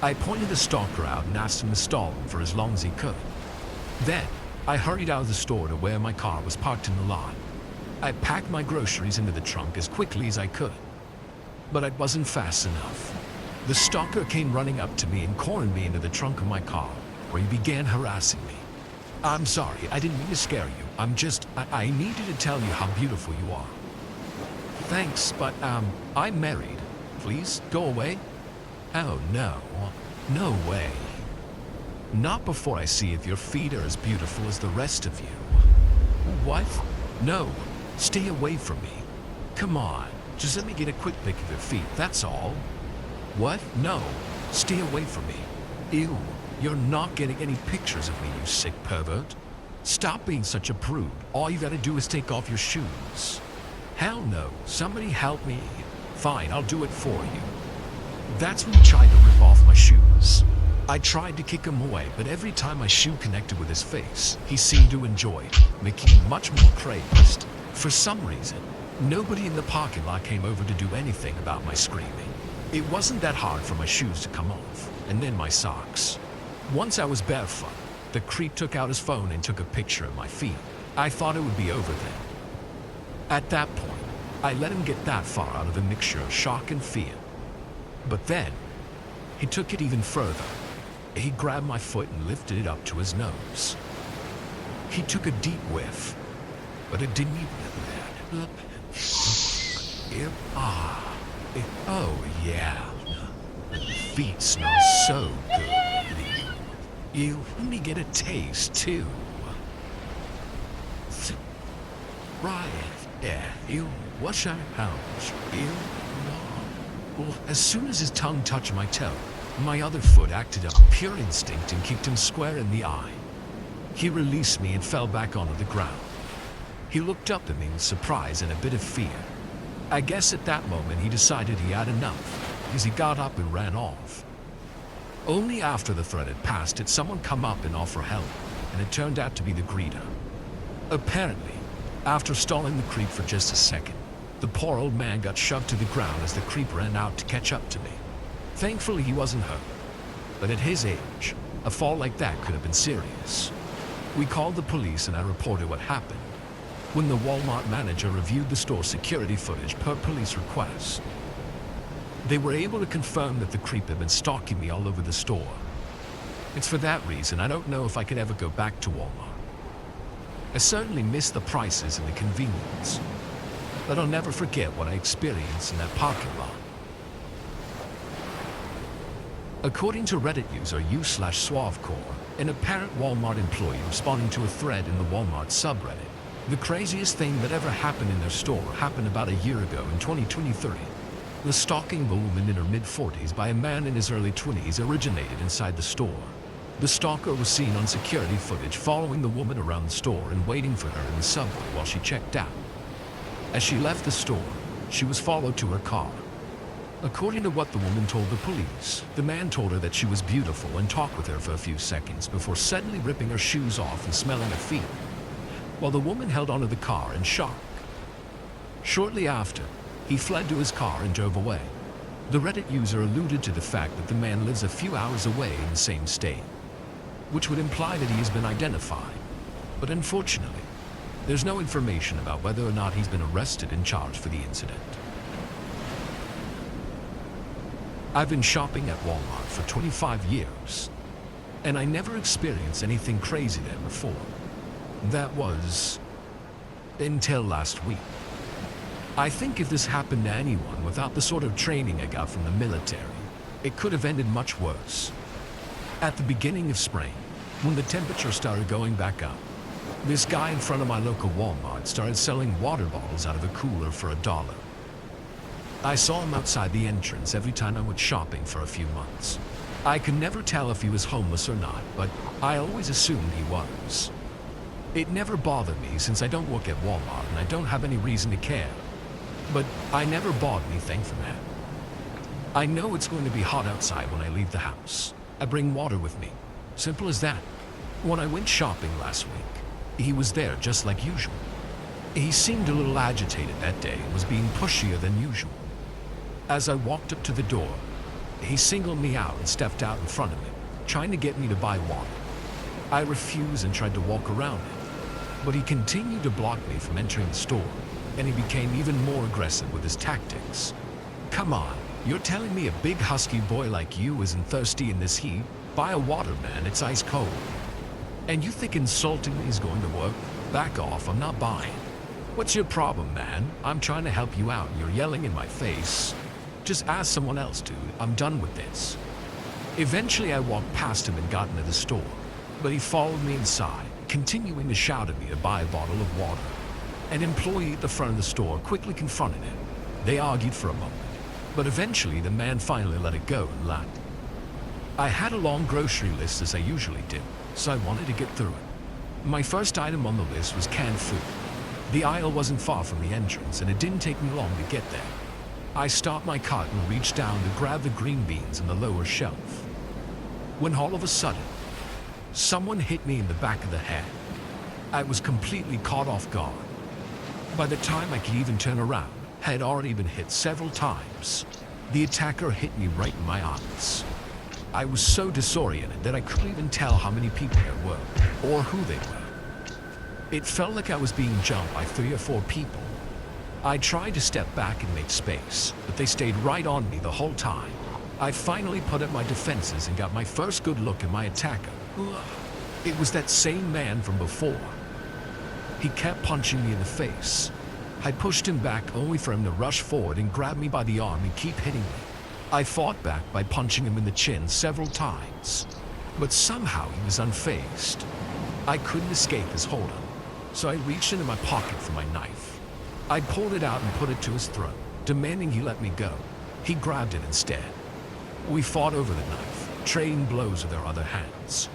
I pointed the stalker out and asked him to stall him for as long as he could. Then, I hurried out of the store to where my car was parked in the lot. I packed my groceries into the trunk as quickly as I could. But it wasn't fast enough. The stalker came running up to me and cornered me into the trunk of my car, where he began harassing me. I'm sorry, I didn't mean to scare you. I needed to tell you how beautiful you are. Thanks, but, I'm married. Please, go away. Oh, no. No way. Not before I see if your feet are as beautiful as the rest of you. What? No. Stay away from me. Come on. Just let me get a quick pic of your feet, that's all. What? No. Stay away from me. Ew. You're not getting any pictures of me, you sick pervert. Stop being such a prude. All you gotta do is take off your shoes. Hell no. Somebody help me. Fine, I'll do it for you. That's when he tried to rip off my shoes. I tried to kick him away, but every time my shoe connected with his face, he seemed to enjoy it, making me much more crazed. For some reason, nobody in the parking lot came over to do anything about my screaming. It wasn't that hard for my shoes to come off, and then my socks. Once I was barefoot, the creep took out his phone and took a picture of my feet. I thought it would be over then. At that point, I let him get that far out of a mixture of shock and fear. But then, he took it even further. He grabbed my foot and lifted it up to his nose. He took a deep whiff, but it didn't even oh yeah. Feet smell so good. You let me get a taste too. Right. Yeah, you wash our house. Well, as soon as his tongue touched my toe, my other foot acted up pure instinct and kicked him square in the eye. He released me and fell back onto the ground. He looked up at me with surprise and a bit of fear. I guess at that moment he decided he had enough, because he got up and ran off. Only after the threat had passed did someone come up and offer help, and it turned out to be the greeter. Apparently, after stalling the creep for just a second, the poor old man got shoved to the ground as the creep ran out to catch up to me. Thankfully, he wasn't hurt, but at his age, a fall like that could have been serious. We called the police and I reported what happened. When the Walmart manager reviewed the store security footage per police request, they were able to confirm that the creep had been stalking me all over the store. It's for that reason I don't know if I could ever go back to Walmart. I certainly miss the prices and the convenience, but I'll never forget what I experienced in that parking lot. According to Reddit user u/Suavecore, an apparent Walmart employee responding to a thread in the Walmart subreddit, the craziest thing that ever happened in their store happened about a year ago in 2023. The stalking of a woman in her mid-40s by a man in his early 20s originated inside the store. The stalker was seen on security footage following the woman around the store and waiting for her in the subway while she checked out. As she left the store, she was followed to her car. According to what the woman told the police, the man told her that she was beautiful and talked with her for a few seconds before suddenly ripping her shoes off and smelling her feet, while the woman held onto the car in shock. Shortly after, he fled to his car and drove away. The Reddit user alluded to the fact that the man lives a few hours away in the same state, which would imply that he has been identified. But unfortunately, there's no information about whether or not he's been arrested and charged for the incident. I've been shopping at Walmart for 25 years, and I never experienced anything crazy there before. That was until last week. I think if this happened to anyone without the sort of training I got from the military, it could have ended much worse. At the beginning of spring, when the temperature started going back up, this guy in front of my local Walmart started selling water bottles out of a cooler for $1. I saw him outside the entrance every time I went shopping for a few months. I could never tell if he was homeless or not, but I always assumed he was. It never bothered me since I don't work at Walmart and I don't have any reason to care. But I never bought anything from him. I know it's going to be hot outside when I leave the house. I bring water with me. Simple as that. When I went shopping last week, he was there just like usual. He seemed a little agitated that day and was being pushier than usual. As I walked up to the door, he singled me out and stepped out in front of me, trying to get me to buy water. I refused and tried to walk around him, but he continued to block me from entering the store, and he became even more aggressive with his tactics. Come on, you're telling me a big husky boy like you isn't thirsty in this heat? Buy a water, man, it's ice cold. And you think insulting me is going to work? Back off, I'm not buying. What's your problem, man? I'm trying to help you out and you're yelling in my face. Just ask someone else, dude. I'm done with this. Eventually, I walked past him and got into the store, but he followed me inside, continuing to shout at me to buy a bottle of water. An employee at the front of the store quickly confronted him. They argued for a moment, but eventually the man finally let it go and left. I had a long grocery list as I usually do, so I wanted to get through it. My first item on the list was canned food. The aisle wasn't far from the entrance, and it didn't take me long to get there. I stopped my cart and reached down to grab the green beans on the lower shelf, when all of a sudden, someone hit me in the back of the head. I was completely caught off guard. By the time I could even turn around, I had already been hit several times. The attacker hit me right in my eyes. I was so disoriented that I couldn't even tell how many people there were, or who they were. It felt like I was being jumped by 3 or 4 people. I tried to step back and make space, but they stayed right on me the whole time. I finally put up my defenses and got my first good look at my attacker. It was that same man from before. He kept punching me in the face. I pushed him back only for him to rush forward and grab me by the arm and keep hitting me. I fought back by punching him in the chin several times, but somehow he was unfazed. I couldn't escape his hold on, so I reached into my pocket for my knife. I pulled it out and put it to his throat, demanding he let me go. He grabbed it instead. We fought over the knife, trading blows with our other hands.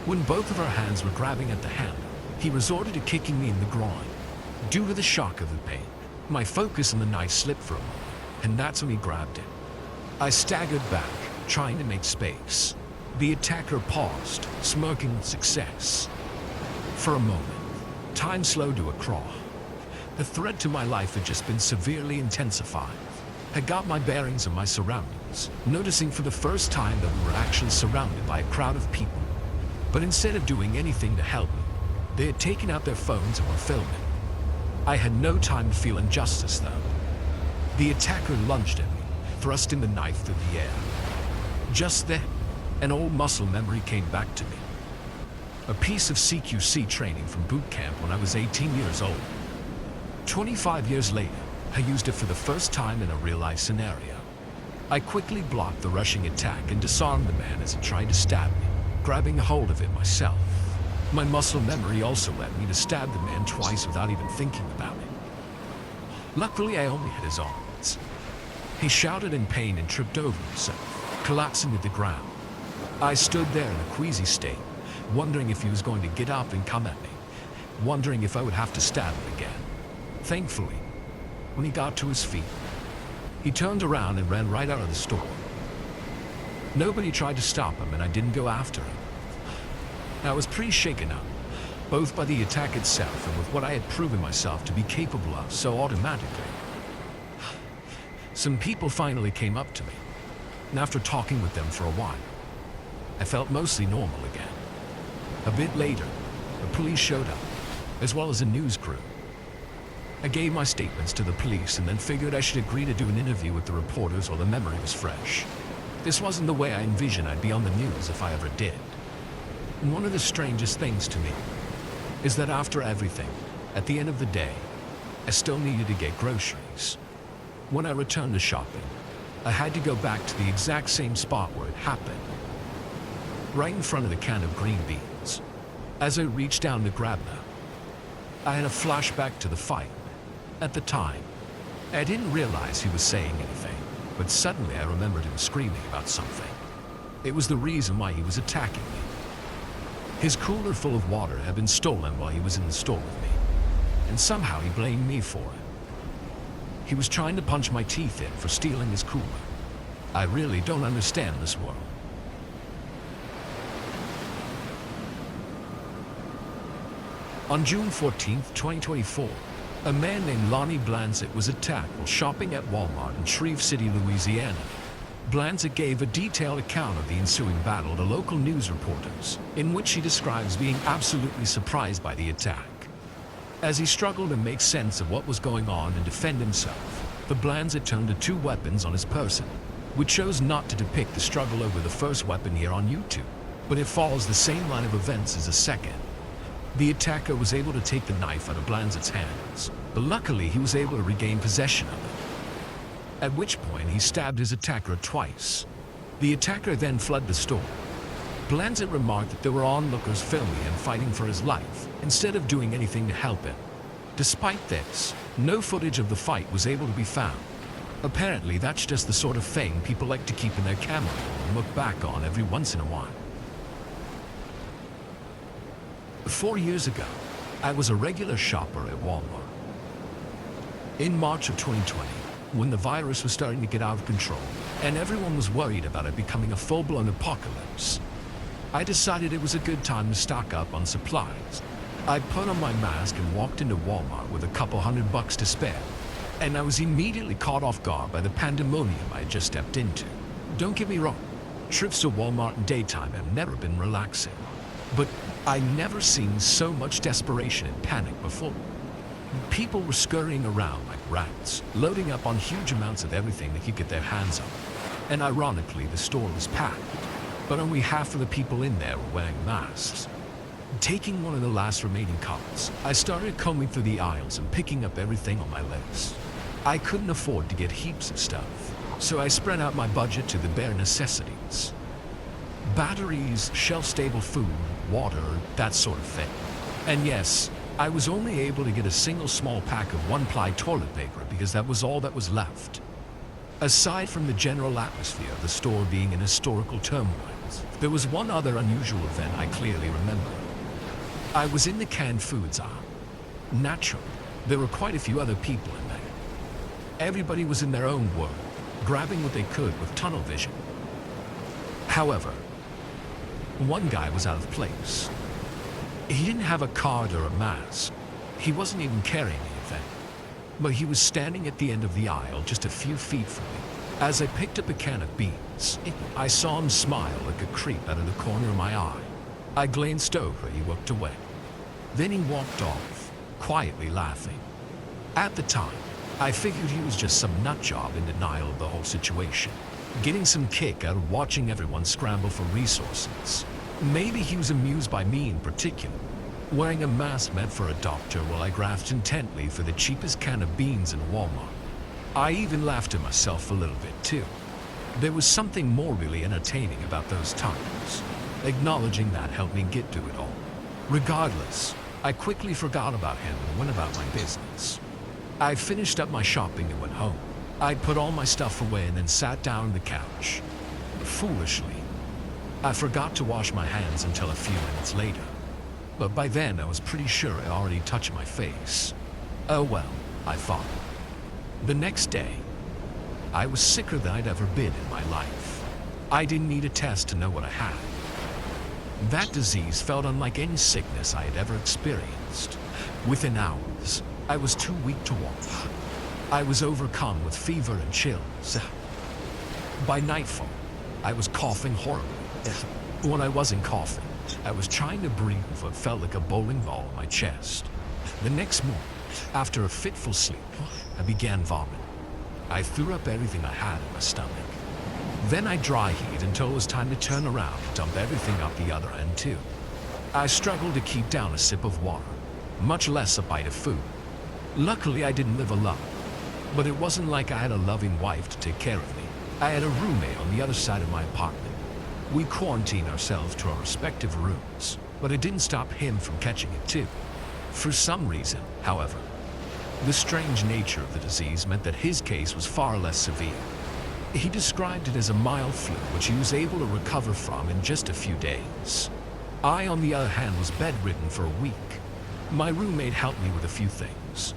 When both of our hands were grabbing at the handle, he resorted to kicking me in the groin. Due to the shock of the pain, my focus on the knife slipped for a moment, and that's when he grabbed it. I staggered back, trying to make space. The attacker paused, smirking with success. For a moment, time slowed to a crawl. The threat to my life had just been severely intensified. I got my bearings and my surroundings, noticing for the first time that we were actually surrounded by a crowd of people. But instead of doing anything to help me, they had taken out their phones and were filming. I had no time to feel injustice, though. The attacker lunged at me, thrusting the knife through the air. Just then, an old muscle memory came back to me. A piece of CQC training from boot camp when I was 18 years old. 25 years later, I used it for the first time in a real-life scenario. I quickly blocked the rushing attack and disarmed the man as he tried to stab me, grabbing a hold of it myself. My muscle memory also led me to stab the man twice without even thinking about it. Luckily, I only hit his arms. He shouted in pain and tripped over himself, collapsing to the ground. I stood there in a queasy state, wondering if he was going to get up and come at me, wondering if I would have to stab him again. Thankfully, when he got to his feet, he turned around and ran right out of the store. Nobody tried to stop him, and I didn't go after him. I was pretty shaken up, both by the attack itself and with what I had proven myself to be capable of so automatically. Some people finally came up to me, and after talking with them for a while, I felt mostly normal again. A bit later, the police showed up, as well as a news crew. I gave my statements to the police and then figured I should agree to do an interview with the reporters while the memory was fresh. This wasn't the way I envisioned I'd be on the news if I ever did. And one of the strangest things to me is that after everything, at the end of the day, I still needed to get groceries. When I returned to shopping, I had to go back to the exact same spot where it happened, right in front of the can of green beans. As I reached down to grab them, I had a flashback to the fight. At the time, I didn't realize he was saying anything, but suddenly I remembered him screaming about something. It was the reason why he was attacking me. His cooler full of water had been stolen while he was in the store with me, and somehow he blamed me for it. He was trying to punch my teeth in for stealing his cooler. I really don't understand this world. On June 14, 2024, a man named Lonnie Blansett was attacked while shopping at Walmart in Shreve City, Louisiana. Blansett gave a detailed account of the ensuing battle to local news reporters, in which he describes being absolutely surprised by the attack. As he struggled to make sense of what was going on and defend himself, the Blansett turned to two weapons on his person. We chose not to depict the struggle over the first weapon here on YouTube, but it follows the same line of events as the second. The attacker was able to take the knife out of Blansett's hands, but luckily he was able to regain possession of it. At which point he stabbed his attacker twice. The attacker then fled the store. Blansett remarked that there were onlookers filming him fighting for his life, instead of doing anything to help him. Despite this, no footage of the fight was able to be found. Apparently that's just the sort of thing people like to keep in their camera roll and look back on every once in a while. 4 years ago, I was a regular shopper at Walmart. In March of 2020, when the virus was starting to get out of control and everyone was worried about it becoming a full-blown apocalypse, I decided it was a good time to stock up on supplies. I put on my mask and walked into Walmart with a couple $100 to spare, and I was immediately caught off guard by the pandemonium I had just stepped into. Don't get me wrong, trips to Walmart in daytime have never been relaxing, but I'd never seen so much desperation and panic before. People were scurrying around like rats, loading up on huge amounts of everything they could get their hands on. And ironically, the store was packed, but only half of the people in there were wearing masks. Taking one of the last remaining carts, I started combing through the aisles and picking up everything on my list. I couldn't afford to get heaps of stuff, so I spread out my budget to the bare necessities. Batteries, shelf-stable food, water, that sort of thing. And yes, I was only able to get a single small pack of one-ply toilet paper because that was all that was left. Aside from the general atmosphere of the store being in historical turmoil, there was one other unusual event I clearly remember. I was in the canned foods aisle. Naturally, there were quite a few other people in there. Everybody was in their own world, grabbing what they could with tunnel vision. However, one guy was out of place. He didn't have a card or a mask. He wasn't even carrying anything. But he was standing at the end of the aisle just a few feet from me. As I picked up a can of beans, I saw him smile like a creep out of the corner of my eye. I glanced over, he looked away. Then he walked off, quietly laughing. At the time, I figured he was just some nutjob in denial of the whole situation, getting some kick out of watching everyone scramble for resources. Maybe he was amused by me in particular, wearing a mask meant for a doctor while I graphed intently for the cheapest can of beans in Walmart. I even laughed at myself a little bit too. There was something more really entertaining about those times. Acknowledging that helped me get through it all. Regardless, I quickly forgot about him and went about my business. I finished up my shopping and went home. I put all my stuff away and then sat down on the couch. Foolishly, I forgot to wash my hands until a few minutes later. But by then I was pretty sure I already touched my face. Oh well, I thought. The next day, I was sicker than I'd ever been in my life. I didn't need a test to know what I had. That disease felt unlike any sickness I had ever experienced. Within hours, I was too weak to walk. I was overcome with fever and chills. By nightfall, I was coughing horribly. When I wasn't coughing, I was trying to breathe what felt like a bowling ball in my chest. The next morning, after a fitful sleep, I began vomiting. I threw up everything I had in my stomach. Then I dry heaved until it was time to turn around and dump everything out the other end too. I struggled to keep down a sip of water, much less a bite of food. Luckily, I didn't live alone, but it wasn't like I had a loving wife to take care of me. I had a roommate on the other side of my apartment. We quarantined ourselves to our respective rooms, but it didn't stop him from catching it too. For some reason, however, the strange nature of the disease meant that his case was far less severe. He described it as a mild flu, which he was able to recover from in just a few days. I, on the other hand, was bedridden for a week. My roommate helped me with a few things.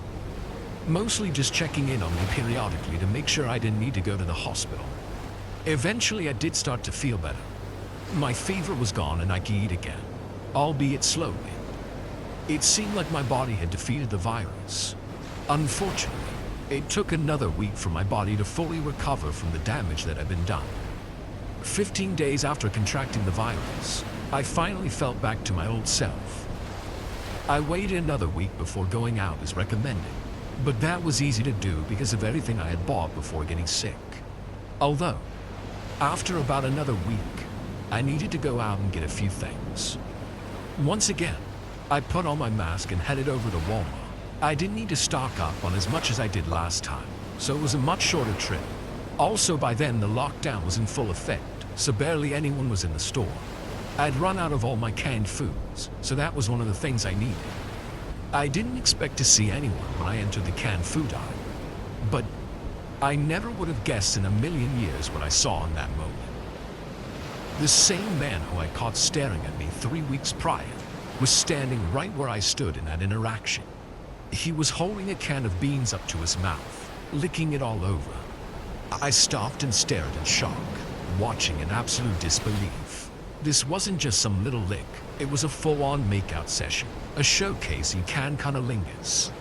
mostly just checking in on me periodically to make sure I didn't need to go to the hospital. Eventually, I did start to feel better. My fever was gone and I could eat again, albeit slowly. It seemed like my body had defeated the virus. Unfortunately, it took another week for my body to fully recover from the damage that had been done. 15 days after contracting the virus, I finally felt back to my old self. I waited another week before going out as recommended, but that was easy to do because of everything I had bought before getting sick. Although, after about another week, I needed to go out and get a few things. Once again, I put on my mask and headed over to Walmart. I didn't need to stock up on as much as I did last time, so it was a much shorter trip. Also, by then the lockdown was in full effect, so barely anyone was in the store. I'd run out of all my canned foods, so that was one of the things I needed. I didn't expect to see anyone when I entered the canned food aisle, but I never would have guessed in a million years what I saw in that moment. The same man who I caught staring at me 3 weeks prior was standing right where I stood in that interaction. He was holding a can of beans up to his mouth, licking it all over. I stopped and stared in shock, watching in absolute disbelief. This wasn't just some little lick, it was a full-on makeout session, a showcase in canned cunnilingus.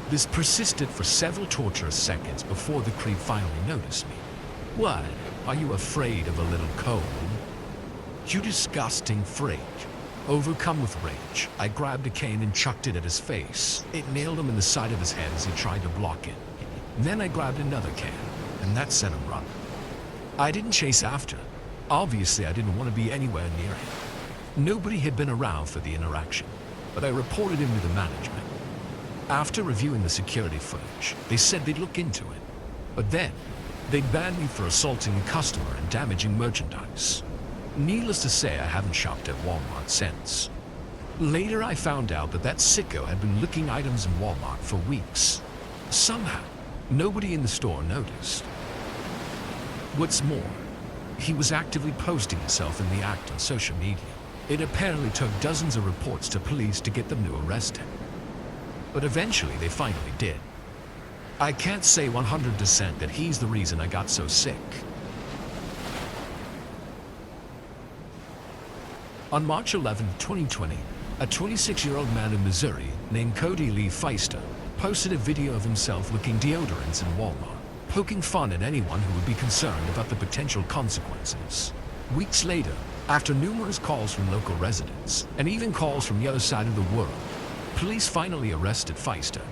This persisted for several torturous seconds before the creep finally noticed me. "What? Are you afraid of a little cold? You disgusting freak." Overcome with rage, I grabbed a cane and chucked it at his face. It nailed him in the side of his head as he tried to block it. Then I grabbed another can, and that sent him running. I didn't chase after. Obviously, I didn't want to be anywhere near him. Nobody had been around for the interaction, but I reported him to the management. After reviewing the security footage, they said they'd look into it. But then, they'd banned me for assaulting a customer and damaging merchandise. Needless to say, I haven't shopped at Walmart since. Later, I found out that that sicko had been licking items in Walmart for weeks. Somehow, nobody in the store noticed. What's more, he was actively posting himself in the act on social media. It apparently took dozens of reports to police to get them to arrest him. But eventually, they finally did. I can't say 100% that he's the reason I got so sick. On March 11, 2020, a 26-year-old man in Missouri named Cody Lee Feister posted a video of himself licking deodorants in Walmart, poking fun at anyone who would be concerned about the potential consequences. Weeks later, after numerous calls from local residents, and even calls from the other side of the world, police finally arrested Feister.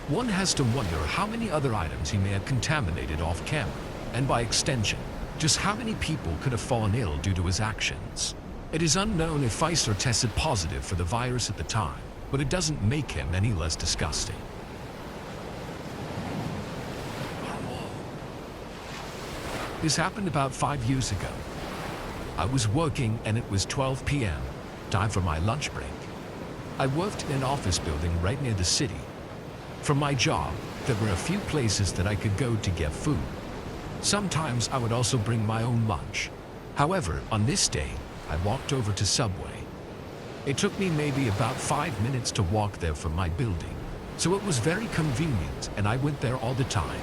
One has to wonder how many other items he may have contaminated off camera, and by extension, just how many people could have fallen ill due to his actions. It is unknown if Feister tested positive for the virus at the time, but it doesn't make him any less disgusting. This happened about 5 years ago. I was working and it was 12 p.m., time for my lunch break. I worked in an office building right near the city. For my job, there were a few places that I could go to get food. Sometimes I would also bring my own lunch. However, on this day, I walked over to Subway. It took me maybe about 5 minutes to walk there from my building, so it was very convenient and I went there all the time.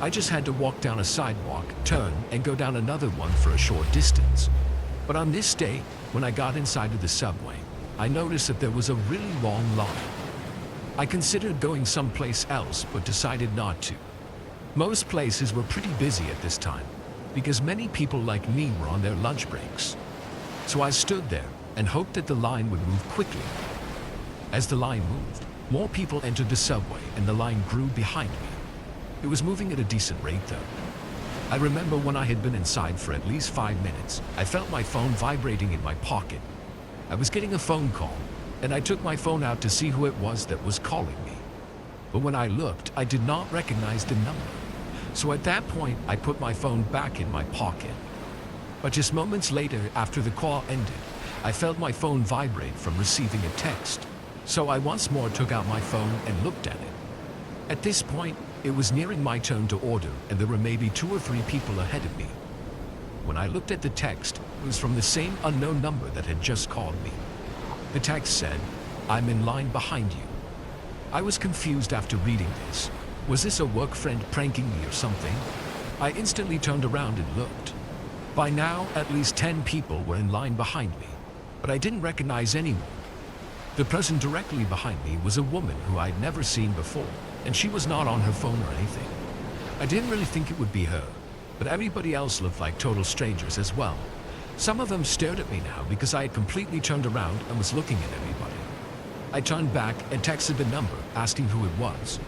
I just had to walk down a sidewalk, turn, and go down another one for a short distance. But on this day, when I got inside of the Subway, I noticed that there was a really long line. I considered going someplace else, but decided not to. Most places were pretty busy at this time, because many people like me were on their lunch breaks. So I stood there and hoped that the line would move quickly. As the line moved, more people entered the Subway and the line grew behind me. It was moving at a decent rate though. I remember when I had been inside for at least 5 minutes, I felt my phone vibrating in my pocket. I was getting a phone call, and I took my phone out to see who it was that was calling me. But when I looked, I did not recognize the number. So at that point, I put my phone back in my pocket. But just moments later, after the call ended, I felt my phone vibrate from receiving a text. So I once more took out my phone and looked at it. At this point, it was nearing my turn to order, and there were maybe 2 or 3 people ahead of me. When I looked at the text, it was from the same unknown number that had just called me. The text said, "I'm in line behind you." I was confused after reading this, Was this a work friend pranking me or something? I instantly turned around and looked. By now, at least 10 people were in line behind me, but I didn't recognize anyone. The person directly behind me was a woman who I'd never seen before, and she was not on her phone or anything. I didn't really think it would be her, but everybody else looked like total strangers as well. Some of them stared at me now because I had completely turned around and was looking at everybody. I turned back and texted the number, asking who it was.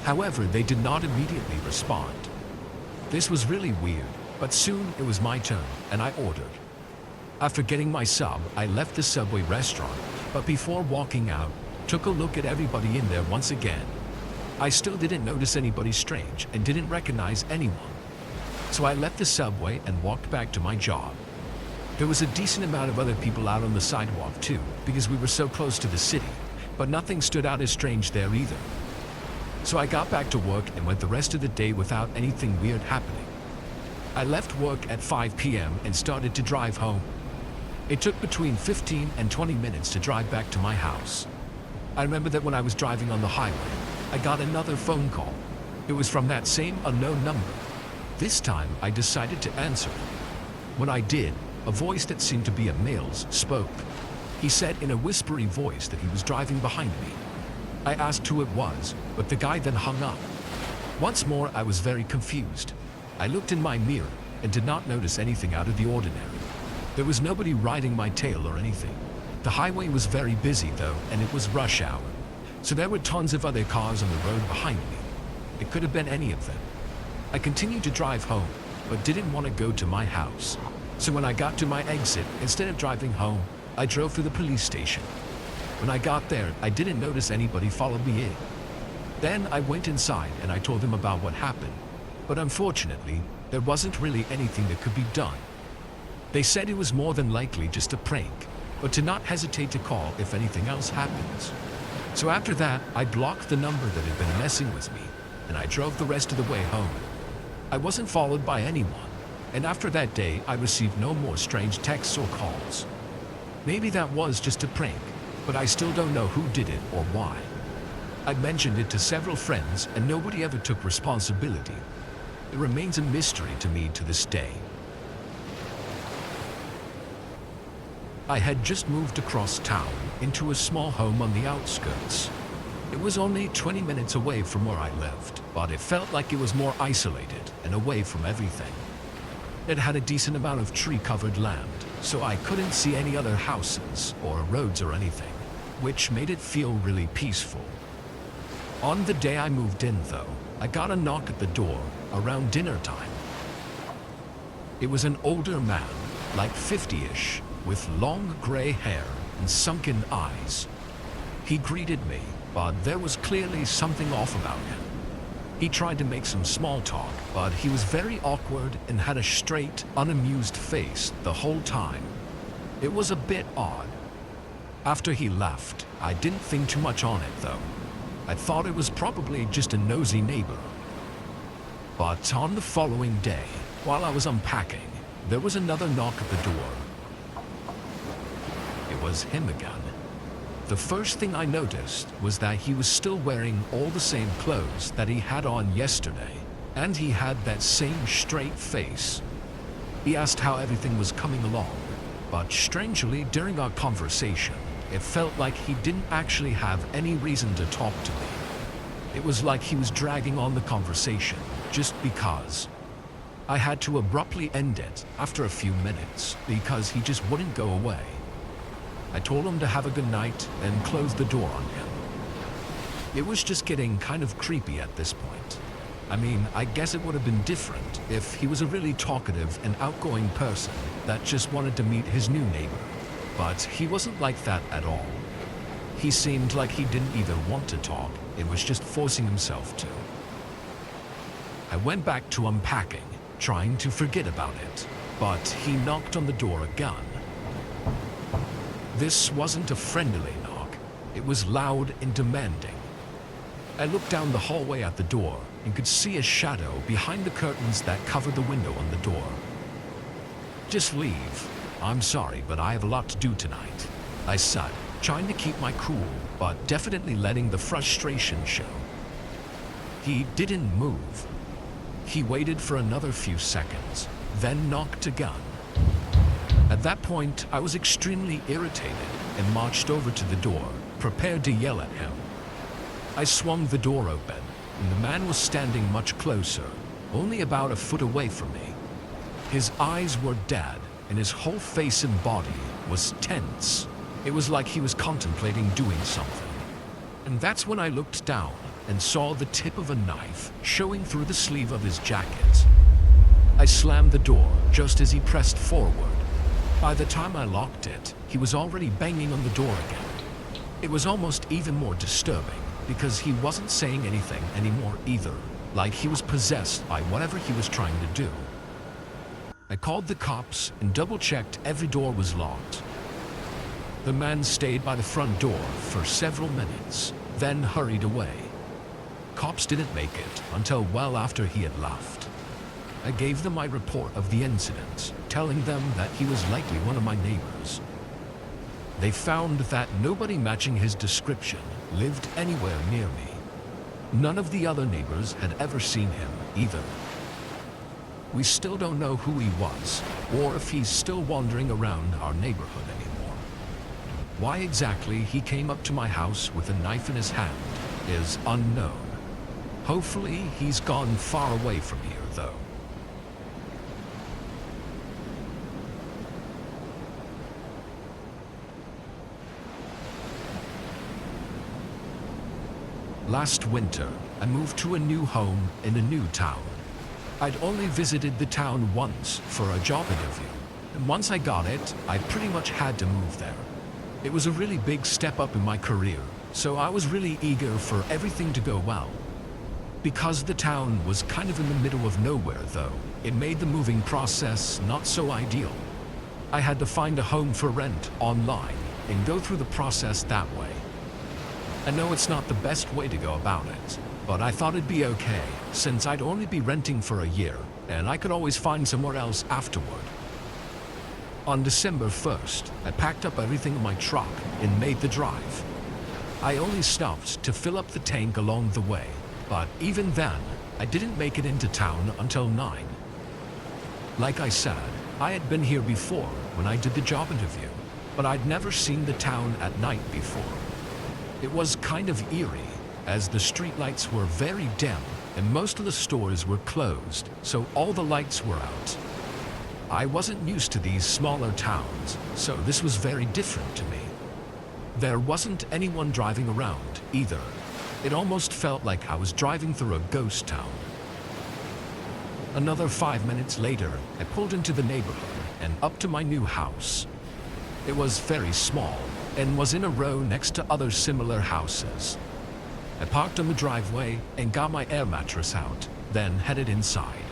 However, they did not immediately respond. This was really weird, but soon it was my turn, and I ordered. After getting my sub, I left the Subway restaurant, but before walking out, took a look at everybody in there once again. I still didn't notice anybody strange and didn't recognize anyone. So I left the Subway and walked back to my job. There was a decent amount of other people out on the sidewalk too, because we were so close to the city, but nothing stood out as strange there either. So I got back to work and went the rest of the day without anything weird happening. I left work at 5 p.m. and started to drive home. It took between 15 and 20 minutes to drive back to my house. I remember that when I was driving on the highway, I got another phone call. It was from that same unknown number. This time, I decided to answer it. When I did, a voice that seemed to be a male's spoke. He said in a whispery voice that he was driving behind me. I asked who it was, but the guy then hung up. Once more, I was very confused. I looked in my mirror and did not notice anything out of the ordinary. There was nobody riding my tail or anything. The highway was very busy though, and it was rush hour. So there were tons of other cars on the road behind me. It could have been any of them. I continued to drive home, but didn't want to go to my house. So when I got to my exit, instead of driving home, I drove to the police station. When I got there, I didn't notice anybody follow me in. Then I went inside and I told them about what happened. But unfortunately, there wasn't really anything that could be done. They said it was more than likely just a prank, but to not hesitate to call if anything else happens. So after that, I blocked the number that had been messing with me, and I drove the rest of the way home. I wasn't followed by anyone, and after that day, I received no more strange texts or calls. Maybe that was just a prank, but I still don't know who did it or why. I mentioned it to several friends, and nobody ever took responsibility. It remains a mystery to me to this day. I had just moved across town into a small home on the outskirts. It was only 20 minutes away from where I lived, but it felt like it was more isolated and away from everything. It had a decent amount of tree-covered land, so I couldn't see any other houses or roads or anything, which made it feel really peaceful. On the day I moved in, though, I got a knock at the door around dinner time. It was an older man, like 50-ish, with long gray hair and sunken eyes. He greeted me, but there was clearly something off about him. He tried to make some small talk, but he was very awkward and had a straight, unamused face the whole time. It was a bit odd. After he left, I didn't think too much on it, though. I thought it was probably just a nosy neighbor. But on the following day, while I was unpacking, there was another knock at the door. It was him again. The first thing I noticed was that he was still wearing all the same clothes that he had on yesterday, and he had that same straight face. He asked how everything was coming along, but strangely, during our conversation, it felt like he didn't actually have any reason to talk to me. It was like he was dragging on the conversation, just because. I had to abruptly end it after a few minutes because he just wouldn't go away. I told him to have a good night and closed the door on him. It was just getting kind of creepy at this point. I mean, I guess it would have been different if he was a really talkative and outgoing person that just wanted to meet his new neighbor. But he wasn't like that at all. He seemed like he didn't even want to talk, and was just forcing himself to. I went back to unpacking, trying to forget about it, but he knocked on the door again. This wasn't a friendly knock, it was loud and demanding. I looked down the hallway at the door and could see a shadow behind the curtains that covered the window on the door. "Just leave. I'm sorry, but I have a lot to do tonight," I said, trying to keep my cool, but definitely letting the frustration show. He didn't move. He waited for another few seconds, then knocked again. At that point, I was extremely irritated and marched over to the door, prepared to yell at him. I swung the door open, and the man was standing much closer, only about a foot away from me. His eyes were dead, and his whole face and body was tense. It was like he was contemplating doing something. And that's when I looked down and saw the tip of a knife showing through the sleeve of his jacket. I slammed the door just as he pressed forward. By the time I locked it, he was already banging on the door again. It was almost even more disturbing because he wasn't saying anything anymore either, like he was possessed by whatever he was trying to do. I called the cops and double-checked every door was locked. The man stayed by the front door for several minutes, then hurried away. Cops didn't make it until well after he had left. I gave them my report of the incident, telling them that he was likely one of my neighbors. They found that nobody matching his description lived anywhere near me. None of the other neighbors had ever seen him either. We still don't know who he was, or if he's still wandering around our neighborhood anymore. Why exactly he came up to my house with a knife in his hand is unknown. Hopefully he's gone far away from here, though. Last winter, I moved to a new home in a new town. I'd only visited the town once for a job interview, and once I got it, I pretty much had to move there. It was a really big step up in my career, so I was really eager for everything to go well. Because the town was kind of in the middle of nowhere, though, it made the moving process not so ideal. I had to find a home for rent online and go through the process that way. I know it's not the best way to go about it, but I thought it'd be okay, since I'd only be renting for a year, and I could always find somewhere else afterward. On December 1st, I packed up everything in my truck and made the drive. I only stopped to fill up the tank along the way, but even then, I didn't make it into town until 9. Like I said, I had been here before when I did the job interview, but I'd never seen the town at night before. It was kind of eerie, as the streetlights were very dim and most of the stores were closed, so all the lights were out. I wasn't used to these smaller towns, so this was very different to me. There wasn't anyone driving around either. It almost felt like I was driving through a ghost town. Another 5 minutes later, I pulled into the neighborhood and up to my new house. It was very small and was in a row next to other similar houses. I parked on the driveway and got my air mattress out, then headed inside.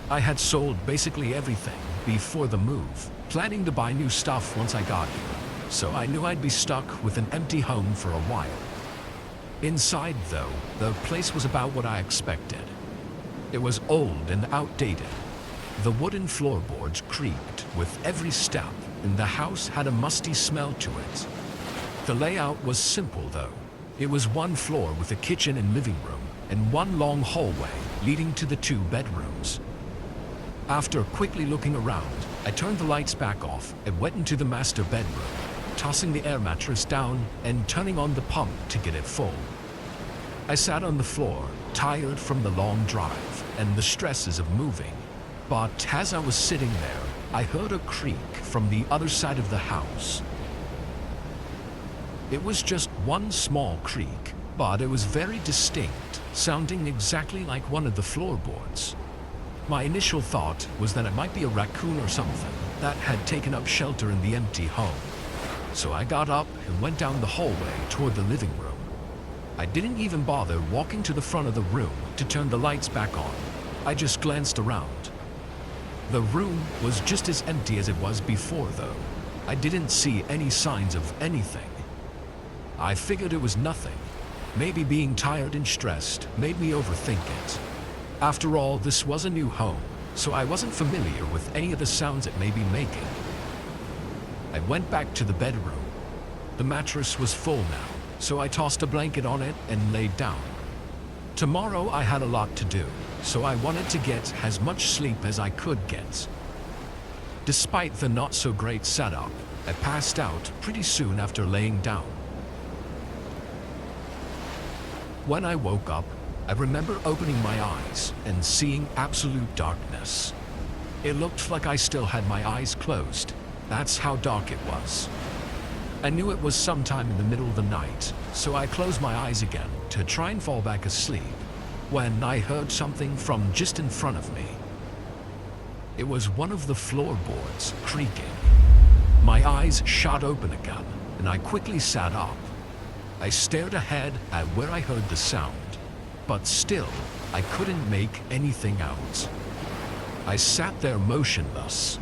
I had sold basically everything before the move, planning to buy new stuff once I got here, so I knew I'd be stuck with an empty home for a while. Inside, though, the place was about what I expected. It was old and outdated. The wooden floorboards creaked with every step, and the house had a musty smell to it. The layout was simple, though. It was one floor with a kitchen and living room, and one long hallway leading to the 2 bedrooms. After quickly looking around, I turned the lights back off and went into the master bedroom, tossing the air mattress down and turning on the pump to get it full. I sat on the floor, tired from the long drive and the stresses of moving. But as I was sitting there, I heard a creak from the other side of the house. It was just one small creak, but it was very distinct, sounding exactly like one of the floorboards. My initial thought was that it might be a raccoon or something that had taken up shelter in the empty home. So I got up and went down the hallway toward the living room. I didn't even bother walking to the front of the room to turn the lights back on. I just glanced around. The room was just as empty as it was before, though. I didn't see any signs of anything. I figured it was nothing. Maybe being tired and stressed made me overthink it. After all, this was a new home, so I wasn't familiar with any of the sounds it may be making. I went back to the bedroom. The mattress was full now, so I tossed a blanket on it and laid down. Tomorrow I had a lot to do, so I wanted to get as much sleep as I could get. Despite the not-so-great setup, I passed out pretty soon after laying down. When I woke up, I remember opening my eyes and seeing absolute darkness. It looked like I still had my eyes closed. That's how dark it was. I knew it was sometime in the middle of the night, so I closed my eyes again to try and fall back asleep, when I heard something from just in front of me. It was one of the floorboards creaking. My eyes shot open again, and I quickly sat up. I stared ahead at where I heard the sound, but still, I couldn't make anything out. I sat there motionless.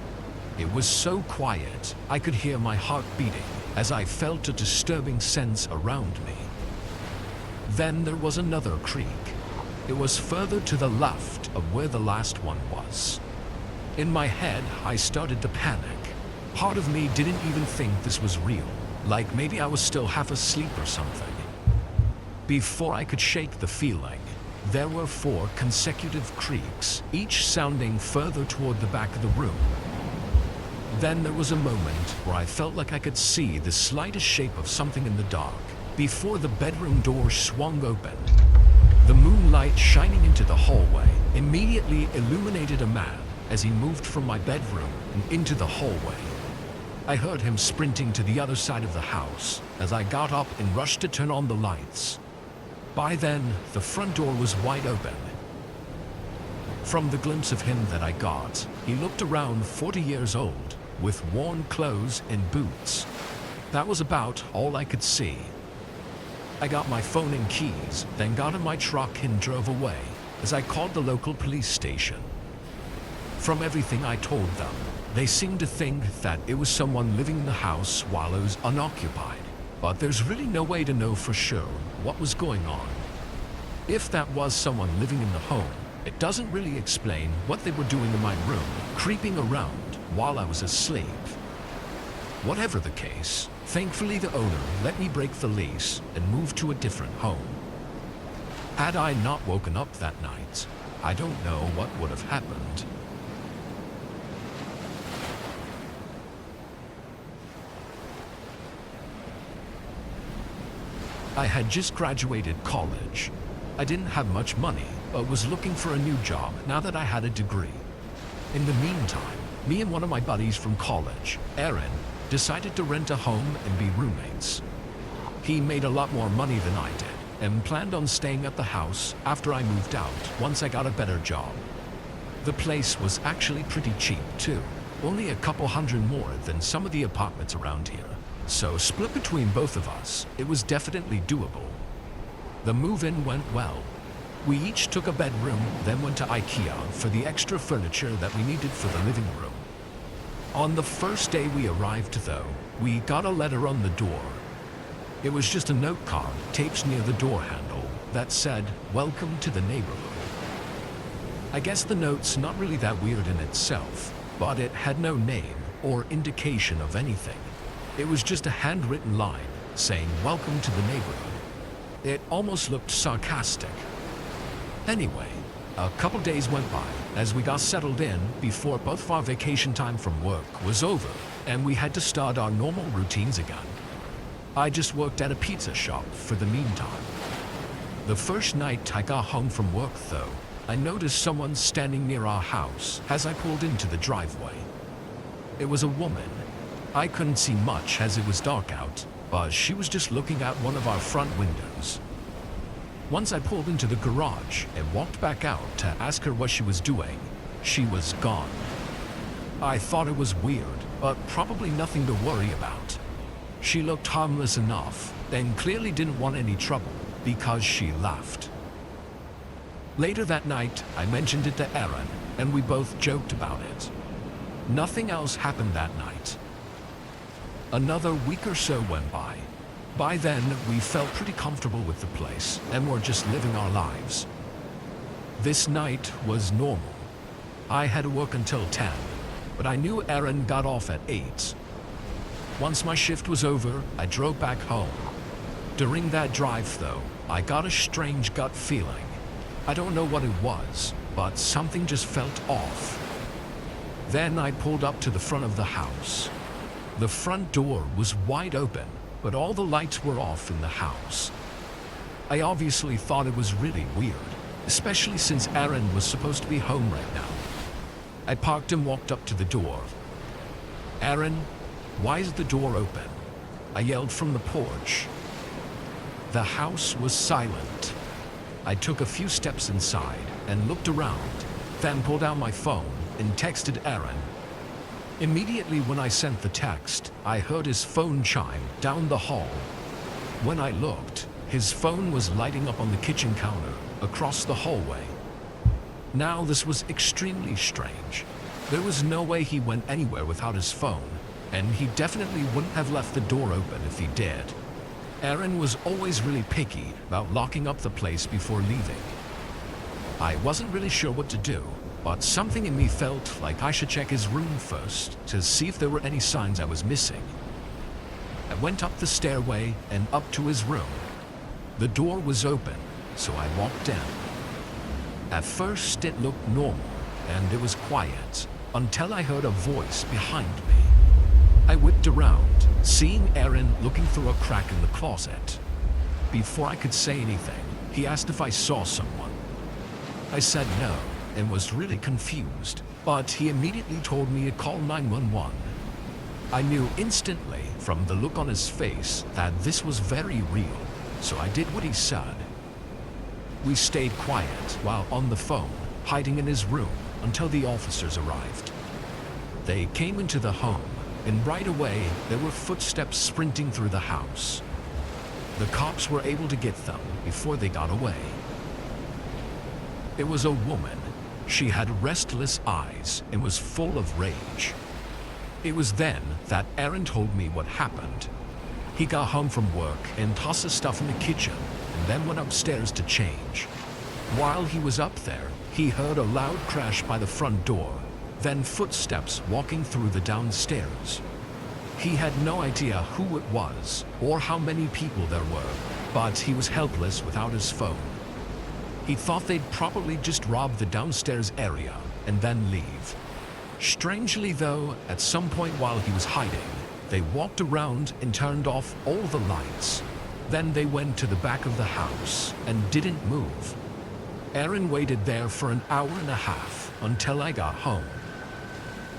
It was so quiet, I could hear my heart beating as I felt a disturbing sense around me. Then there was another creak. It was further to the left of where the last one was. In my head, I started to panic. Part of me didn't even think this was real, like maybe I was still half asleep or something. Before I could shake the feeling, there were 4 consecutive creaks, each sounding further toward the back of the room. Then there was a moment where I felt like I could see the slightest shape of something in the dark, before the bedroom door swung open. The moonlight shining into the hallway immediately illuminated a man as he moved from my bedroom and into the hallway. I heard him sprinting to the other side of the house as I got up and rushed to turn on the lights. By then, the front door was wide open. From the glimpse of him that I got, he looked around 40 years old, with worn clothes and boots. That was about all I could see. I got my phone and keys, then got in my truck and drove away as I called the local police station. From everything I told them, they seemed to think that it was someone living in the house while it was unoccupied, but there's really no way to know for sure what was going on. If that was someone living in the home, it doesn't really explain what they were doing in my room, creeping around while I was asleep. Whatever the case, thankfully the owner let me break the lease and move to a different home. Had I not woken up that night, I don't know what would have happened. I had just graduated college. I didn't have much money, but was looking for a new job now that I had a degree. In the meantime, me and one of my buddies from college, Aaron, decided to rent a home and be roommates. He made a lot more money than I did, and planned on staying at the house after I moved out once I got a better job. The place was actually pretty cheap too, only a couple hundred more than some of the apartments around here. So split between both of us, it was definitely doable. The move-in went well. We each took a bedroom, then went to IKEA for the extra furniture that we needed for the living room. On the first day we arrived though, we got a letter on the door. It was just a note card taped near the door handle that said, "Welcome to the neighborhood." I guess the note's not really that weird in itself, but it had no name or indication of anything. It was just a handwritten line saying, "Welcome to the neighborhood." It almost looked sarcastic. Anyway, a couple days went by as we got settled in before both of our vacation time from work was over and we had to start our normal routines again. I just worked at a pizza shop for the meantime. The first night I got home from work though, I noticed someone standing near our house as I pulled into the driveway. It was a woman. I couldn't see much as it was dark out, but she was just looking out one of our front windows. Once I pulled into the garage and walked back out to ask her what she was doing, she was gone. I thought it was weird, but probably nothing to worry about. She looked harmless enough, and clearly didn't want any trouble because she left. Later that night, I mentioned it to Aaron, and we both joked about it. Nothing else happened that night. Another week or so went by. By then, we felt pretty comfortable with the place and were just living our lives. This night was normal. I had to work until 10, but I knew Aaron got off at 8. Once my shift was over, I drove back home. During that drive though, I got a strange gut feeling, I don't know what it was, but something just felt off. Then I pulled up to the front of the house. The front door was wide open, but all the lights were off in the house. I obviously thought it was really weird, especially since Aaron was supposed to be home right now. I parked and walked up to the door. "Aaron, why is the door open?" I yelled from the porch. The house was silent. I took a few steps inside and looked around, then pulled out my phone and texted Aaron. Immediately when I sent the text, I heard his phone chime down the hall. When I looked, his phone was lighting up on the kitchen counter across the hallway. Now this was extremely strange. There was no way he went anywhere without his phone, and he definitely wouldn't have left the door open if he did. Aaron was always really picky about locking up the place before leaving. I wasn't really sure what to do, but something in me felt like I should check his room first to see if there were any signs I was missing. I went up the stairway and up to his room. The door was open, so I walked in. At first it looked normal, and it was quiet, until I heard a voice behind me. I whipped around, seeing Aaron looking through a crack in the closet. Before I could say anything, he asked if I saw someone. I said no, and was really confused, but he immediately told me to call 911. I knew instantly from the look on his face that this was very real, so I did what he said. We stayed quiet while on the phone, hiding in his room until the officers arrived. They came into the home, and right away there were footsteps sprinting through the house. The cops were able to get them before they got away. It was a woman. She had restless eyes and was full of rage. It was then that Aaron told me what happened. He got home from work and tossed his stuff in the kitchen, and then went upstairs to change. While he was up there, he heard a loud crash by the front door, then footsteps walking through the downstairs. He had no idea who it was or how many people there were, but he was helpless without his phone. He thought they'd probably just rob the downstairs area and then leave. Strangely though, at some point while he was hiding, they walked around and turned off all the lights. Then they went to the back of the house and didn't move. Aaron waited there for an hour and a half until I got home.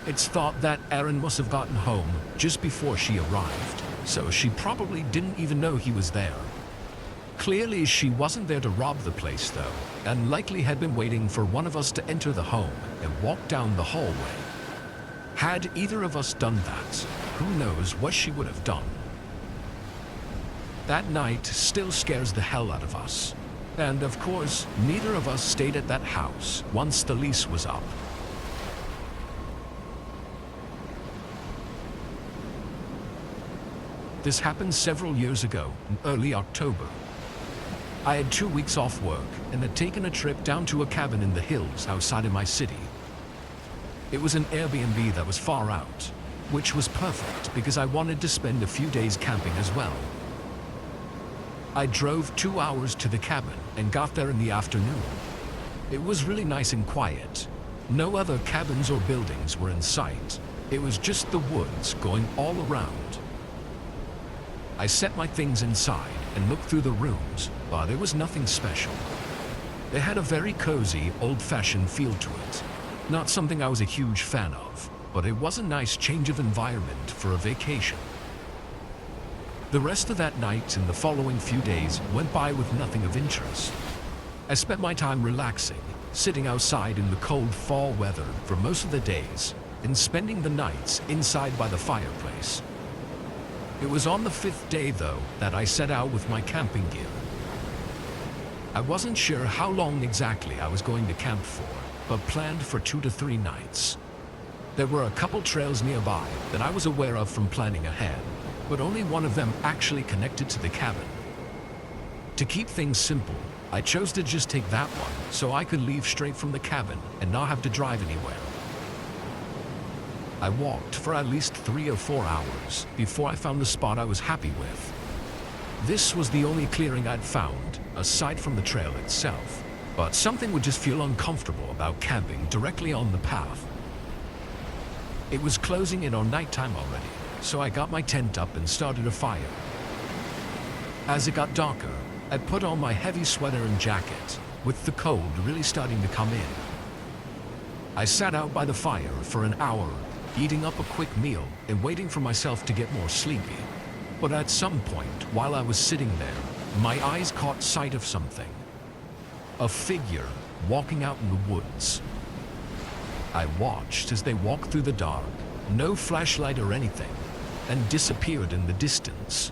It's thought that Aaron must have gotten home just before she arrived, so she probably didn't even know he was there. Clearly she wasn't there to rob the place though, and likely had been waiting for one of us to enter the home and walk down the hallway. Had either of us done that, who knows what she would have done. That night still scares the hell out of us. And of course, neither of us stayed at that house once the lease was up. This happened several years ago, in early October. I had 2 weeks off work and had taken a trip down to a cabin in the hills outside of my city. It was an Airbnb that was far out, which was perfect because I wanted to spend a few days camping as well. I drove 2 hours to the cabin and got there in the afternoon. It was really nice and quiet. No other cabins or buildings were in sight. It was just the woods going all around. I set my things inside and looked through the rooms, but there was nothing special. They had a very cozy, old-fashioned feel to it. Not something I was a huge fan of, but it was a nice change of environment for a vacation. The rest of that night and the following few days went by with nothing of interest. I spent my time relaxing, sitting outside in the cold fall weather for most of the days, and spending the nights inside by the fireplace. It was on the 5th day, though, that I set out with my camping gear. I wasn't sure how long exactly I was going to camp for, but planned for 2 to 3 nights. There were a couple trails nearby that I was aware of from planning ahead, but only one of them actually connected to the cabin. To keep things simple, I chose to just take that one so I could leave straight from the cabin and not have to drive anywhere. I walked for at least 3 or 4 hours before I found the spot I was happy with. This was the only clearing I'd found, aside from the trail itself, but something would just feel uncomfortable about camping directly on the path. It was closing in on nighttime already, so I got my tent up and started a fire. As it got darker, I put on my heavy sweater and jacket, with the cold really starting to come in. I sat out by the fire for an hour, eating up a quick meal and waiting for myself to get more sleepy. But at some point, while I was sitting there, my eyes caught sight of something. A figure walking out in the woods. I watched as they walked through the dark, no flashlight or anything, and disappeared in the distance.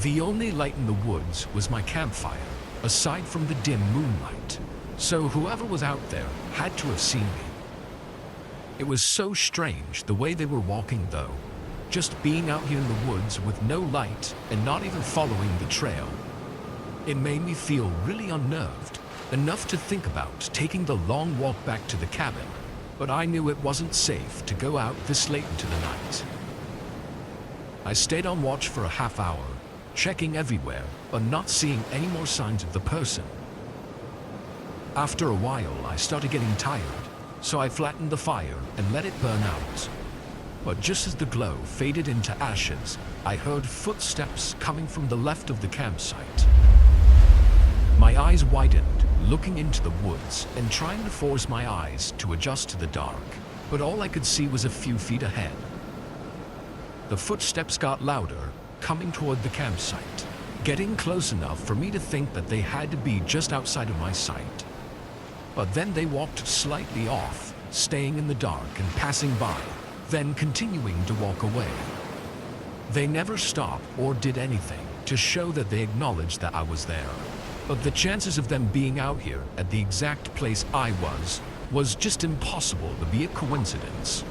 The only light in the woods was my campfire, aside from the dim moonlight, so whoever was out there had to have seen me. It was so strange the way they were walking though, just being out here in the woods with no light and not even following the trail. It made me feel really unnerved, enough to think about taking the long walk back to the cabin, but I knew it wasn't safe to go out this late into the night. I stayed on watch for a half hour, checking everywhere, but not seeing any more signs of the person. After a while, I started getting tired, so I flattened the fire and let it burn out. But just as the glow faded into ashes, I heard footsteps coming from the left of the campsite. My eyes widened, looking into the woods and trying to force my eyes to adjust to the dark, but all I could see was a few feet ahead. The footsteps got louder, coming toward the campsite, getting close enough for me to think that they had to be just outside of my sight. But then they walked slightly off, staying in the dark and passing by, then continuing to walk away. They never stopped or did anything to show that they acknowledged that I was there. But the chances of them being out here at the exact place I was just impossible to be a coincidence.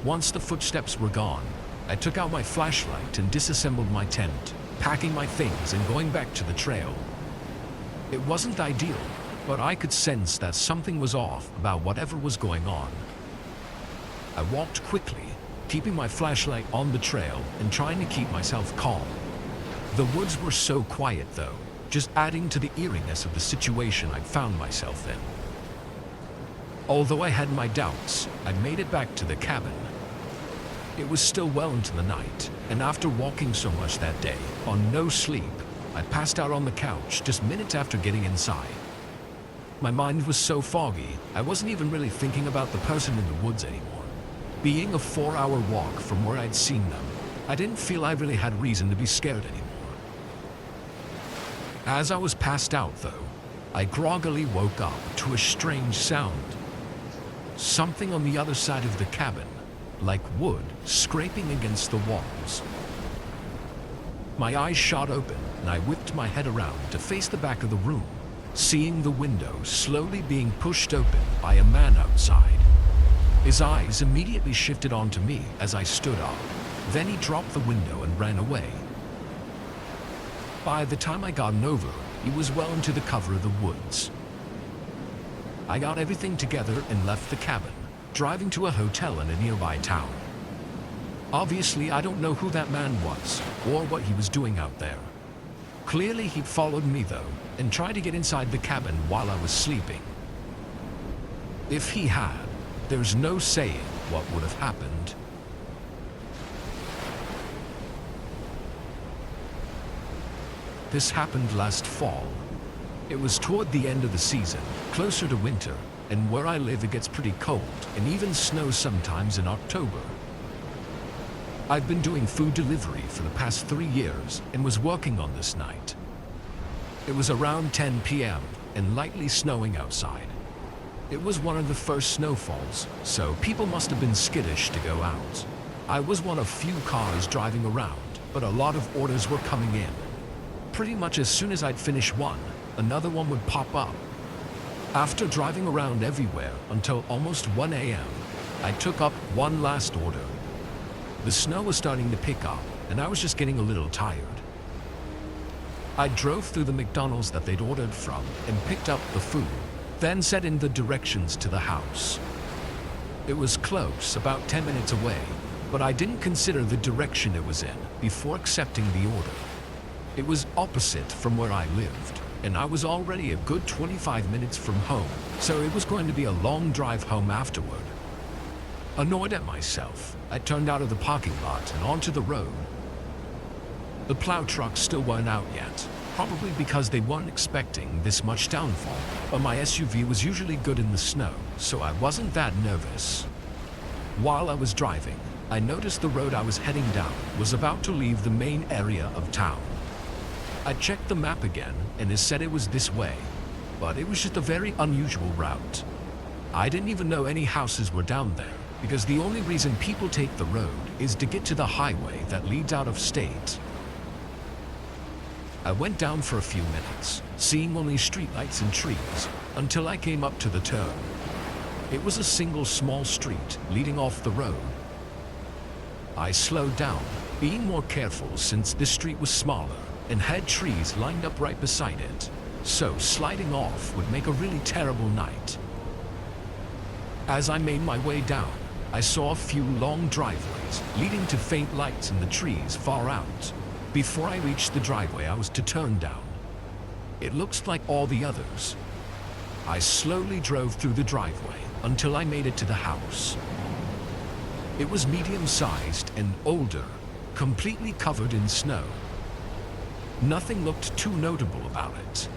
Once the footsteps were gone, I took out my flashlight and disassembled my tent, packing my things and going back to the trail. It wasn't ideal, but I could sense that something was off about whatever was going on. I walked quickly, keeping my flashlight on the trail and trying to keep myself calm. The woods were so quiet though, just adding to the eeriness of the situation I'd found myself in. Although I had my doubts, I made it back to the cabin. It was still well into the night, and after walking so much that day, on no sleep, I passed out on the couch just minutes after getting inside. My mind was so foggy, I wasn't even really thinking about the person in the woods anymore. Being a 4-hour walk from where I'd seen them, I didn't feel I really had reason to be scared anymore. As I was passed out though, I groggily woke up to a strange sound. Something on the other side of the cabin, like wood scraping against the walls. My eyes shot open and I whipped my head around to face the back of the room, seeing the window slowly being pushed open by a man outside. His eyes immediately shifted onto me as I stood up. Then he dropped the window and ran away. By the time I got over, he was well into the cover of the woods. I got everything together and left the cabin, driving to a hotel in a nearby town. Obviously, I don't know who that man was or what he was doing out there. Clearly, he'd followed me though and tried to get inside the cabin while I was sleeping. If he had, there's no saying what would have happened. This happened last fall. It was toward the end of the season, closer to winter, and where I live it gets pretty cold and even snows sometimes in October. I've been doing food delivery for the past 3 years and was working on this night. It was around 10 p.m. and lightly snowing outside. It was one of the first snowfalls, so people must have been skittish to go out. I was one of few cars driving around, but a lot of orders were coming in. Pretty much as soon as I'd finish one, another one would pop up. After driving around everywhere until almost 1 a.m., I took up one last order. The snow was starting to pick up, and I was just getting a little tired. I drove through the McDonald's that they'd ordered from and picked up the food, then set in the directions to the house. It was close, about 10 minutes away, but I didn't consider the direction it was in before accepting the order. It was opposite from where I lived. and I was already a good 25 minutes from home, so it was going to be a long drive home afterward. Annoyed at myself, I turned out of the parking lot and onto the road. The plow trucks still weren't out yet, probably because they weren't expecting this much downfall, but my SUV was usually good in the snow, so I wasn't that nervous. While I was driving, I noticed the road I was heading down was about to leave the main area of town. I checked the map again, and it said it was this way, but it was just a very unusual route. I didn't even know any houses were down there, because the only reason people take the road is to get to the highway that leads out of state. I went down for a few minutes, seeing only streetlights and trees, until I came up to the turn. It was a single small street leading off the road. I slowed down, being more careful since this street was smaller and had trees lined up right beside it, so sliding off would make a really terrible night. As I made my way down, I saw a few long driveways leading to faint lights in the trees far out. Before I reached the driveway I was to turn down, it looked like all the others. I slowly drove through the driveway until I made it to the house. It was medium-sized and older, completely covered in snow. Nothing looked too notable about it.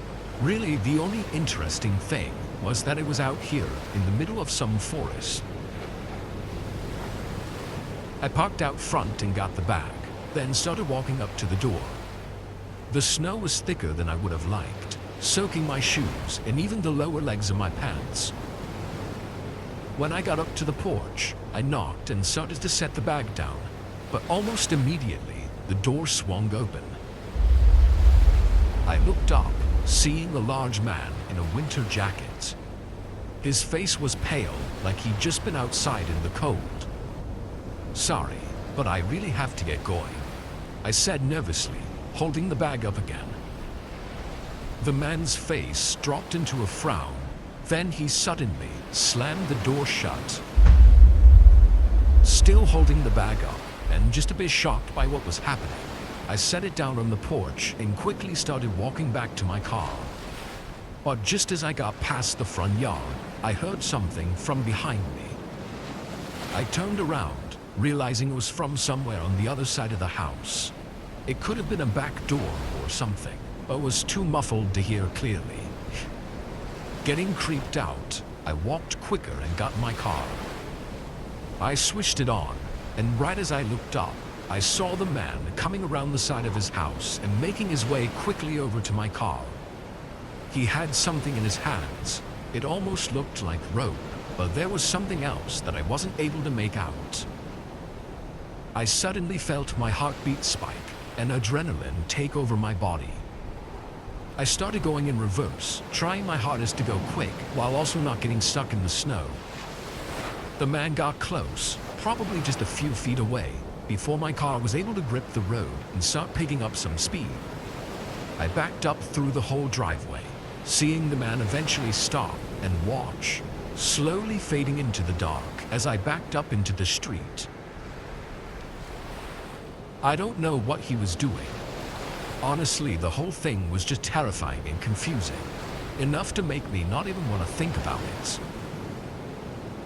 Really, the only interesting thing was that it was out here in the middle of some forest. I parked out front and got the bag, then started walking up to the door. The snow was thicker than I would have liked, soaking my shoes and even the lower legs of my pants. When I got up to the porch, I knocked and started to set the bag down, but almost immediately, the door swung open. I looked up, seeing a large man in a winter jacket. His face was pale, like he'd just been outside in the cold. "Sorry, but I really have to get going," I said nervously, holding the bag up again. The man's face dropped into a frown, then he suddenly slammed the door shut. Still holding the bag up, and just a bit shocked by what was happening, I set it down on the porch and quickly started walking back to my car. But just as I got past the front yard, I heard something from behind me. I turned around, realizing it was from somewhere on the other side of the house. It could have been a back door or something, but was too muffled to hear clearly. Getting creeped out, I walked quicker and got in my car. I switched it on, and right as I looked up, I saw the man coming around the side of his house and making his way quickly over to my car. He had something in his hands. It almost looked like rope, but there was something else that I wasn't able to make out. I suddenly felt my heartbeat spike and adrenaline take over my body. I started going in reverse, trying my hardest to go quick while also not getting stuck in the snow. The man got close, probably just a few feet away, before my car was able to grip the road and start picking up some speed. I backed up through the whole driveway, seeing the man eventually stop and watch, slowly fading into the dark as I backed up into the street. I don't know what he was doing. Honestly, the whole thing was just terrifying and confusing, enough to make me not even want to think about it.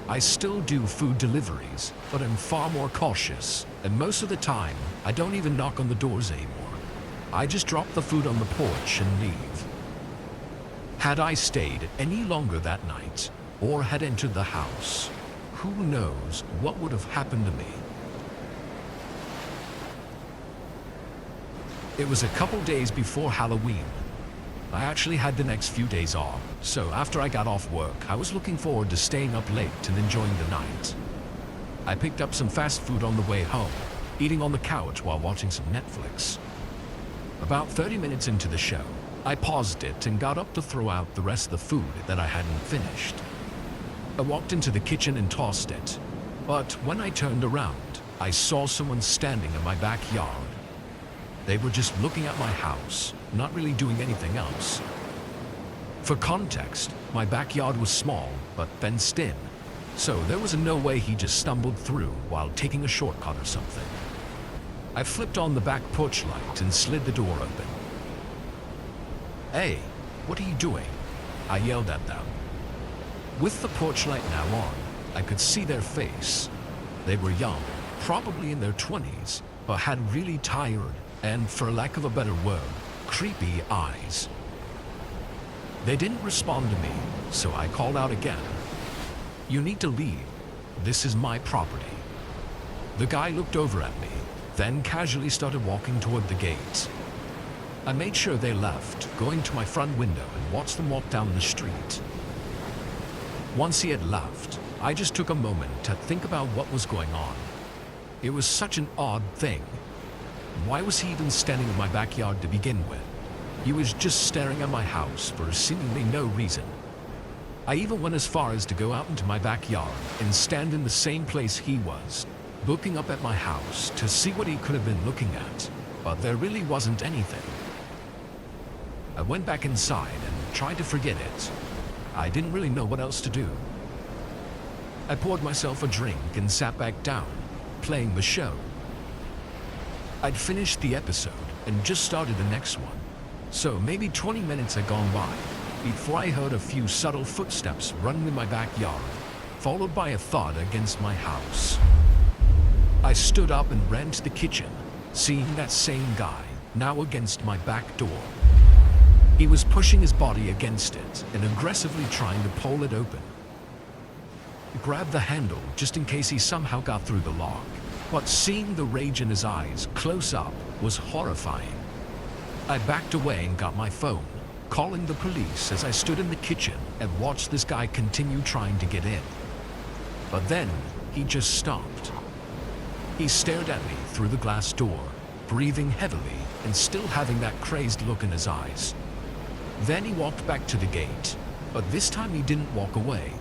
I still do food deliveries, but I'm far more cautious, and most of the time, I don't even knock on the doors anymore. I just drop the food on the porch and leave. Had I stayed any longer that night, or had entered the house, who knows what would have happened to me. It was a couple days before Halloween. I actually had the next few days off, so after I got off work, I was looking forward to staying up late and enjoying the night. I picked up some fast food on the way home, eating on the couch while watching some Netflix. About 30 minutes into the show, I paused it and got up to throw out the rest of the food that I hadn't finished. I walked into the kitchen and tossed it, but when I turned around, I saw someone standing in my backyard. They were just looking at my house, not really doing anything else. For context, my backyard was small, but fenced in, so there was no way he just stumbled through while taking a shortcut or something. I flipped on the back porch light and slid the door open. "Hey, What are you doing?" I yelled at them. With the porch light now on, I could see their face. They were young, probably in their 20s, but had really tired and, for lack of a better word, creepy eyes. They didn't respond to me, so I called out again. "You need to leave. This is my property." The guy looked over at me, then casually started walking toward the gate. I made sure they left, going to my front window and watched them walk down the street. Once he had left, I just took a moment to think about what was going on. It was such an odd thing. Why was he even standing in my backyard to begin with? He was just staring at my house for seemingly no reason. I even went as far as to go out into my backyard and stand in the same place he was, looking up at my house to see what he could have been looking at, but there really wasn't anything. I went back inside and tried to forget it. I didn't really know what else to do. I poured myself a drink and sat back down, playing the show. I'd finished the episode and just started the next one, so maybe 20 minutes had gone by before I heard a few subtle footsteps running in my backyard, followed by a thud against my house. I stood up and ran to the kitchen, seeing that same guy, now against my back door. He was pushing his body against it and aggressively trying to pull it open. I grabbed the handle just in case he somehow got through the lock, but seeing the rage in his eyes close up was horrifying. I backed away and got my phone, calling the police as I stood in the kitchen and watched this guy continue trying to get in. But then he just stopped. He stared at me through the glass door, breathing heavily and still having that crazed look in his eyes. Then he walked back to the gate, but this time he didn't walk away.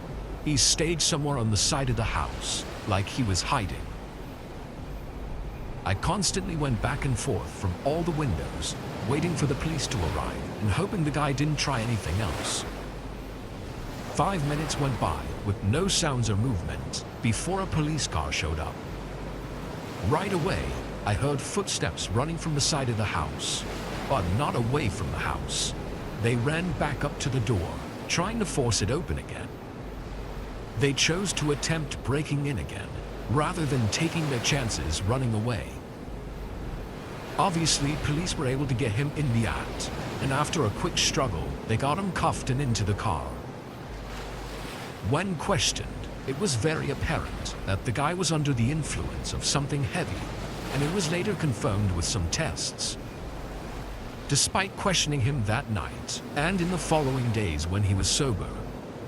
He stayed somewhere on the side of the house, like he was hiding. I constantly went back and forth from all the windows, waiting for the police to arrive and hoping the guy didn't try anything else. 5 minutes went by with no sounds or movement before a police car showed up. Right away, I heard footsteps running from the side of the house, but not away from the house. They ran back up to the door, trying to force it open again. They chose to attempt breaking in again, rather than taking their chances running away. Obviously, police were able to get him in the act, and after a quick struggle, they got him cuffed and into the car. When questioned, it was very apparent that the guy was under the influence of something heavy, and it was later confirmed with some tests. Despite questioning him that night, and in the following days when he was sober,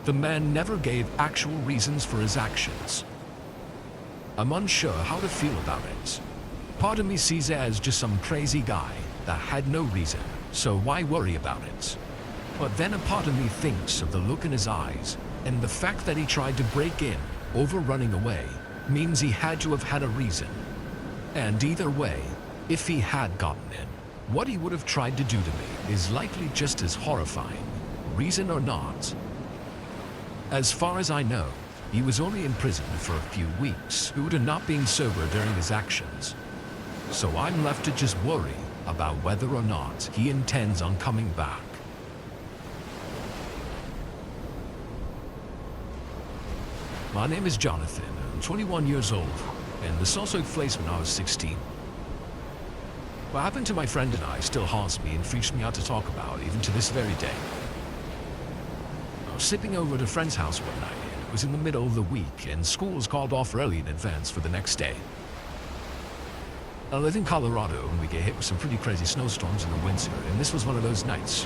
the man never gave actual reasons for his actions. I'm unsure how to feel about it. Part of me sees it as just some crazy guy that had no reason, so why worry about it? But then a part of me thinks of the look in his eyes, and the fact that he tried to break in over running away means he had to have had a reason. And either way, if he had gotten in, what he would have tried to do to me is likely just as horrifying, reason or not. As far as I know, he was only in prison for a few weeks due to not being sober during his actions. So I'm left to just worry about whether or not he intends on coming back. My name is Jonathan. I'm 21 years old, and this also took place when I was 16. What happened to my friend and I still haunts me and freaks me out to talk about, even to this very day. I was sleeping over at a friend's house one night. It was in the middle of the week, and school was called off early in advance for the next day. I live in Colorado, and we get hit with some pretty crazy snowstorms in the winter, and this was one of those nights.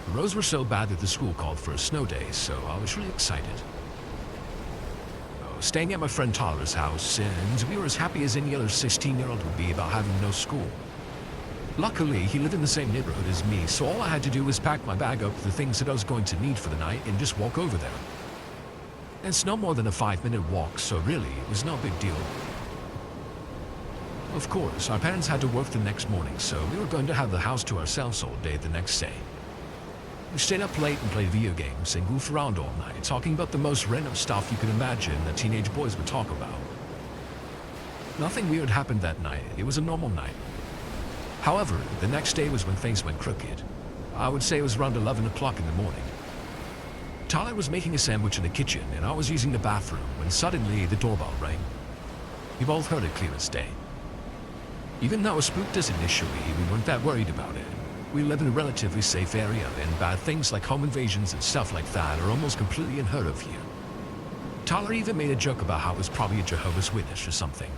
The roads were so bad that the school called for a snow day, so I was really excited. I was staying at my friend Tyler's house, and we were as happy as any other 16-year-old would be about having no school. Luckily, he lived in the same neighborhood as me, so all I had to do was pack my bag up with the things that I was going to need for the night and just walk over there. It's no more than a 5-minute walk, so really, it was no big deal. Of course, our parents had to work the next morning, so we were going to have the house to ourselves all day the next day. We stayed up late and played video games and goofed around all night, talking about the most random stuff you could imagine that teenage boys would talk about. Nothing weird happened that night. It was a normal night. However, the next day was when things went crooked. I would say it was around 11 o'clock in the morning. Tyler was making a sandwich in the kitchen, and I was using the bathroom when suddenly the doorbell rang. We both heard it clear as day. Even though it spooked us initially, we weren't that worried about it. We live in a relatively safe area, and bad things like home invasions and stuff like that are almost completely unheard of here. Tyler even made a joke about how it was probably a Jehovah's Witness or something.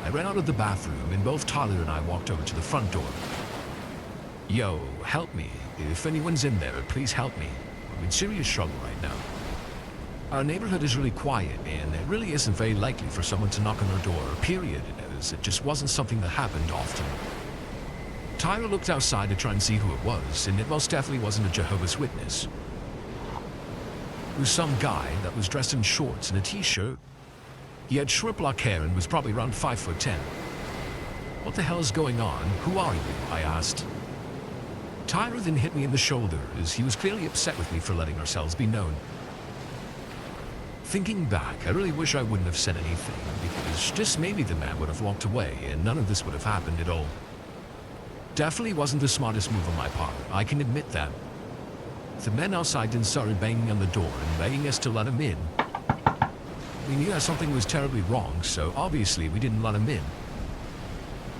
I ran out of the bathroom, and both Tyler and I walked over to the front door. Yo, help me. If anyone's in there, please help me. I'm in serious trouble right now. Our neighborhood is really quiet, and it really isn't very likely for someone to knock on our door, period, as it just wasn't something that happened often. Tyler looked outside to try and see who it was, and it most definitely wasn't a Jehovah's Witness. It was some guy that was dressed in shorts and a t-shirt. He had short black hair and was probably around 5'10". What the hell is going on? Who are you? I asked. Tyler then hit me in the shoulder, as he was clearly upset with me for letting ourselves be known. Thinking back, I really wish I wouldn't have said anything, because just maybe the man would have walked away and none of this would have happened at all. Definitely wasn't the smartest move on my part, I can admit that. The men outside then started banging on the door and begging us to let him in. We knew that something was terribly wrong, so obviously we didn't let him in.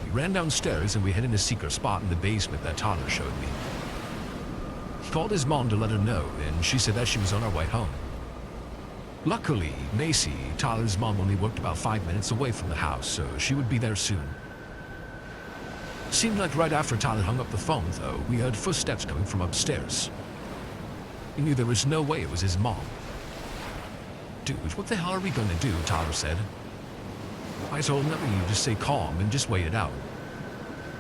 We ran downstairs and we hid in a secret spot in the basement that Tyler showed me. He called his mom to let her know, and she said that she was on her way home. Luckily, Macy, Tyler's mom, only worked about 5 minutes away from the house, so she would be there soon. Seemed like right after Tyler hung up the phone, though, we heard footsteps coming from upstairs. We knew there was no way it was his mom. Dude, what the hell are we going to do? Tyler said. I told him that we needed to stay calm and just wait it out.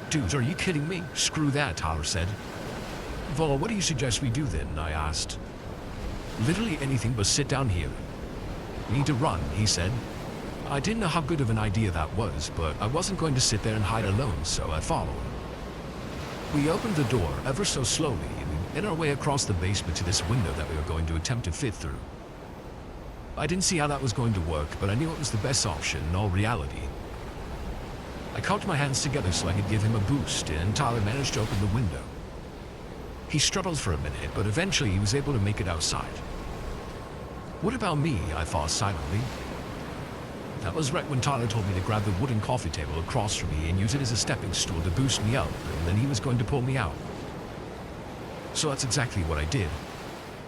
Dude, are you kidding me? Screw that, Tyler said. Vol, what do you suggest we do then? I asked. Literally anything but sit down here. We need to run, he said. I didn't know how good of an idea that was, but I wasn't going to sit there and hide alone, so I followed. We opened the door ever so slowly and made our way across the basement to this window that we were going to attempt to fit through. I didn't see how that was going to work, but I knew it was the best option in all reality. I cocked my hands together so I could give him a boost, and Tyler managed to open the window. He struggled for a minute, but eventually he was able to make it outside. What about me? I thought silently. That was right when Tyler told me to grab the wooden coffee table across from me and use it as a stepping stool to boost me up, and then he was going to pull me out. So that's exactly what I did.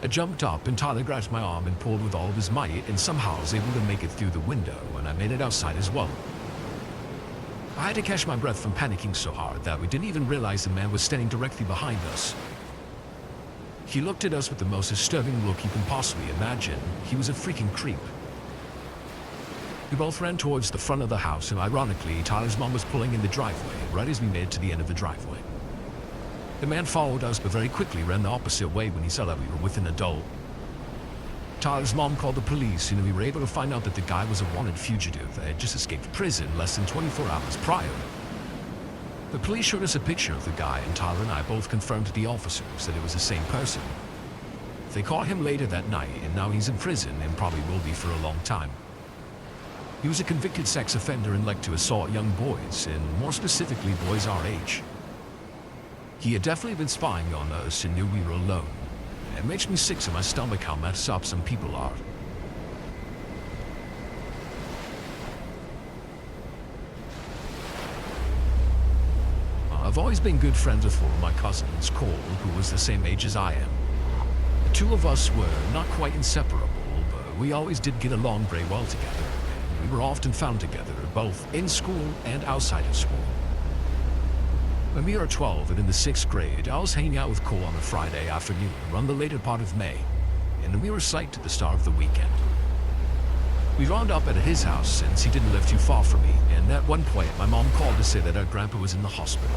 I jumped up and Tyler grabbed my arm and pulled with all of his might, and somehow was able to make it through the window, and I made it outside as well. I had to catch my breath from panicking so hard that we didn't even realize the man was standing directly behind us. He looked at us with the most disturbing look you can possibly imagine. He was a freaking creep. We both ran towards the front of the house, and ironically, Tyler's mom was pulling in the driveway, right as we made it to the end of the driveway. The man followed us, but very quickly ran the opposite way when he saw that we were with an adult. Tyler's mom called the police, and we were able to find out that the guy was a wanted fugitive that had just escaped prison less than 24 hours prior. The police showed us a picture of the guy, and Tyler and I both confirmed to the officers that it was the same person. They caught him later that night, and now he's in prison and probably will be for a long time. He was a convicted sex offender and liked to assault young boys, and more specifically boys our age. He had definitely been spying on us and knew we were alone. It makes me sick to my stomach how messed up some people are. I've always been good friends with one of my cousins, Cole, who was the same age as I am. The two of us were not quite inseparable, but we always did get along very well together. We were often found together, both in school and outside of school. When we were 12 and in the 6th grade, I was hanging out with Cole on a Friday afternoon around the later part of May, and we were psyched at the start of the weekend. We wound up at his house since he didn't live too far from me, and at one point my mom called to say that our grandpa was in the hospital.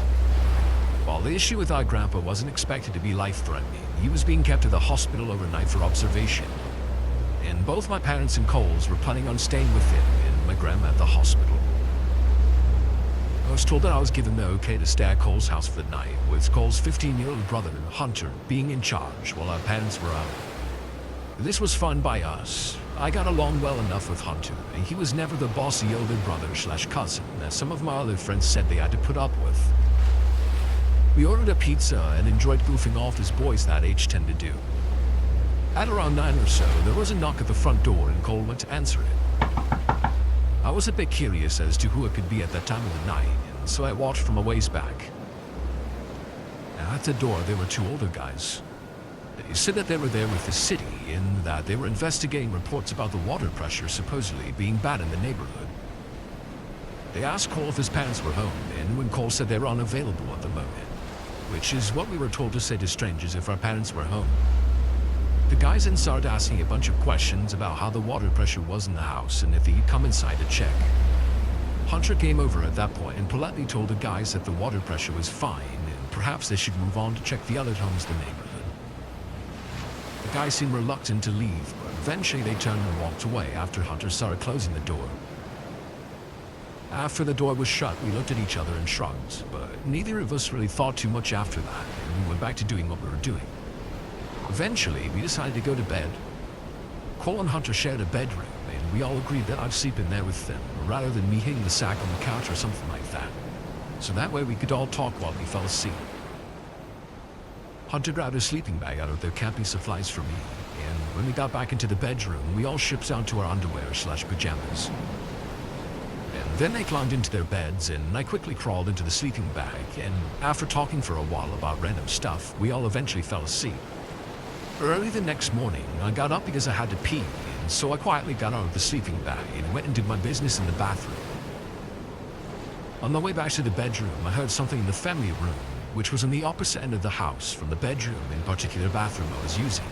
While the issue with our grandpa wasn't expected to be life-threatening, he was being kept at the hospital overnight for observation. And both my parents and Cole's were planning on staying with him and my grandma at the hospital. I was told that I was given the okay to stay at Cole's house for the night, with Cole's 15-year-old brother, Hunter, being in charge while our parents were out. This was fun by us. I got along well enough with Hunter, and he was never the bossy older brother/cousin that some of my other friends said they had to put up with. We ordered a pizza and enjoyed goofing off as boys that age tend to do. At around 9 or so, there was a knock at the front door and Cole went to answer it. I was a bit curious as to who it could be at that time of the night, and so I watched from a ways back. At the door, there were two older guys. They said that they were there with the city and that they were investigating reports about the water pressure supposedly being bad in the neighborhood. They asked Cole if his parents were home, and when Cole said they were unavailable at the moment, which is what we were told to say to strangers if our parents were home. The guys then started asking a bunch of questions about how the water pressure was in the house and if he'd come inside to check. Hunter came over at that point and politely told the guys that the water pressure was fine and perhaps they should move on to check the other homes in the neighborhood. The guys seemed reluctant to leave, but eventually they turned and walked away after Hunter started closing the door. After the door was shut, we looked at each other and shrugged, but neither of us really thought too much after that, and we went back to doing what we were doing. Eventually, we decided to go to bed. Cole and Hunter shared a bedroom, and we all agreed that I'd sleep in there with them, rather than me hitting the sack on the couch or something like that. So that way we could all talk while we fell asleep. Hunter grabbed a sleeping bag out of their camping supplies for me, and when we got back into the bedroom, we all shipped down to our underwear/pajamas. And then they climbed into their beds, and I quickly crawled into the sleeping bag, and after talking for a while about random stuff, we all eventually fell asleep. Early the next morning, I got up because I had to pee, and so I quietly got out of the sleeping bag and went and did my business in the bathroom. On the way back to the bedroom, I heard something in the family room, which was on the opposite end of the house from the bedroom in particular bathroom I was using.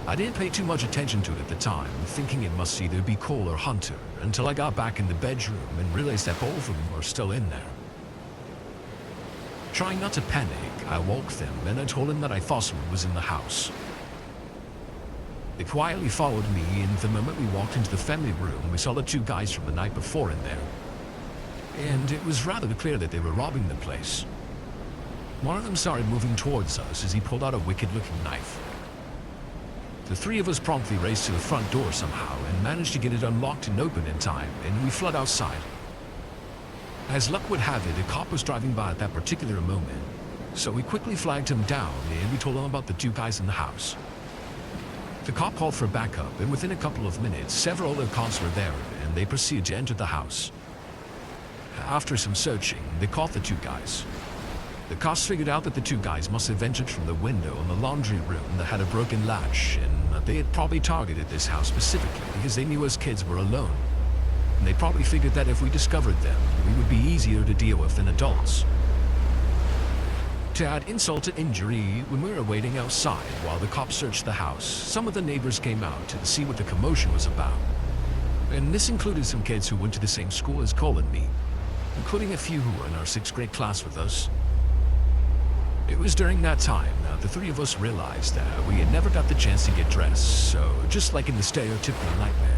I didn't pay too much attention to it at the time, thinking it must either be Cole or Hunter, until I got back in the bedroom and realized that both of them were still in there. Trying not to panic, I woke them and I told them that I thought someone was in the house. They quietly followed me, and the moment we walked into the family room, we saw the two guys from the night before in there. And it was rather clear that they were robbing the place. One of them started moving towards us as he pulled out a wicked-looking knife. The three of us promptly raced to the front door somehow and managed to get it unlocked and open in time, and we fled outside. As luck would have it, a cop was driving by at that particular moment, so we quickly flagged him down and we told him about the two guys in the house. The cop called for backup, and within a couple of minutes, several other cops were there, and they proceeded to enter the house. After some searching, they caught the two guys. The cops figured out that the two guys must have entered from the window in the laundry room that had a broken latch, and that they had probably targeted this house specifically because they knew us kids were alone. And they probably figured that if we discovered them, we would be easier to deal with than adults. To add insult to injury, when we were waiting outside while the cops searched the house, some of the neighbors came out to see what the commotion was about. And this included some kids who went to the same school as Cole and me, including a few who were in our 6th grade class with us. It was during that time that the three of us realized that we had never got the chance to get dressed, so just like in the stereotypical nightmare,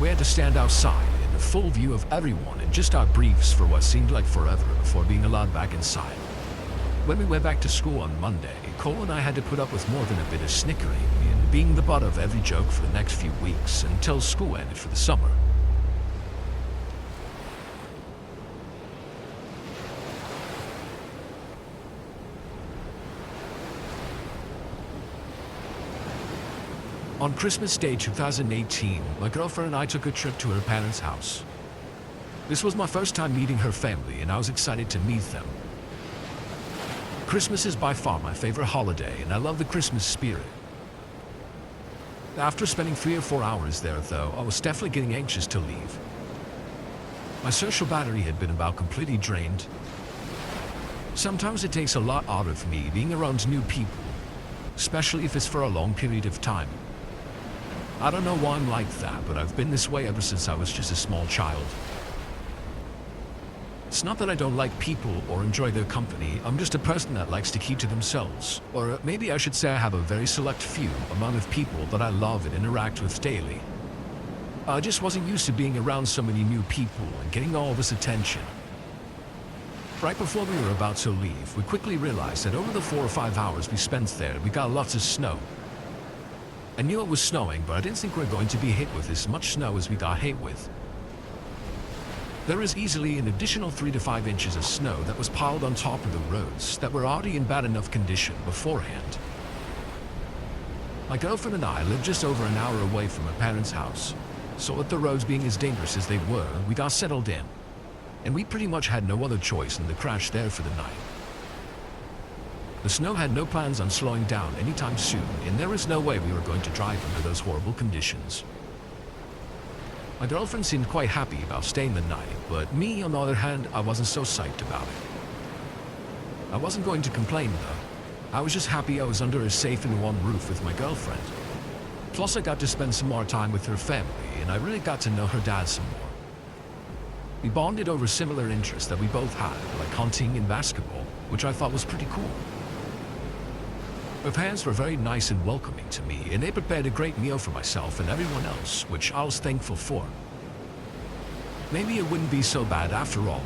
we had to stand outside in the full view of everyone in just our briefs for what seemed like forever before being allowed back inside. When we went back to school on Monday, Cole and I had to put up with more than a bit of snickering and being the butt of every joke for the next few weeks until school ended for the summer. On Christmas Day 2018, my girlfriend and I took a trip to her parents' house. This was my first time meeting her family, and I was excited to meet them. Christmas is by far my favorite holiday, and I love the Christmas spirit. After spending 3 or 4 hours there, though, I was definitely getting anxious to leave. My social battery had been about completely drained. Sometimes it takes a lot out of me being around new people, especially if it's for a long period of time. I don't know why I'm like that, but I've been this way ever since I was just a small child. It's not that I don't like people or enjoy their company, I'm just a person that likes to keep to themselves. Or maybe I should say I have a very select few amount of people that I love and interact with daily. I just wasn't used to being around so many new people and getting all this attention. Right before we were about to leave, we quickly realized that over the 4 or 5 hours we spent there, we got lots of snow. I knew it was snowing, but I didn't think we were going to be hit with as much snow as we got hit with. There is easily an additional 3 to 5 inches of snow that was piled on top of the roads that were already in bad enough condition beforehand. My girlfriend and I lived just over an hour away from her parents' house, so with the roads being as dangerous as they were, we got settled in, and we pretty much had no other choice than to crash there for the night. The snow had no plans on slowing down anytime soon, and there was no way we were going to drive under those horrible conditions. My girlfriend seemed quite happy about staying the night, but me, on the other hand, I wasn't so psyched about it. I wasn't going to complain though. I was just happy I was under a safe and warm roof with my girlfriend. Plus I got to spend some more time with her family, and I really got to know her dad some more. We bonded over similar interests that we both had, like hunting and basketball, which I thought was pretty cool. Her parents were very nice and welcoming to me, and they prepared a great meal for myself and everyone else, which I was thankful for. Maybe it wouldn't be so bad after all.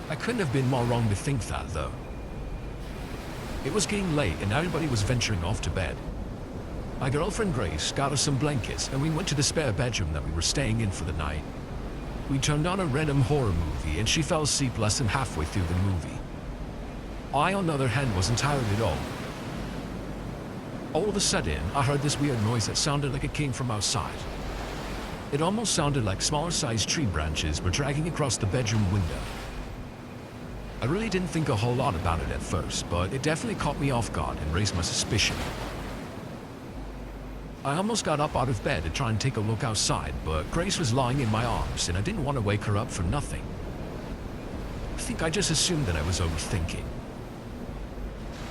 I couldn't have been more wrong to think that, though. It was getting late and everybody was venturing off to bed. My girlfriend Grace got us some blankets and we went to the spare bedroom that we were staying in for the night. We turned on a random horror movie and she fell asleep less than halfway through the movie. I, on the other hand, wasn't tired at all. All of a sudden, I heard this weird noise that sounded like it came from outside. It almost sounded like smaller-sized tree branches were dragging across the bedroom window. I really didn't think a whole lot about it at first, but it definitely caught me off guard and raised my suspicion. I almost got up out of bed to try and take a look outside, but Grace was lying in my arms and I didn't want to wake her up for nothing. I think I just assumed that I was overthinking.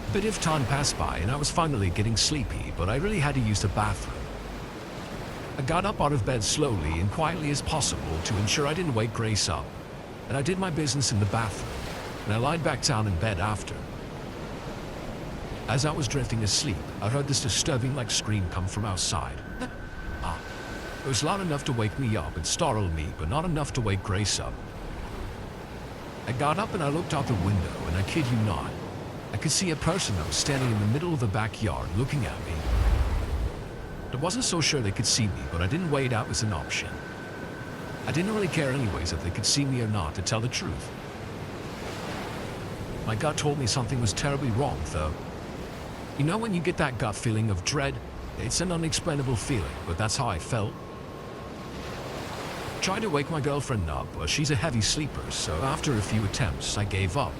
A bit of time passed by and I was finally getting sleepy, but I really had to use the bathroom. I got up out of bed slowly and quietly as possible to ensure I didn't wake Grace up, and I did my business in the bathroom, and I lied back down in bed after. As I was drifting asleep, I heard this disturbing scream come from outside. It was loud enough to wake me up and startle me, but not enough to wake Grace up. I got up and I looked out the window, and I kid you not, I could see a person that was standing in the middle of the backyard looking at me. I wasn't so sure they could see me, but I didn't weigh it out as an option. I didn't really care anyways if they could see me or not, to tell the truth. My gut told me something was terribly wrong, though. You know when you get that gut feeling of dread? It's an unexplainable feeling, but that's how I felt. Tried to wake my girlfriend up, but she's a heavy sleeper, so after a few attempts, I gave up.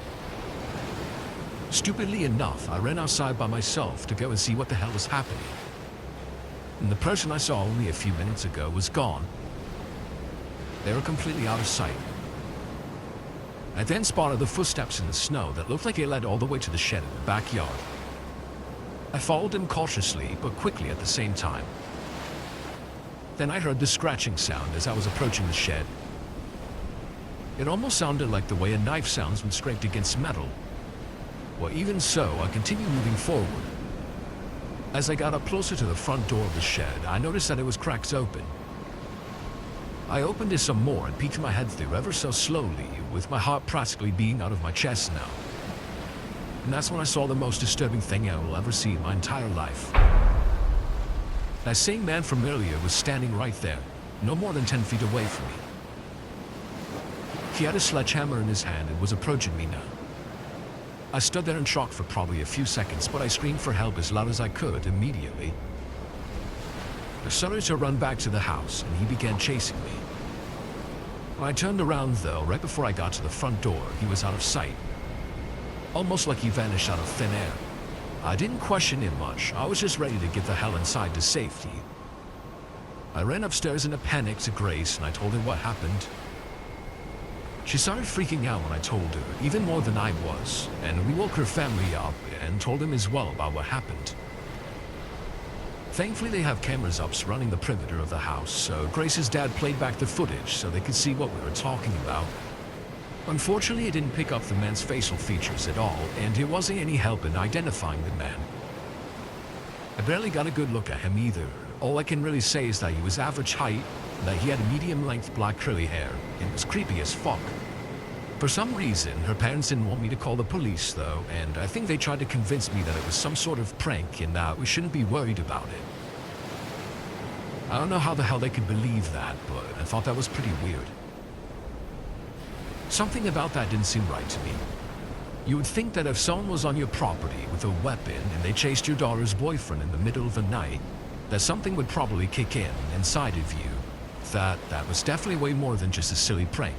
Stupidly enough, I ran outside by myself to go and see what the hell was happening. And the person I saw only a few minutes ago was gone. They were completely out of sight. I then spotted the footsteps in the snow that looked like they led all the way to the shed in the backyard. I followed them cautiously, but quickly at the same time. Then I heard the scratching sound as I was approaching the shed. It almost sounded like the way a knife sounds when scraped against metal. Well, even so, I continued moving forward. As I got up closer to the front door of the shed, I noticed that it was cracked open. I opened it some more and peeked my head through ever so slowly, with my heart practically beating out of my chest now. And that's when I saw the most disturbing thing I will ever see in my entire life. That same man from earlier was standing right there, no more than 10 feet away from me. He had a sledgehammer in his hand and was approaching me now. I stood there in shock for probably a few seconds, but I screamed for help as loud as I could immediately. I started to run back to the house, and he began chasing me. When I turned around, though, right before I got to the front door, he was out of sight. Almost like he vanished out of thin air. I didn't question him much. I was just ready to get the hell inside to safety. I ran upstairs in a panic to Grace, and I told her what happened. She started freaking out when I told her, even more than I was, and we woke her family up and told them as well about what happened. Thankfully, they have cameras up surrounding the perimeter of the house, so Grace's dad played back the footage so they could see what we were talking about. Unfortunately, it didn't pick up the man's facial features at all, and it wasn't any help in identifying the man. I barely got a good look at him either. All I can really say is that he was average height, that he had medium-length black curly hair, and was creepy as fuck. For some reason, her parents didn't want me to call the police though, and I think they tried to convince me that it was some sort of prank and that we shouldn't be worried about it. I don't know how the hell they could believe that, but I thought that was pretty weird. Something about that didn't seem right to me. You would think that if someone was on your property with a weapon and they chased your daughter's boyfriend in the middle of the night, that something would probably kick in inside of you. That was definitely way more than just a silly prank.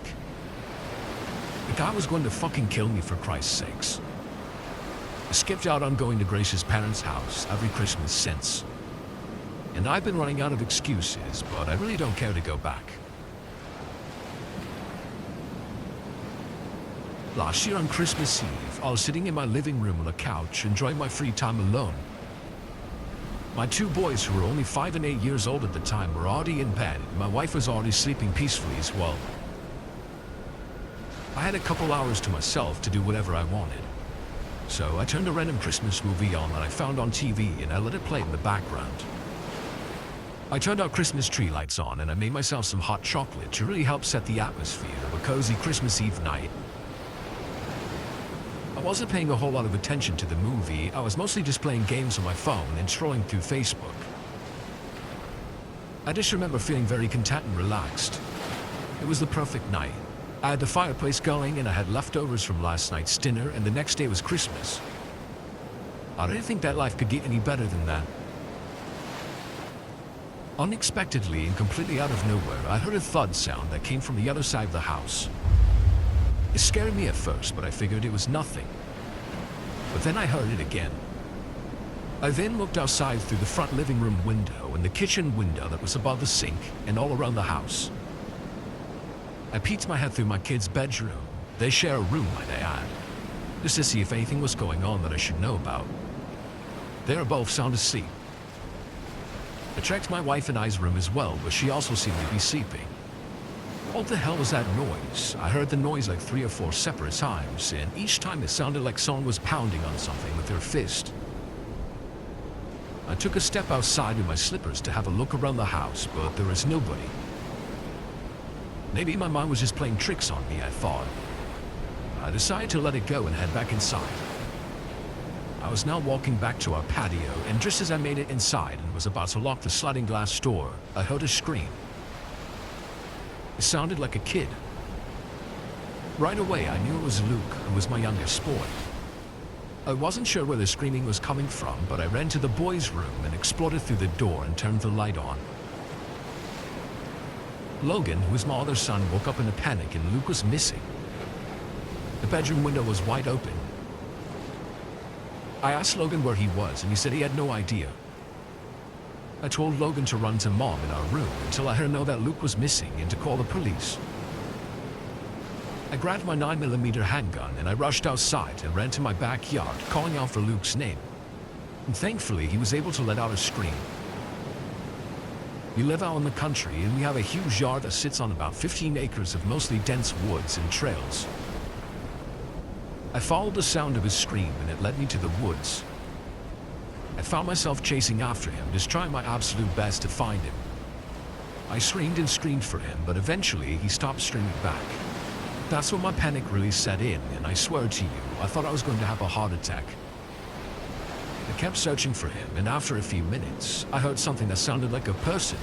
The guy was going to fucking kill me, for Christ's sakes. I skipped out on going to Grace's parents' house every Christmas since. And I've been running out of excuses, but I really don't care to go back. Last year on Christmas Eve, I was sitting in my living room on a couch, enjoying my free time alone. My two boys, who were only 5 and 8 years old at the time, were already in bed, and my wife was already sleeping peacefully as well. I had a couple hours to myself to do whatever I wanted. So I turned a random Christmas movie on that I found on TV, and I let it play in the background. I turned our Christmas tree lights on, and I made myself some hot chocolate to really help set the atmosphere of a cozy Christmas Eve night. I wasn't paying a whole lot of attention to the movie. I was mostly just playing games on my phone and scrolling through Facebook. I just remember feeling very content and relaxed. It was the perfect night. I had the fireplace going, and I had leftovers from last night's dinner, and the next day was Christmas. I didn't think that life could get any better than that. Unexpectedly and completely out of nowhere, I heard a thud sound that came from the other side of the house. It scared me at first, but I figured it was nothing. But then I heard it again. I then looked outside through the front living room window and the kitchen window that was above the sink and all around the house. I peeked my head through my kids' bedroom. They share a room, might I add, just to see if anything was going on that I should know about. They were both sound asleep. I checked my wife and I's room as well, but she also seemed to be sleeping. What the hell was that noise? I heard the noise like 3 or 4 separate times, and each time it sounded like someone was pounding on something with their fist. I took a step outside in my slippers to have a look around the house, but there was nobody. Maybe my mind was just playing tricks on me, I thought. I decided to let it go and head back inside. I was now walking back to our patio, and just as I made it inside and was about to lock the sliding glass door, I heard a scream. It sounded like a kid. Right away, I knew it was Luke, who was my youngest boy. I wasn't sure where the screaming was coming from, but I ran to the boys' room and exploded through the door and turned the light on. Logan, who was my other son, woke up in a panic, and Luke was missing. The bedroom window was wide open. I asked Logan where he was, and he said he had no idea. I told Logan to run to Mom in our room until I heard her know that Luke was missing and to call the police. I grabbed my 9mm handgun and I rushed outside and ran to my backyard, calling out for Luke's name. And thankfully, he was able to let out a scream. We live out in the country, and we have a huge yard that sits on about 15 acres of mostly dense woods and trails. I followed the sound of his scream, and it led me to the woods. I found myself chasing after him, just trying my absolute best to find him. I screamed and screamed for him, but eventually he stopped screaming back. That's when my panic really set in, and I swear to you, I thought I was going to have a heart attack. I kept searching for him, and after a few minutes, I heard something that sounded like a person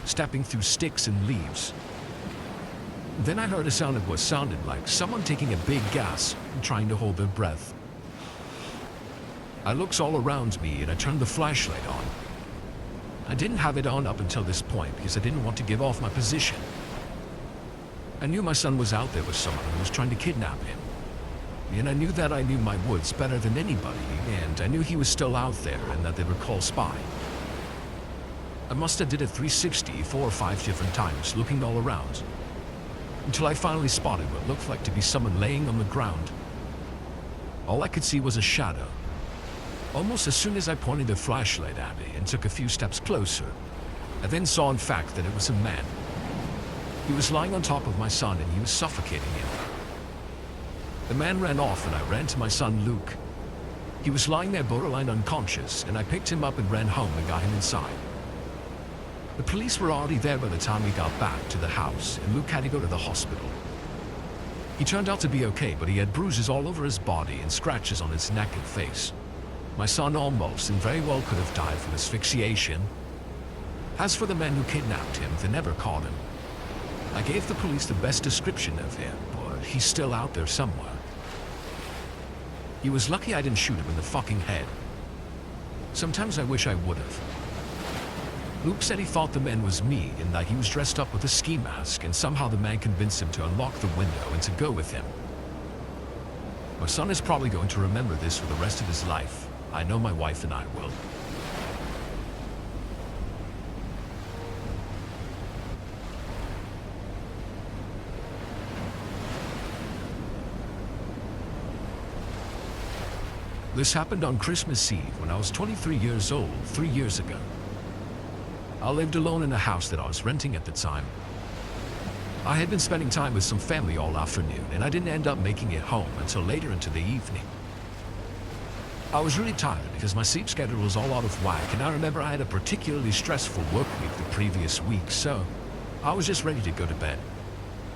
stepping through sticks and leaves. Then I heard a sound of what sounded like someone taking a big gasp and trying to hold their breath. I looked all around me and I turned the flashlight on. I didn't have it on up until this point because I didn't want to give off my position. I knew my son was out there with someone who was trying to kidnap him. And I knew that I knew my woods better than anybody, and I knew he was still out there and that they were called spy. I must have did a 360 4 or 5 different times, looking all around, until I finally spotted what looked like to be someone laying on the ground. All I could see was a shadow. Almost as soon as I pointed the flashlight at it and took a few steps closer, I then saw in fact that it was a man. He was lying on top of my son and he was suffocating him. The man ran off and I ran to my son Luke. He was lying there borderline unconscious, and I picked him up and ran home and got him inside. The police were already there by the time we got back to the house, and Luke had to go to the hospital. He turned out to be okay, but he had bruises all over his body and scratches on his neck and face. My son almost and very well could have died from asphyxiation. As for the men who kidnapped him, they never caught him. I gave the police the best description of him, but but he's still out there somewhere. He was lucky I didn't shoot him in the fucking head. Sometimes I wish I would've. Luke said he thought the man was me and that he was dressed up with a ski mask, and somehow the man convinced him to unlock the window and to go with him. My son is probably going to remember this for the rest of his life. I know my wife and I will. This happened on Christmas Eve when I was 23 years old, 3 years ago. I lived alone in a house that I was renting at the time. I had been spending time with some family all afternoon, and I didn't end up making it home until later into the evening. I was really tired because my sleep schedule was all out of whack, and I remember I had a particularly stressful work week the previous week, so I was just ready to go to bed.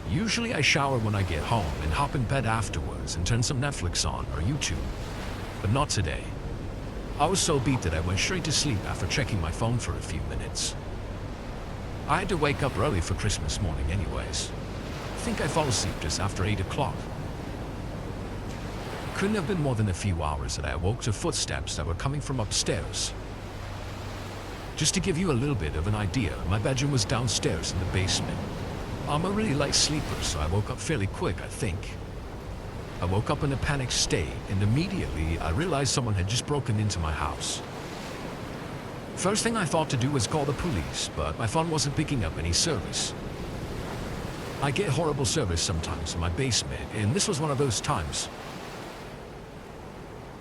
Usually I shower when I get home and hop in bed afterwards and turn some Netflix on or YouTube. But not today. I was so beat that I went straight to sleep after checking my phone for a few minutes. I had to wake up early for Christmas morning anyways. I think I fell asleep just after 8 o'clock. It couldn't have been more than a few hours that I awoke to footsteps that were coming from upstairs. Just to give you a little bit of an idea, my bedroom was downstairs in the basement. I'm a really light sleeper, so I woke up fairly quick, I think. I woke up in a panicked state, and immediately I realized someone had just broken into my house. First thing I thought to do was call the police, but my phone wasn't picking up any service. I get horrible service sometimes in my basement, and this was one of those times.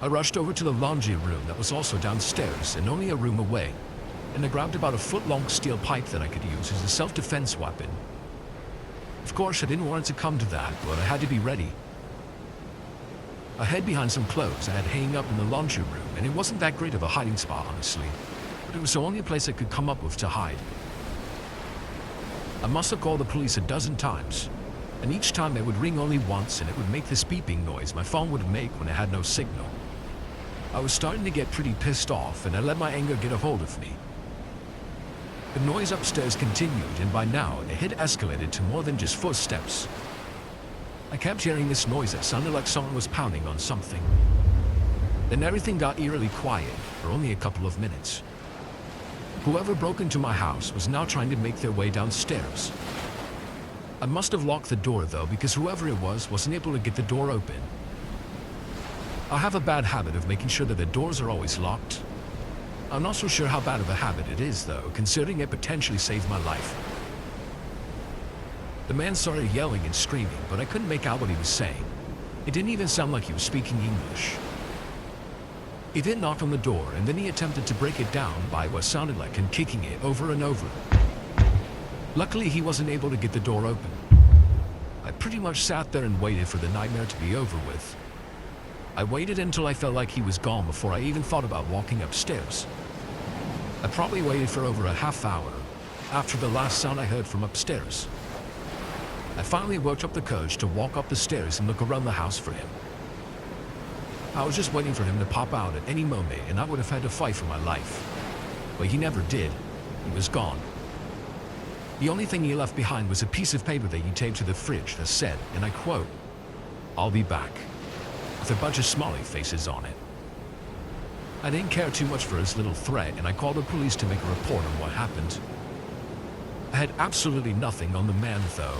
I rushed over to the laundry room that was also downstairs and only a room away, and I grabbed about a foot-long steel pipe that I could use as a self-defense weapon. Of course, I didn't want it to come to that, but I had to be ready. I hid behind some clothes I had hanging up in the laundry room, and it wasn't that great of a hiding spot, honestly, but it was the only place I could come up with to hide. I must have called the police a dozen times, and each time they would ring only once, and it would make this beeping noise my phone would make when it had no signal. I was starting to get pretty pissed off, and I let my anger get a hold of me. The noise upstairs continued, and by now it had escalated to more than just footsteps. I kept hearing this noise that sounded like someone was pounding on something. Then everything got eerily quiet for only a couple of minutes. Whoever broke into my house was now trying to make their way downstairs. I must have locked the door though, because whoever it was wasn't able to get the door open. I have a bad habit of making sure that the doors are always locked. I'm not so sure how bad of a habit it is though, considering it potentially saved my life. The man started yelling and screaming, but I couldn't make out what he was saying. It didn't even sound like he was speaking English. He then knocked on the door, and then he attempted to break it down by what sounded like him kicking it over and over. Luckily, he wasn't able to get the door open. I pretty much sat there and waited for the nightmare to be over with. I waited until I felt like he was gone before I even thought about walking upstairs. I probably waited for over a half hour after the last sound I heard from upstairs. I finally worked up the courage to walk up the stairs and look around the house for him. I was just waiting for him to pop out at any moment, and I would have had to fight for my life. But he never did. He was gone. The only thing he left behind was a piece of paper that he taped to the fridge that said, and I quote, "I'll be back," with a bunch of smiley faces on it. I didn't care too much for his little threat, and I called the police to make a report on what happened. I had absolutely nothing on the man though.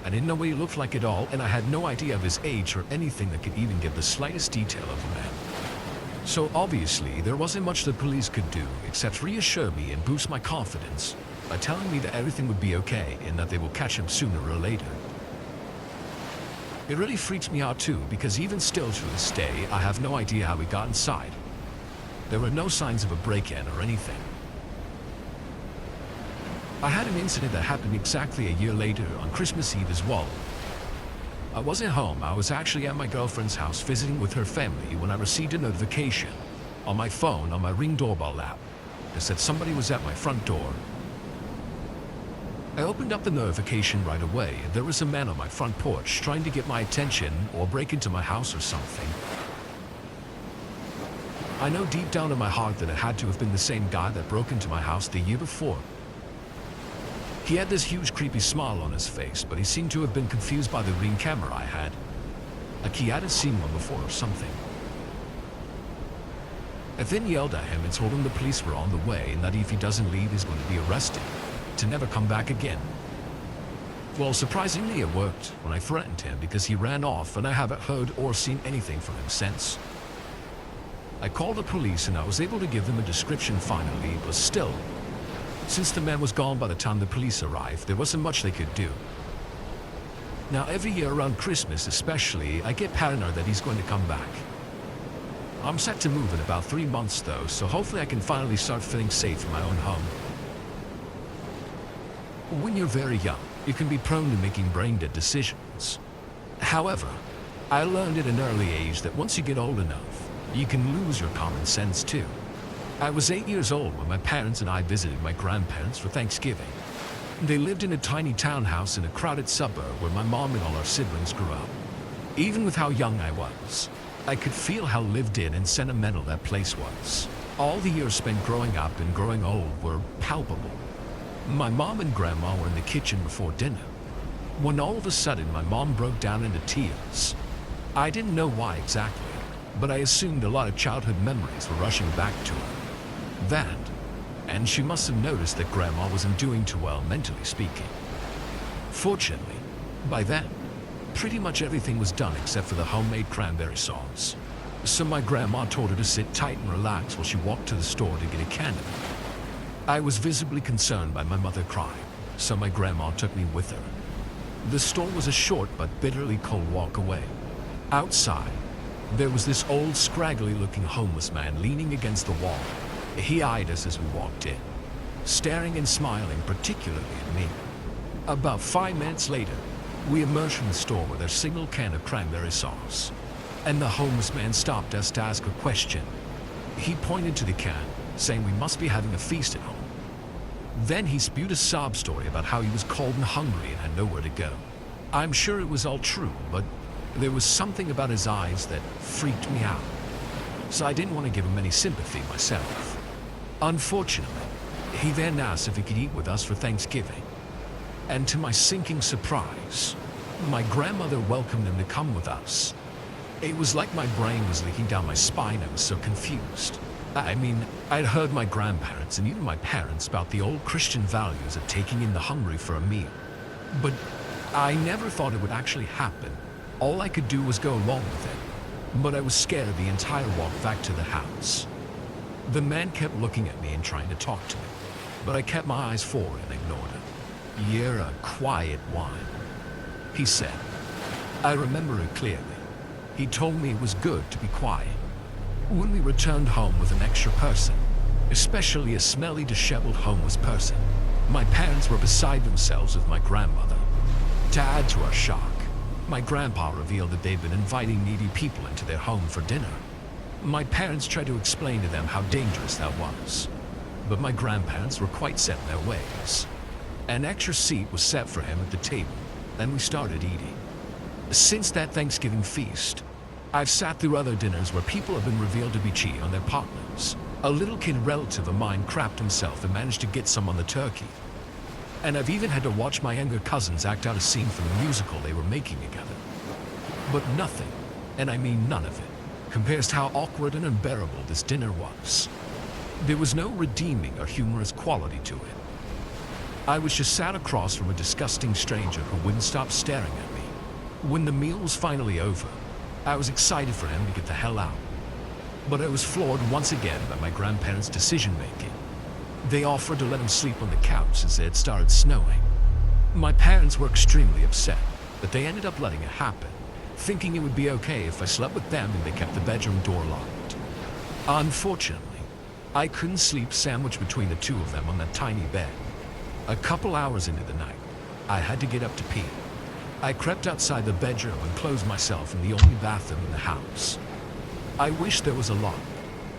I didn't know what he looked like at all, and I had no idea of his age or anything that could even give the slightest detail of the man. So obviously, there wasn't much the police could do except reassure me and boost my confidence by telling me that everything would be okay and that they will catch him sooner or later. It really freaks me out too, because even still to this day, I have no idea how he got inside. There were no signs of a break-in or anything. I had an incident that happened exactly a year later on Christmas Eve as well. I wasn't home. I was actually at my girlfriend's house visiting with her family when I received a notification on my phone on my Ring doorbell app that said somebody was at my front door. I opened up the notification right away, and there was a man on my front porch trying to get my attention or break into my house or something. I know deep down in my heart that it had to have been the same guy that broke into my house the year before. He had this huge creepy smile on his face, but he seemed to have been confused by the green camera I had. Like he hadn't seen one before or something. I then yelled at him and told him the police were on the way and that if he doesn't leave he's going to be arrested, to never come back again. Well, surprisingly it worked when I threatened him because he ran off and I haven't heard or seen anything from him since. I called the police and I was able to give them a description finally, but still, since the man was gone by the time the police arrived, there wasn't much they could do. Now every year around Christmas especially, I get paranoid that he's going to come back. I'm set to move in about 3 months though, so hopefully I can finally start feeling safe in my own home. When you're very young, you can be prone to making brain-dead decisions. However, I learned at an early age that once you get old enough, you can lose your common sense too. I was 8 years old when my parents and I visited my grandparents for Thanksgiving. They lived in a tiny townhouse in a crowded suburb where my mom and all our siblings grew up. Even with how young I was, I could feel how lived in and sentimental that place was. All the years spent growing up and growing old were palpable. My mom and grandma were in the kitchen before dinner, when all of a sudden my mom broke down into tears. I didn't know why exactly, but I assumed a lot of childhood memories were rushing back to her. That, and she must have noticed that grandma wasn't doing too well mentally speaking. Fortunately, by then, pretty much everything was done except for the homemade cranberry sauce. So my grandma told her to sit tight and relax while she walked to the store to get a candle. I was visibly concerned by my mother crying, so my grandma took me with her. The store was a short but bitterly cold walk away. Outside, there was this old, scraggly-looking homeless man leaning against the wall. He eyed us as we walked in, staring and smiling particularly at me. About 5 minutes later, we emerged from the store with our single can of cranberry sauce, and the homeless man stopped us to ask a question. He pointed to the can, saying we must be having a feast at home. Then he spewed a sob story about how he was cold and hungry and had nowhere to go. I'm sure it was all true, but there was something about his eyes that freaked me out, so I didn't want to give him any sympathy myself. Unfortunately, he then asked if he could eat with us for Thanksgiving, and to my sinking surprise, my grandmother welcomed him to come with us. It was like my brain was leaking down my spine. I was so confused. I mean, I'd heard my grandparents and even my parents about the old Christian values of taking in the hungry for a meal, but I never thought it would actually happen. All I could do was go along with it, but I was scared the entire walk back to the house. The man kept looking at me and trying to talk to me, but I kept my eyes forward and ignored him. "You're a quiet one," he said. I remember it clearly. He told me it was good to be quiet. When we returned home with an extra person, especially a smelly, disheveled homeless person, my parents were beside themselves with my grandmother. To add to our shock, my grandpa revealed that they'd been inviting needy people into their home for dinner. My parents tried to explain to them how dangerous that was, but my grandparents were quite set in their ways. An extra seat was set for him at the table, and we started eating. Since that Thanksgiving feast, I've sat through other dinners where people have been revealed to be cheating on their partners. A little kid relative of mine crapped himself and managed to get some on the turkey. And I've even had to watch my younger cousins act out a scene from the musical they were making together. But nothing, and I mean none of it, compares to how awkward and unbearable this dinner was. There was no redeeming or humorous quality to it. I was just sat across from a disgusting stranger who wouldn't stop staring at me. When the meal was finally over, I was excited for him to get the hell out. But I was floored once again by my grandparents' decision-making. They offered to let him sleep on the couch as it had started snowing. My parents were extremely upset, but they ended up letting it happen, thinking it would be okay if I slept with them and they kept the bedroom door locked. Unfortunately, I couldn't sleep sandwiched between the two of them on that tiny bed. A couple hours into the night, I had to get up to pee. I crept outside the bedroom and closed myself in the only bathroom in the house. I wished there was a lock,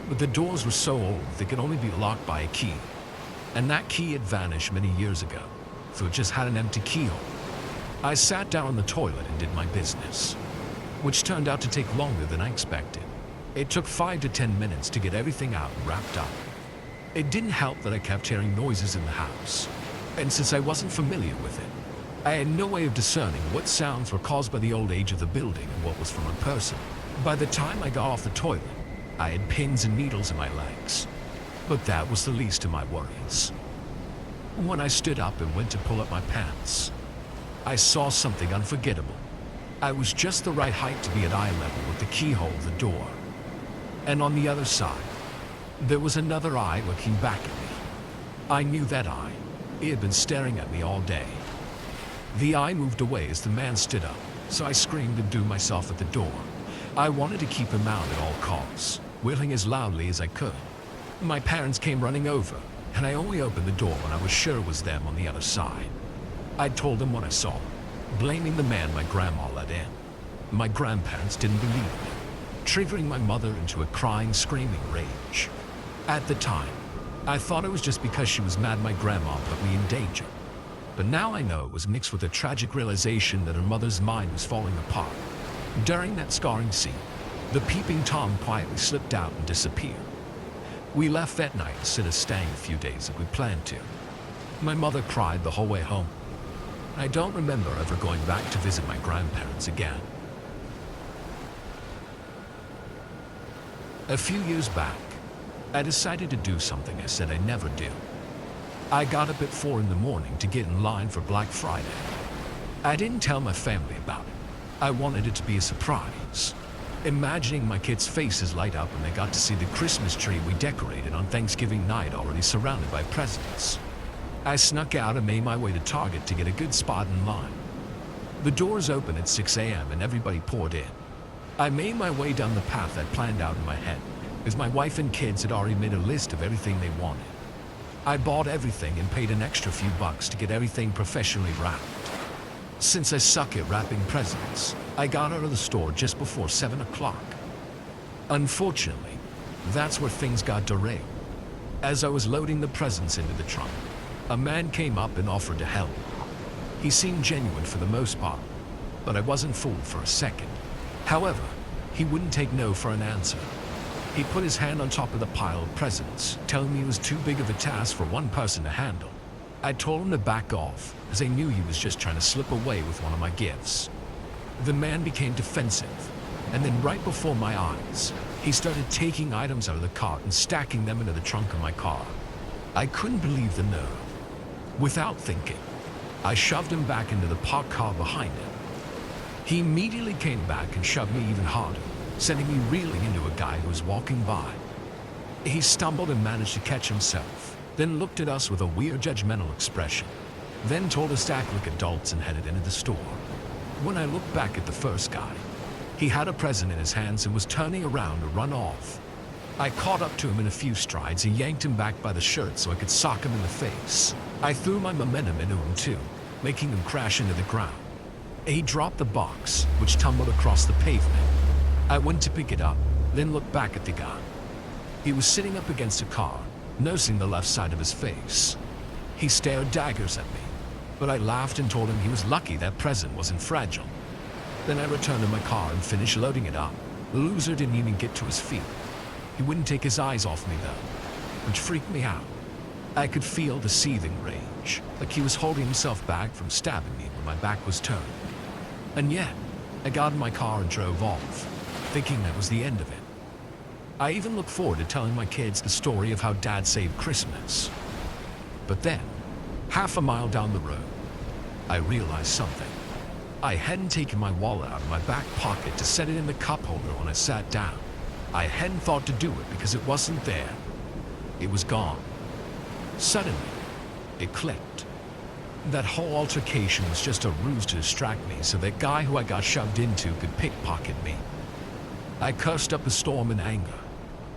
but the doors were so old they could only be locked by a key. And that key had vanished many years ago, so it just had an empty keyhole. I sat down on the toilet and did my business, which turned out to take longer than I expected. It took 5 to 10 minutes to get everything out and wrapped up. It didn't help that I kept hearing noises in the house. And since I wasn't familiar with it, I had no way of discerning what sounds were caused by the old age of the building and what was from a person. By the time I got off the toilet, I had pins and needles in my legs. But that was the least of my worries. When I stood up and went to pull up my pants, I saw something unforgettable. I was just the right height to be at eye level with the keyhole of the door. And on the other side, there was another eye looking back at me. I knew that eye. It had been staring at me all day. The eye moved away as the man stood up, so I screamed and threw myself at the door. I wanted to keep him out at all costs, wailing as loudly as I could. My parents came running over, and I only opened the door when I was sure it was them on the other side. I told them what I saw, blaming the man my grandma let in. My grandparents didn't believe me, triggering my mother into a crying, screaming rage. At the time, I thought it was just because she was mad my grandma put me in danger. But now I know it was mixed with a tragic realization that her mother's mind was falling apart. During that scarring scene, the peeping Tom quietly slipped out and disappeared. We left that night instead of staying a few days like we planned to. My mother cried the whole way home. I don't remember ever going back to visit my grandparents again. A few years back, I decided to do something I said I'd never do. I got up at 4 in the morning to get in line for Black Friday. I didn't tell my family about it. I wanted it to be a surprise. Imagining my kids' faces light up when they got to see the Christmas tree we decorated on Thanksgiving night already surrounded by presents. I snuck out and made my way to Target to get a good spot in line. The doors opened at 6 a.m. and everybody poured in. I made my way down the path I'd planned out in my head, as my wife and kids had already made a list of everything they wanted. I bought everything and paid an extra few bucks to get everything professionally wrapped. Since I suck at wrapping presents, I got out of the store just before 7 o'clock. Unfortunately, that's where things got derailed. As I was loading the presents into the trunk, a man came up and offered to help. He seemed genuine for the most part, but I wasn't fooled for a second. However, he wouldn't take no for an answer. He put his hand on top of the pile of presents, telling me it was too big of a task for one person to handle. I told him to back off, as I knew he was just trying to slip away with one of my gifts. The man became defensive, and then right before my eyes, he started taking items out of the cart and stacking them into the trunk of my car. I couldn't believe the nerve. Without thinking, I shoved him back into the parked car behind him. He immediately came back and shoved me even harder, sending me reeling into a guy who was walking by. He stumbled and managed to catch himself, then looked at us with a weird judgmental expression, then told us to act like adults and headed into the store. When I looked back at the first guy, he had a present in his hands and was turning around to run off. I caught up to him in a few strides and yanked him back by the shirt so I could sock him in the face. I threw my momentum into him too, making him crash into the ground. He dropped the box, which tumbled across the pavement. I went to pick it up, then looked back at the guy. He was sitting up against a car, nursing the left side of his face. He stared daggers at me, but I laughed and told him he was lucky that present wasn't fragile. Then I returned to my car and finished loading it up. The loser didn't even get to his feet. He wouldn't take his eyes off me though, which freaked me out. I could feel the seething rage, like he was holding himself back from stabbing me when my back was turned. And yet, I got in my car and drove off, thinking that was the end of it. I even looked forward to telling my kids the story of how Dad saved Christmas. But then, half a mile down the road, I realized something. I hadn't taken my wallet out of my back pocket to set it in the cup holder when I sat down. I hadn't thought to do it because it wasn't there. It was gone. Suddenly, it clicked. That whole altercation was just a ruse to distract me so that guy who I got shoved into could pickpocket me. I cursed up a storm in anger.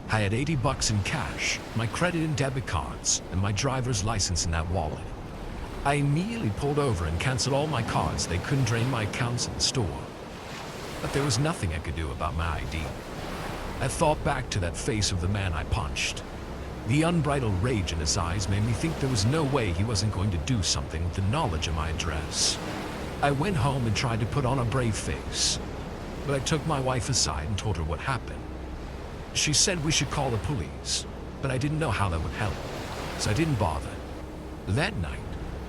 I had $80 in cash, my credit and debit cards, and my driver's license in that wallet. I immediately pulled over and canceled all my cards. They couldn't drain my accounts in the store. But there was nothing I could do about my ID. I thought back to that face of the man I punched. The unbridled rage in his eyes made me think there was no way he wasn't going to do something with the knowledge of my address. I went home and tried to put on a brave face, but I took my wife aside and told her what happened. She said we should call the police, but I didn't know how that would help, so I didn't bother. That night,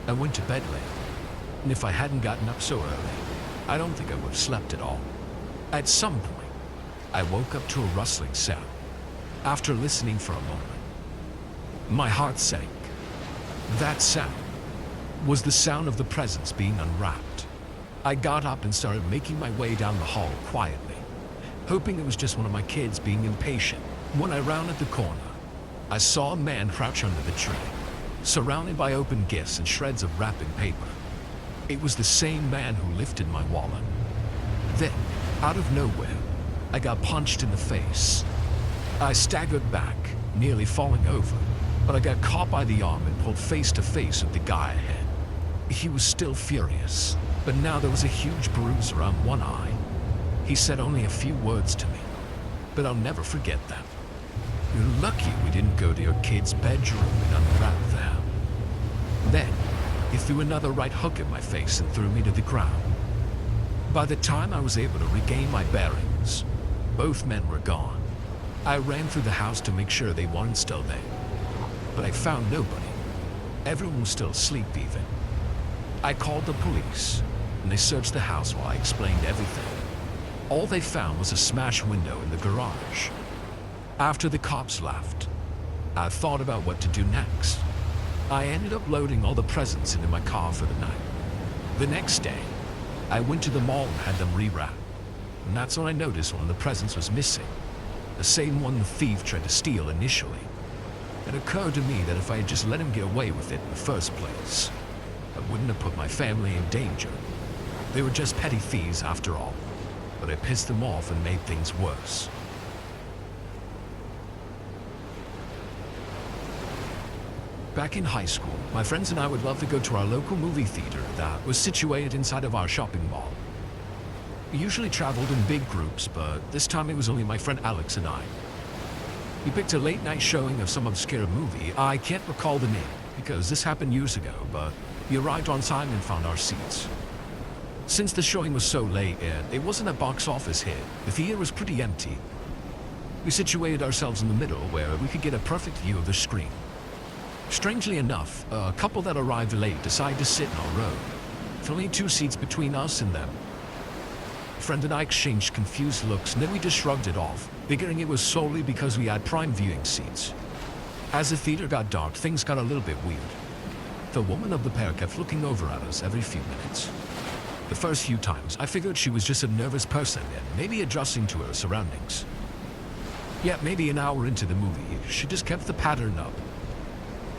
I went to bed late, and if I hadn't gotten up so early, I don't think I would have slept at all. At some point, I woke up to a rustling sound. After listening for a moment, my heart sank. That sound was the sound of the presents being unwrapped. I got up and started making my way down the hall quietly, hoping it was just one of my kids being impatient. When I rounded the corner, I saw a man crouch under the tree, surrounded by open gifts and shreds of wrapping paper. It was the same man who lifted my wallet. Then, out of nowhere, I got punched in the face. I staggered back, nearly falling over, but I got caught by the arm and pulled face to face with the guy ahead. He was still furious, but now there was a huge bruise around one eye. He said only a few words to me, but I'll never forget them. You're lucky we didn't go to your kid's bedroom and unwrap them. Then, he threw another right hook at my face and threw me to the ground. By the time I was able to regain my bearings, both men were gone. I ran through the house to make sure they weren't still there, but I found nobody. Everyone was still asleep even. I called the police, and they searched the house while I explained everything. All they found was a smashed window in the garage. After the cops left, I thought about what to do next. I ended up loading all the presents into my car for the night. The next day, I went to the mall and had them rewrapped, and that's when I noticed one of the presents was missing, the same one the thief tried to steal initially. It occurred to me that if I had just let him get away with it in the first place, I wouldn't have put my family in danger. They were just petty thieves after all, but I pissed them off and made things worse. Back in high school, my friends and I would love to go to our local movie theater that was situated inside of our shopping mall. We usually traveled in big groups, but this time it was only my friend Alex and I. We picked a late night showing of some obscure movie. I can't recall the name, because this happened years ago, but we arrived on time and found our seats. Since the showing was so late and it wasn't a box office hit, the theater was pretty empty. We situated ourselves in the middle where we could get a perfect view of the screen. Strangely enough, a couple that arrived late decided to sit in our row, with only 2 seats between us and them. A friend and I exchanged confused looks, and then we just shrugged it off, figuring it was solely because we had prime viewing seats. As the theater got dark, things got a little bit weird. The woman of the pair kept looking over at us every few minutes. The first few times, I figured she was just a nervous person and maybe adjusting to her surroundings. Yet maybe an hour into the movie, she just kept the pattern up.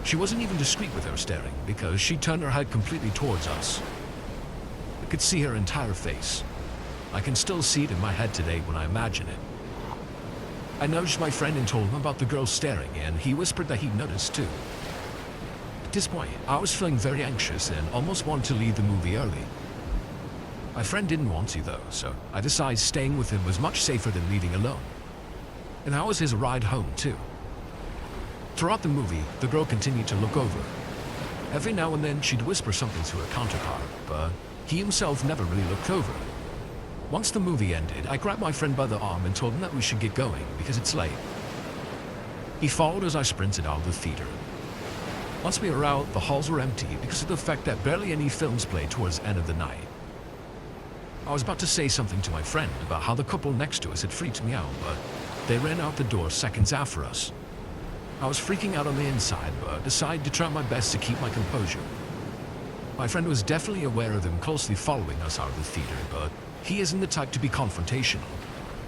She wasn't even discreet with her staring, because she turned her head completely towards us. I could see her entire face. I can still see it in my head today when I imagine it. I nudged my friend and told him about the girl staring, and he whispered that he'd noticed too. At this point, I was feeling very anxious and almost wanted to leave the movie early. My friend didn't want to though, so I decided staying with him was much safer than leaving alone. And that was his ride home too. Throughout the movie, the girl continued to look over. Every now and then, she'd whisper something to her counterpart, but he himself never really looked over. Once the movie ended, I grabbed my friend by the arm and told him that we should get going, because it's late. He followed as I sprinted out of the theater. Once we were out, the halls were empty because of the fact that barely any films played towards the end of the night. I was about to say something to my friend about how the couple next to us had freaked me out, but they ran out the door seconds after us. I was freaking out on the inside, but decided to try my best to keep my composure. My friend was definitely aware of them closely following us out of the theater, but he isn't the type to be confrontational,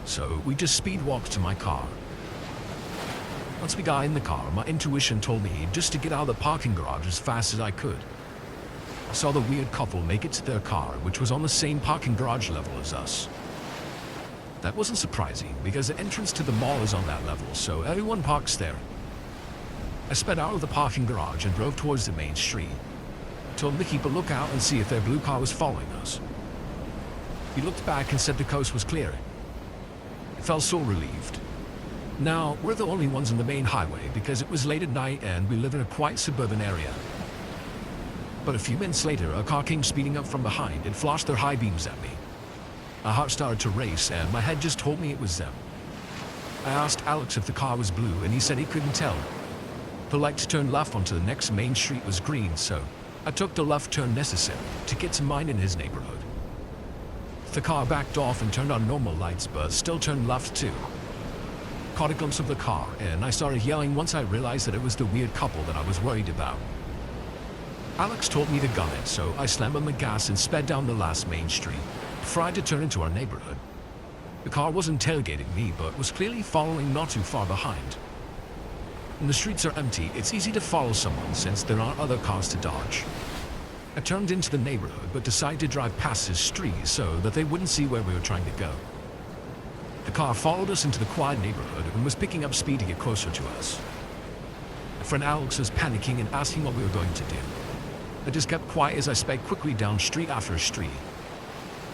so we just speed walked to my car. Once we got in the car, my intuition told me just to get out of the parking garage as fast as I could. I saw the weird couple make it to their car, which was on the same parking garage level as us. That wasn't surprising, because the entrance to the mall is on that level, so everyone parks there. I sped out of the parking garage and drove towards the main street. I told him to keep a lookout and see if their blue car was following us. He looked back and said the coast was clear. I felt so relieved. Now, we're the only ones on the main highway because it was late at night and we live in a quiet suburban area. But a few minutes later, a car came speeding up from behind and flashed their high beams at me. My heart started to race and my head just told me it was them. I asked Alex if the car was blue and he said he couldn't tell. The light to turn left onto the next main street was green, so I took the left turn necessary to get to mine in his neighborhood. The car backed off and turned on normal lights, but still turned left too. Caught a glimpse of the car, and I started yelling once I realized that it was the weird couple that I was worried about. Alex told me to gun it, so I slammed on the gas and sped down the last main street before I had to turn into our neighborhood. The car wasn't tailgating me, but was clearly following not too far behind. When the streets are empty, it's easy to follow someone since there aren't other cars to dodge. I turned into the neighborhood, but decided to drive past his street so that they wouldn't see where we were trying to go. The car followed us into the quiet neighborhood and was picking up speed to get closer to us. My friend Alex was panicking and asking what we were going to do. I just kept quiet as I sped quickly down street after street.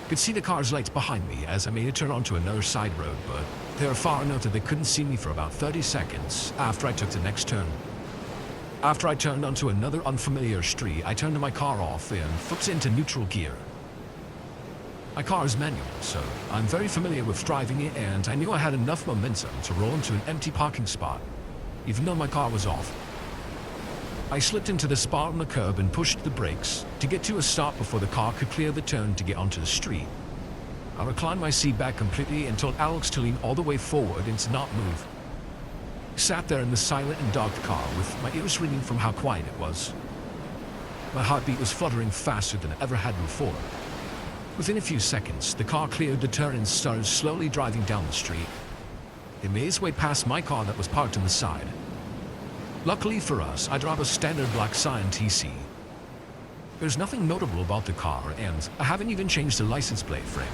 I could see the car's lights behind me as I made a turn onto another side road, but they were far enough that they couldn't see me for about 30 seconds after I took the next turn. After I turned onto another unfamiliar street, I turned my car off and flipped into neutral gear. My car is manual, so I'm very familiar with driving it, and I knew I had enough momentum to roll into an empty parking spot, even though my car was off. I slipped into the spot on the curb and pushed the brakes to get to a stop before the car could clear the turn to get onto the street. I reclined my seat back completely and told Alex to lean all the way forward and to not move. I sat there in the silent and dark car with my ears ringing from how quiet it was. My heartbeat was fluttering faster than it ever had before. Within a few seconds, the car cleared the turn and started slowly driving down the street. It made its way past my car that was parked on the side. Luckily for us, I drive a standard black Scion TC. There's nothing notable about the car, and I haven't even changed the license plate frame.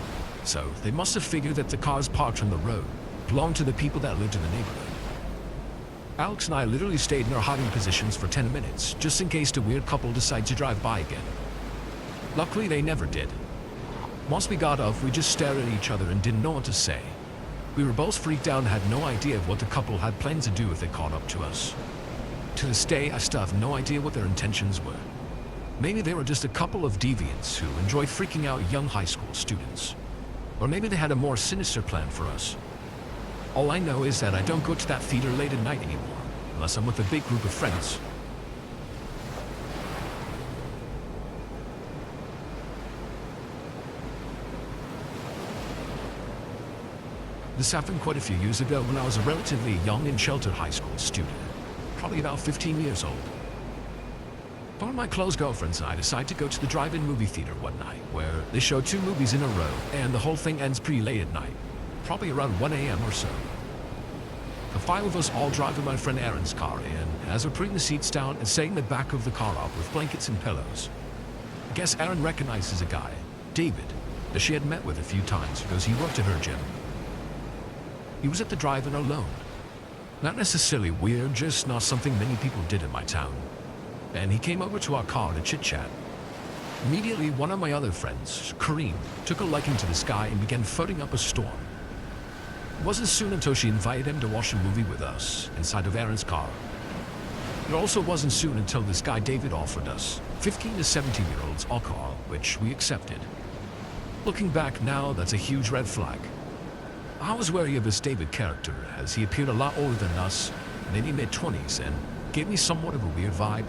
So they must have figured that the cars parked on the road belonged to the people that lived in the neighborhood. Alex and I literally stayed in our hiding positions for 10 minutes, just in case the weird couple decided to drive by again. Luckily, they never did. Once we got off, we just stared at each other and didn't know what to say. We were both freaked out and had no idea of what the couple had planned to do if they caught up to us. To this day, I still have no idea what their intentions were. Maybe they were just a couple of deviants who enjoyed freaking out young high school students. Or maybe they had a more sinister plan for us. All I know is that I don't go to that theater late at night anymore, unless I'm with a big group of friends. This happened quite a few years ago when I was a relatively young and sheltered high school student, probably about 15 years old. One of my close girlfriends and I decided to go to the drive-in movie theater one night, where they showed 2 movies in a row, and the whole thing ends pretty late at night, probably around 1 a.m. or so. The 5 of us all drive in my friend Aaron's car, and as we're putting the seats down and setting the back of the car up with blankets and pillows, I guess Aaron recognizes a guy, David, that she had met with a few times because he worked at her gym. He was at the drive-in alone. Not necessarily weird, just not something many people did in my town. And he came over to our car to chit-chat. Immediately, one of my other friends, Kareem, took a liking to this guy and began floating up a storm. It wasn't soon until she invited him to watch a movie with us inside of Aaron's car. It also wasn't soon until this guy David offered us 15 to 17-year-olds alcohol, which we accepted. Looking back now, that's a huge red flag. I was wary of this David character, as he appeared a lot older than us, maybe mid-20s, and gave me somewhat of a weird vibe.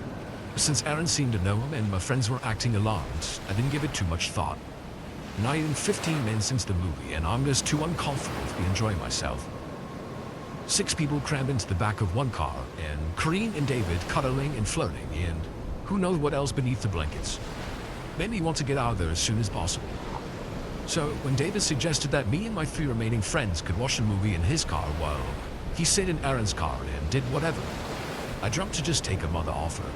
Since Aaron seemed to know him and my friends were acting alarmed, I didn't give it too much thought. Not even 15 minutes into the movie, and I'm just too uncomfortable to be enjoying myself. 6 people crammed into the back of one car, and Kareem and David cuddling and flirting, and who knows what else beneath the blankets. Made me want to get out of there as soon as possible. So when David suggested that me and my 3 remaining friends could watch the movie in his car while he stayed in Aaron's car and did whatever, I jumped to just take him on the offer.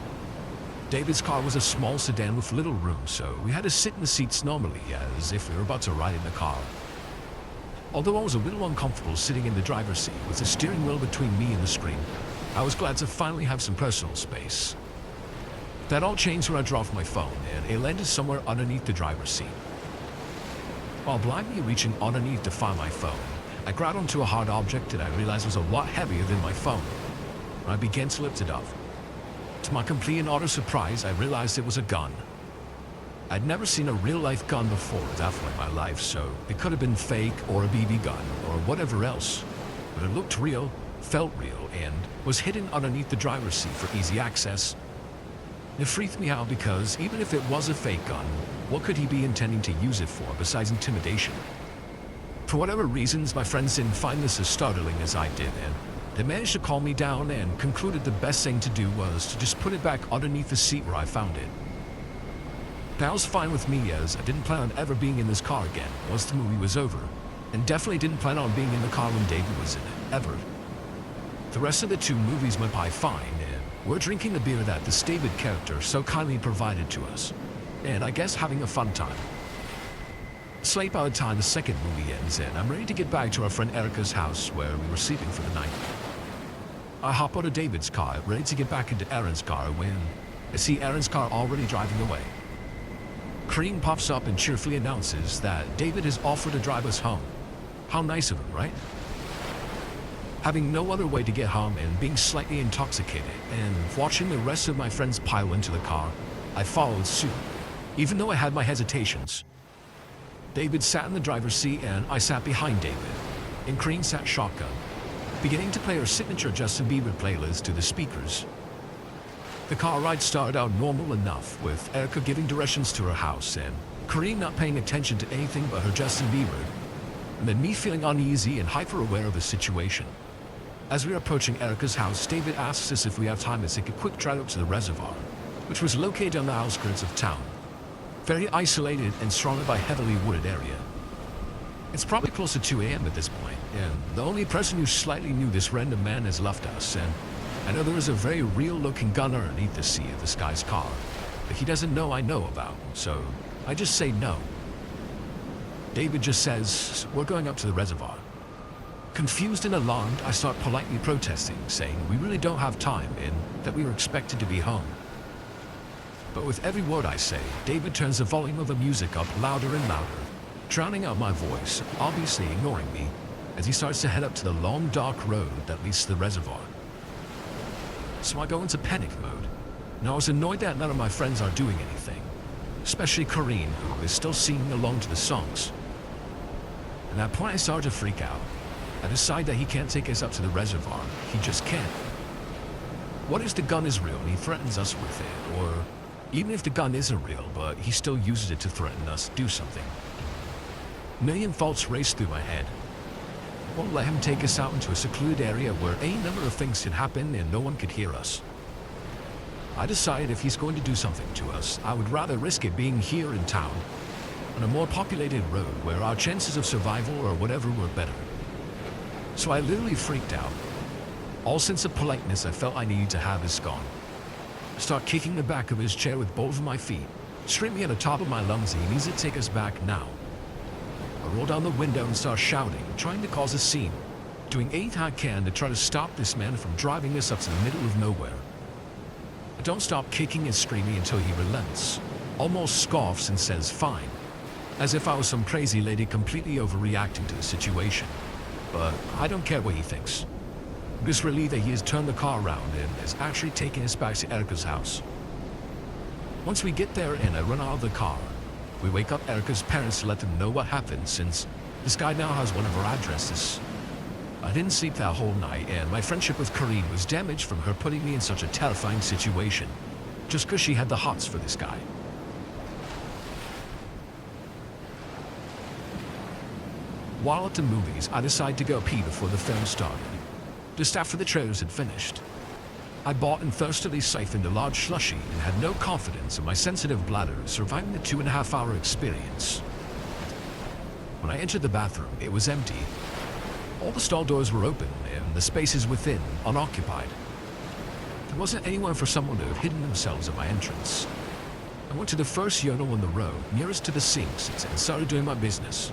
David's car was a small sedan with little room, so we had to sit in the seats normally, as if we were about to ride in the car. Although I was a little uncomfortable sitting in the driver's seat with the steering wheel between me and the screen, I was glad to finally have some personal space. That all changed when I dropped my phone, and it landed somewhere underneath the driver's seat. While blindly reaching underneath to find my phone, I grabbed onto a hard object that I realized was a lot heavier than my phone. I began to lift it up. To my complete and utter surprise, I realized it was a gun. I'd never seen a real-life gun before at that point in my life, so it could have been fake or a BB gun or whatever else. But it looked real, felt real, and was hidden underneath the driver's seat for easy access. It freaked me out because even if it was a fake gun, what could he be intending to use it for besides intimidation? For whatever reasons, my friends didn't find this as startling as I did, and they managed to calm me down and concluded the best thing to do was to just put it back underneath the seat where I found it. That was fine with me, as I didn't plan on ever being in this car again once the movie was over, and definitely didn't plan on being in the car when David was in it, ever. The rest of the two movies went by fine, and we're drinking the beer that this David character so kindly provided to us, and I guess having a fun time. It's late by the time the second movie ends, and I'm ready to get back to our friend Erica's house where we were sleeping for the night. I hop out of David's car, ready to get back into Aaron's car when I see Aaron's car already driving away. Kareem pops up and cheerfully announces that David has offered to drive us home. How nice of him, right? Having no other way to get home and being slightly intoxicated and watching the rest of my friends pile into the car, I followed suit, even though I had my hesitations. David sat in the driver's seat and I sat behind David, and Kareem sat shotgun, beginning to play her signature Justin Bieber playlist to the speakers. The car ride started out normal enough, with Erica giving directions to her house and Kareem not paying attention to anything but her Justin Bieber, and then me feeling uneasy and hyper-aware of the situation. As we are approaching Erica's house, David asks us if we have time to take a quick drive up to the reservoir, which was located on the outskirts of town, very isolated and surrounded by heavily wooded area. It's probably close to 2 a.m. at this point, and the only person who slightly knew this random man has left us, and I know there is a very real-looking gun underneath the seat of this guy's car that he doesn't know I know about, so I just say no. David just says, we're going up to the reservoir. Confused and alarmed, I start politely protesting, saying we really don't have time and that we were expected to be home. But with every word I say, David turns the volume of the music up louder and louder, drowning out my voice, obviously ignoring me, as he starts to head up to the long dark road that leads to the reservoir. So I go into panic mode, and I was annoyed that none of my friends are doing anything, especially Kareem, who is still singing along to the songs. At that point I start to freak out. I decide that he can't take us up to the reservoir, he just can't. What if the gun is real and he threatens us with it, or even if the gun isn't real, but he still uses it to threaten us to do something? A million thoughts race through my head. Won't let him take us out into a secluded area where any number of things could happen and no one could hear us. I decided if he's going to do something to us, I would rather risk it being here in town, on a more populated road where our chances of survival or whatever were better. So I literally freaked out. All sense of politeness I felt I needed to have is gone. I start kicking the back of his chair with both of my feet, screaming at the top of my lungs that he needs to take us back now. I roll down the window and start shouting, trying to cause a scene, doing anything I can to try to stop this man from driving us up to the middle of nowhere. I don't stop kicking and screaming until he relents, almost scoffs and says fine, as if I was some crazy lady completely overreacting to the situation. But I don't care what he thinks. I'm just relieved that he has turned the car around and is actually taking us back to Erica's house. Once we get there and I run out of the car, we wake up Erica's parents to let them know what happened, since this guy now has one of our addresses. I didn't sleep that whole night, and my friendship with Kareem was damaged from her putting me in such a terrifying situation, just because she had the hots for this guy. While at the movies, I decided to go pee before the film started, just after the trailers had finished. I bought and thirstily siphoned a large slushie and had no confidence in my sensitive bladder surviving the 2.5-hour experience. When I entered the bathroom, it was empty. All the stall doors were open and the spaces within unoccupied. There wasn't anywhere for someone to have hidden themselves at my entrance. I went to the first urinal in the row, nearest to the sinks, and started doing my business.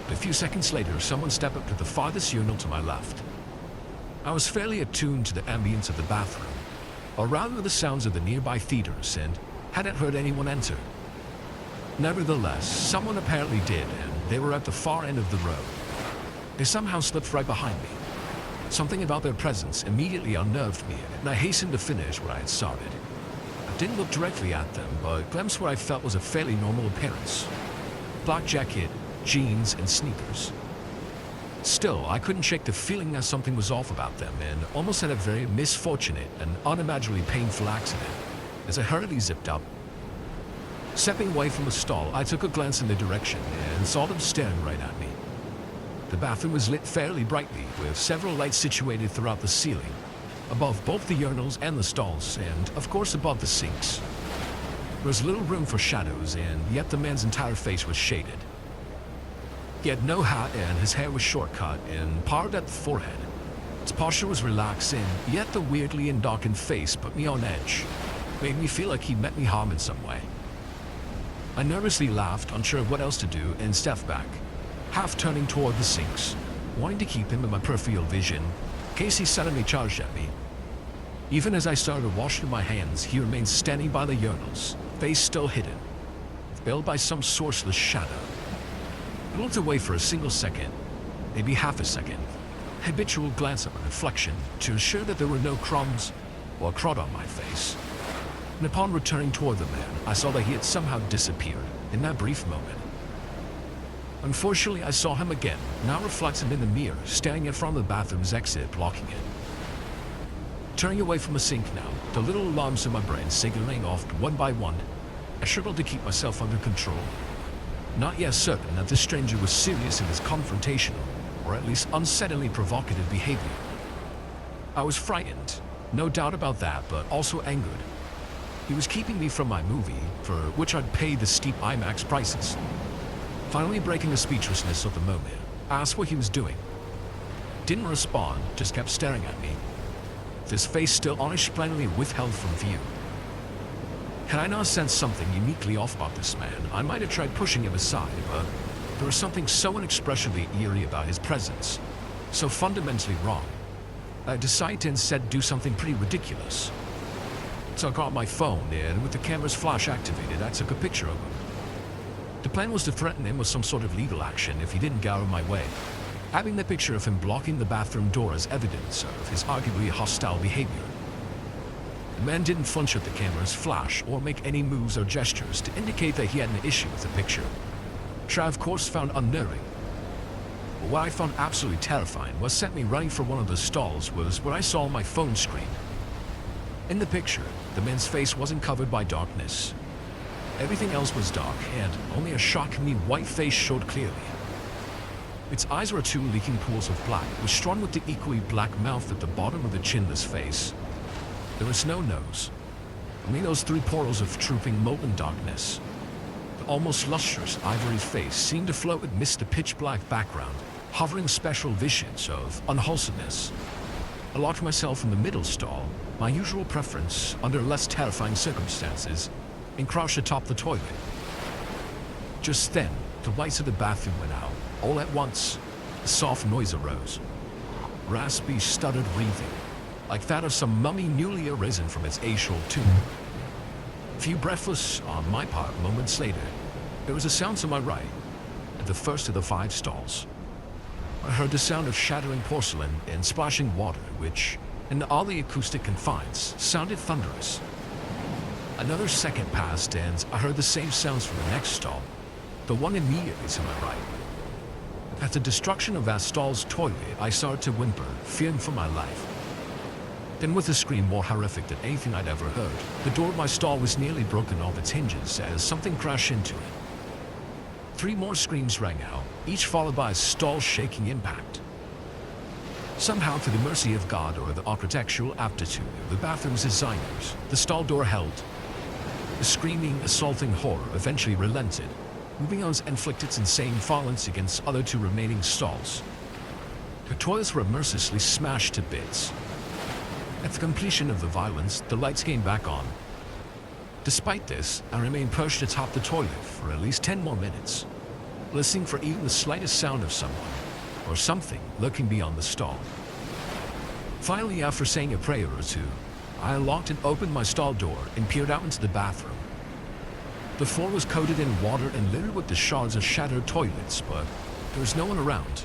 But a few seconds later, someone stepped up to the farthest urinal to my left. I was fairly attuned to the ambience of the bathroom, or rather the sounds of the nearby theaters, and hadn't heard anyone enter. Nevertheless, someone apparently did, and they were at the far end of the row. They somehow slipped right behind me. Something about their presence immediately unnerved me, and I hastened to finish what I had started. I didn't look directly at them, but glimpsed what I felt was a fairly normal appearance. Black jacket, jeans, and sneakers. Still, I couldn't shake the feeling that something was off about them, and almost had a very misfortunate and unimaginably painful accident. as I hurriedly zipped up. Stepping away from the stall, I took a glance in their direction and saw them staring right at me. The bathroom was lit fairly brightly, with several lights situated throughout the ceiling, above both the urinals and the stalls, and of course above the sinks. There was little room for shadows, and yet the man's entire face was shaded. He had no hat, and his hair was short-cut and parted at the forehead. His posture was relaxed, and yet the weirdly darkened face put me on edge, made me feel like he meant me harm in some way. I nervously laughed, unsure of what else to do, and stepped back, half turning toward the sinks, wanting to keep him in my peripheral vision in case he suddenly charged at me. Even as I started washing my hands, he remained standing by the urinals, face still hidden, veiled by some sourceless shadow. I looked away for a single second, maybe half a second, habitual glance at my reflection to ensure that there were no crumbs or crud on my face. And upon returning toward the man, I saw that he had somehow disappeared in that brief moment. Unfortunately, I saw him again, now reflected in the mirror, staring in front of the bathroom's exit, blocking it. Turning away from the sink now, the little alarms in my brain signaling off one by one, I struggled to keep myself under control. Not yet certain that this stranger was serious in his confrontational, or at least unsettlingly provocative behavior. I was frightened, no doubt about that, but also angered. He was keeping me from my movie, for which I'd paid the steep IMAX prices. Finally breaking the speechlessness of the moment, I asked what he was doing. Didn't respond, just kept staring at me, with his face still unexplainably withheld from view. Had I not sensed something uniquely off about this man, I might have tried pushing him aside, but there was something so inexpressibly eerie about his presence, so fundamentally wrong. I decided to instead do something pretty ridiculous. So I got my phone, and with the camera's flash activated, I took a picture of him. The plan was to threaten him with some sort of legal action if he didn't get out of my way, having the picture of him blocking the bathroom door as evidence of his arguably hostile behavior. The man didn't flinch at the camera's flash or make any moves or gestures to indicate that he had an issue with the picture, which I of course found unnerving. But what I found absolutely terrifying, what sent me running for one of the stalls, was what I saw on my phone screen. In the picture, the man's face wasn't covered by darkness. Everything else was dark, and only a shockingly white face showed clearly. Its eyes were two leaking pools of black, which strung with the equally black mouth at the bottom of the chinless face. There was no nose, only those three portals of trooping molten darkness. The almost lustrous ivory face seemed to float amidst the pitch-black background, hovering special visions of unwholesomeness. I locked myself in the middle stall, my usual preference under less terrifying circumstances, and crouched atop the toilet. Just then, the lights of the bathroom went out. All at once, a soft noise arose. Raspy, stuttered breathing, like that of some mummy newly arisen from its age-old tomb. A few breathless, on my part, moments later, there was a sound to my right, at the first of the 5 stalls. I heard the sound of shattering porcelain and splashing water, which, in all the acoustic confines, sounded thunderous. Another second passed, and I heard the same sounds from the next stall, the one immediately to my right. At the destruction of that stall's toilet, I started to whimper, fearing for my life. Then, with a scream more horrific than anything I'd ever heard, the door of my stall was nearly broken off its hinges as something crashed into it. 3 more screams rang out, each followed by a stall-shaking impact. Somehow, through the mercy of God or the architectural aptitude of the bathroom's designers, the stall door held. The screaming, assaulting horror eventually relented, moving on to inflict its insane violence against other 2 remaining stalls. The toilets were mercilessly smashed to bits. At the completion of the violence, the lights came back on. Despite this, I remained perched atop the toilet for at least 10 more minutes, listening for even the slightest sound of someone or something lurking beyond the stall. Finally, after saying a prayer or 2, I unlocked and opened my stall door and peered out into the bathroom. The floor was coated in water and littered with the shards of shattered toilets, but there was no one around.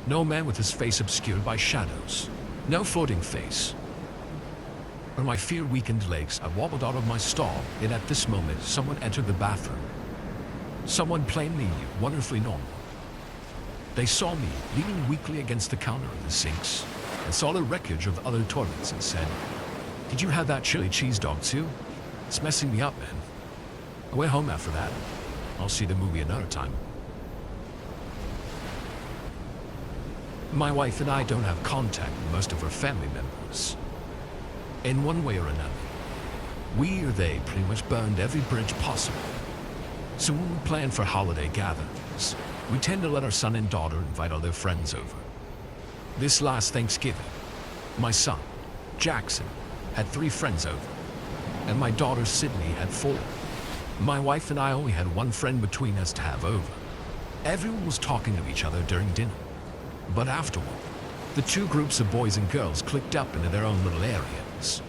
No man with his face obscured by shadows. No floating face. On my fear-weakened legs, I wobbled out of my stall, and at this moment, someone entered the bathroom. Someone plainly wonderfully normal. They saw me leaning weakly against the counter of the sinks, and saw the wreckage of other toilets and said, "Did you have that chili cheese dog too?" It's messing me up, man. I went home after that. I'll see the movie another time. My wife and I don't have contact with most of her family members. In one way or another, we or they pretty much burned every bridge possible. So when we plan for holiday gatherings, we tend to let our son and daughter invite all their friends over. This last Thanksgiving, my son, Jackson, had 3 friends over, and my daughter Sydney had 4. My wife and I only had 1 friend between us to have over. Everyone was talking to each other during dinner, but afterward, the 2 groups of boys and girls clicked up into their own little areas.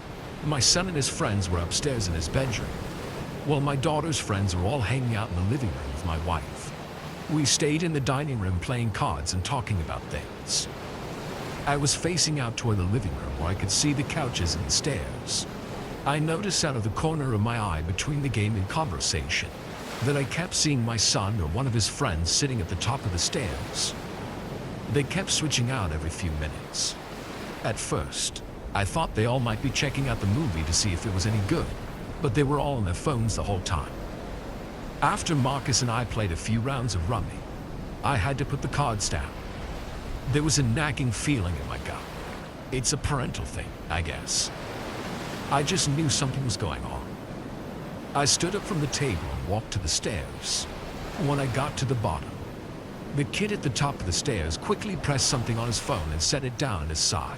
My son and his friends were upstairs in his bedroom, while my daughter's friends were all hanging out in the living room with my wife. We stayed in the dining room playing cards and talking about things. I was facing out toward the living room where I could see the couches and the stairs. I noticed out of the corner of my eye between the game and conversation that I kept seeing my son or one of his friends sitting at the top of the stairs. They kept switching out every few minutes. At first, I thought they all might be checking out the movie to see if it was any good, but they were all on their phones the whole time. After Marcus and I played a few rounds of rummy, I had to put the cards down. There was a nagging feeling in my gut. It's a parental thing, I guess. I just knew something was going on. I stood up from the table and walked to the stairs. When I got to the bottom, the kid at the top of the stairs quickly pressed something on his phone and set it down at his side,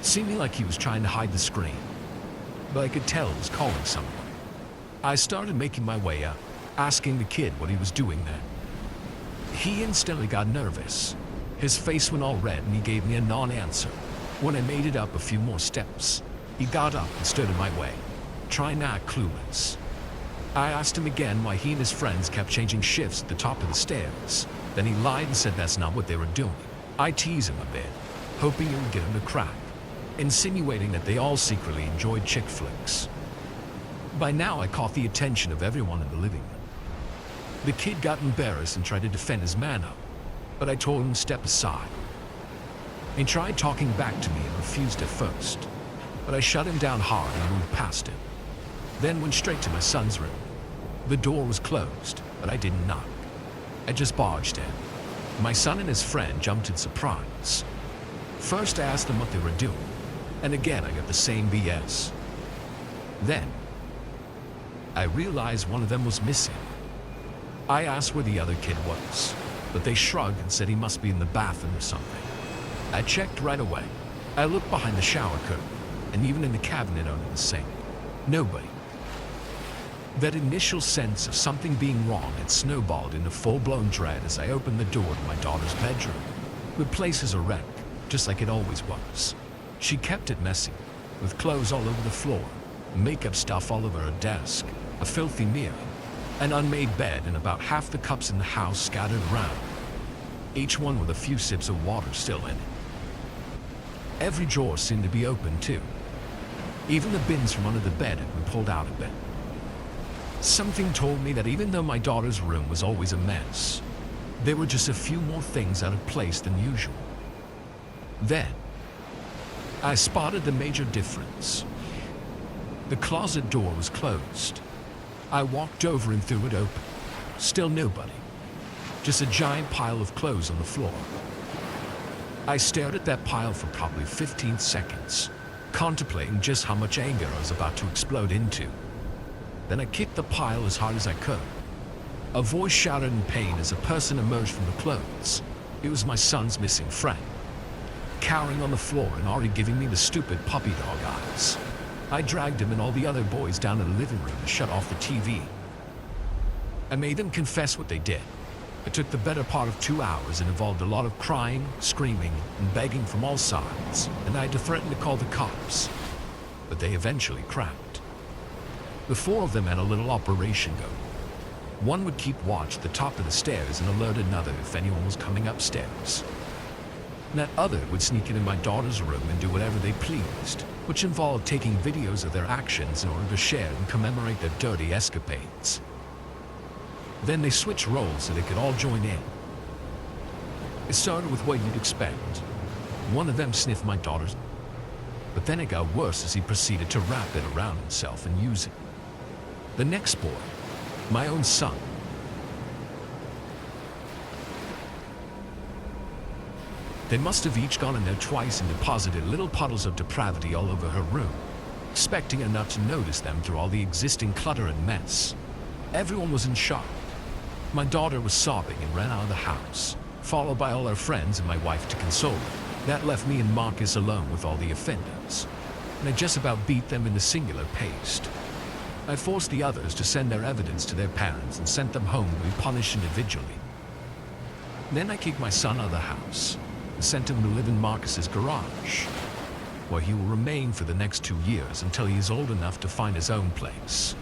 seeming like he was trying to hide the screen, but I could tell he was calling someone. I started making my way up, asking the kid what he was doing there. He instantly got nervous. His face went all red and he gave me a non-answer. When I made it up a few more steps, he got up and stood in my way, trying to act clueless. I asked him again why he and his friends kept changing shifts at the top of the stairs. Then he lied and said that's not what they were doing. I teased him a bit, hoping it would get him to crack, insinuating that they all secretly enjoyed chick flicks. By now I caught the attention of everyone in the living room. The kid got embarrassed and tried to defend his manhood, but I told him to step aside. He tried talking back to me and refused at first, but I shut him down hard and moved past him. Then went straight to my son's room. The door was closed, but I didn't knock. I just barged in. My son and his friend jumped in surprise. First I asked them what they were doing, and again I got the same BS. Then, I realized one of them was missing. I asked where the other kid was, but they shrugged and said he must be in the bathroom or something. I checked right away. I looked behind the shower curtain, and even in the cabinet under the sink. Nobody. That initial sense of something being wrong had snowballed into full-blown dread as I opened the door to my daughter's bedroom. The place is a wreck, just like it always was. She kept it messy, with clothes all over the floor, makeup stuff all over her desk, a filthy mirror, an unmade bed, and about half the cups in the house scattered around, each one with a few sips of water still in it. Every drawer seemed to be open, too. Even the bins from under the bed had been pulled out a bit. Something told me that even though my daughter's room was always a mess, there were just a few more things out of place than usual. Then, I spotted the major difference. The closet door was closed. I walked over and threw it open. Still nobody. Just a giant pile of clothes on the floor. I stared at that pile for probably 15 seconds, contemplating just how much anger I was about to explode into. Then I kicked the pile as hard as I could. A voice shouted in pain as a person emerged from the clothes. It was my son's missing friend, cowering on the floor and already giving me the stupid puppy dog eyes. I dragged him and all the other boys down to the living room and shut off the TV. I made them confess what they did. It took the better part of 2 hours and involved a lot of crying, screaming, and begging from all sides, and I had to threaten to call the cops. But they eventually cracked. The 4 of them had a little operation going. One would keep watch at the top of the stairs and alert another if anyone was coming upstairs. And that other would sneak into my daughter's room and do whatever they pleased, which involved taking videos of their actions in order to share and commemorate their dirty escapades. Then they switched roles so they could all join in. It started with what you'd expect. One of them sniffed my daughter's, but then it got worse as he proceeded to wrap it around himself and use it. The next boy, my own son. They must have each gone in there twice and deposited little puddles of depravity all over her room, expecting her not to notice them through all the existing clutter and mess. Everyone was in shock. My daughter was sobbing and ran out of the house, followed by all her friends and my wife to console her. That left me and Marcus alone with all the offenders, and I just about beat them in the singular paste. I forced the others to send their evidence to their parents and sent them home to be punished individually. Then I kicked my son out of the house and sent him to live in Marcus's garage, where he will remain for the next 2 years until he is old enough to find his own place.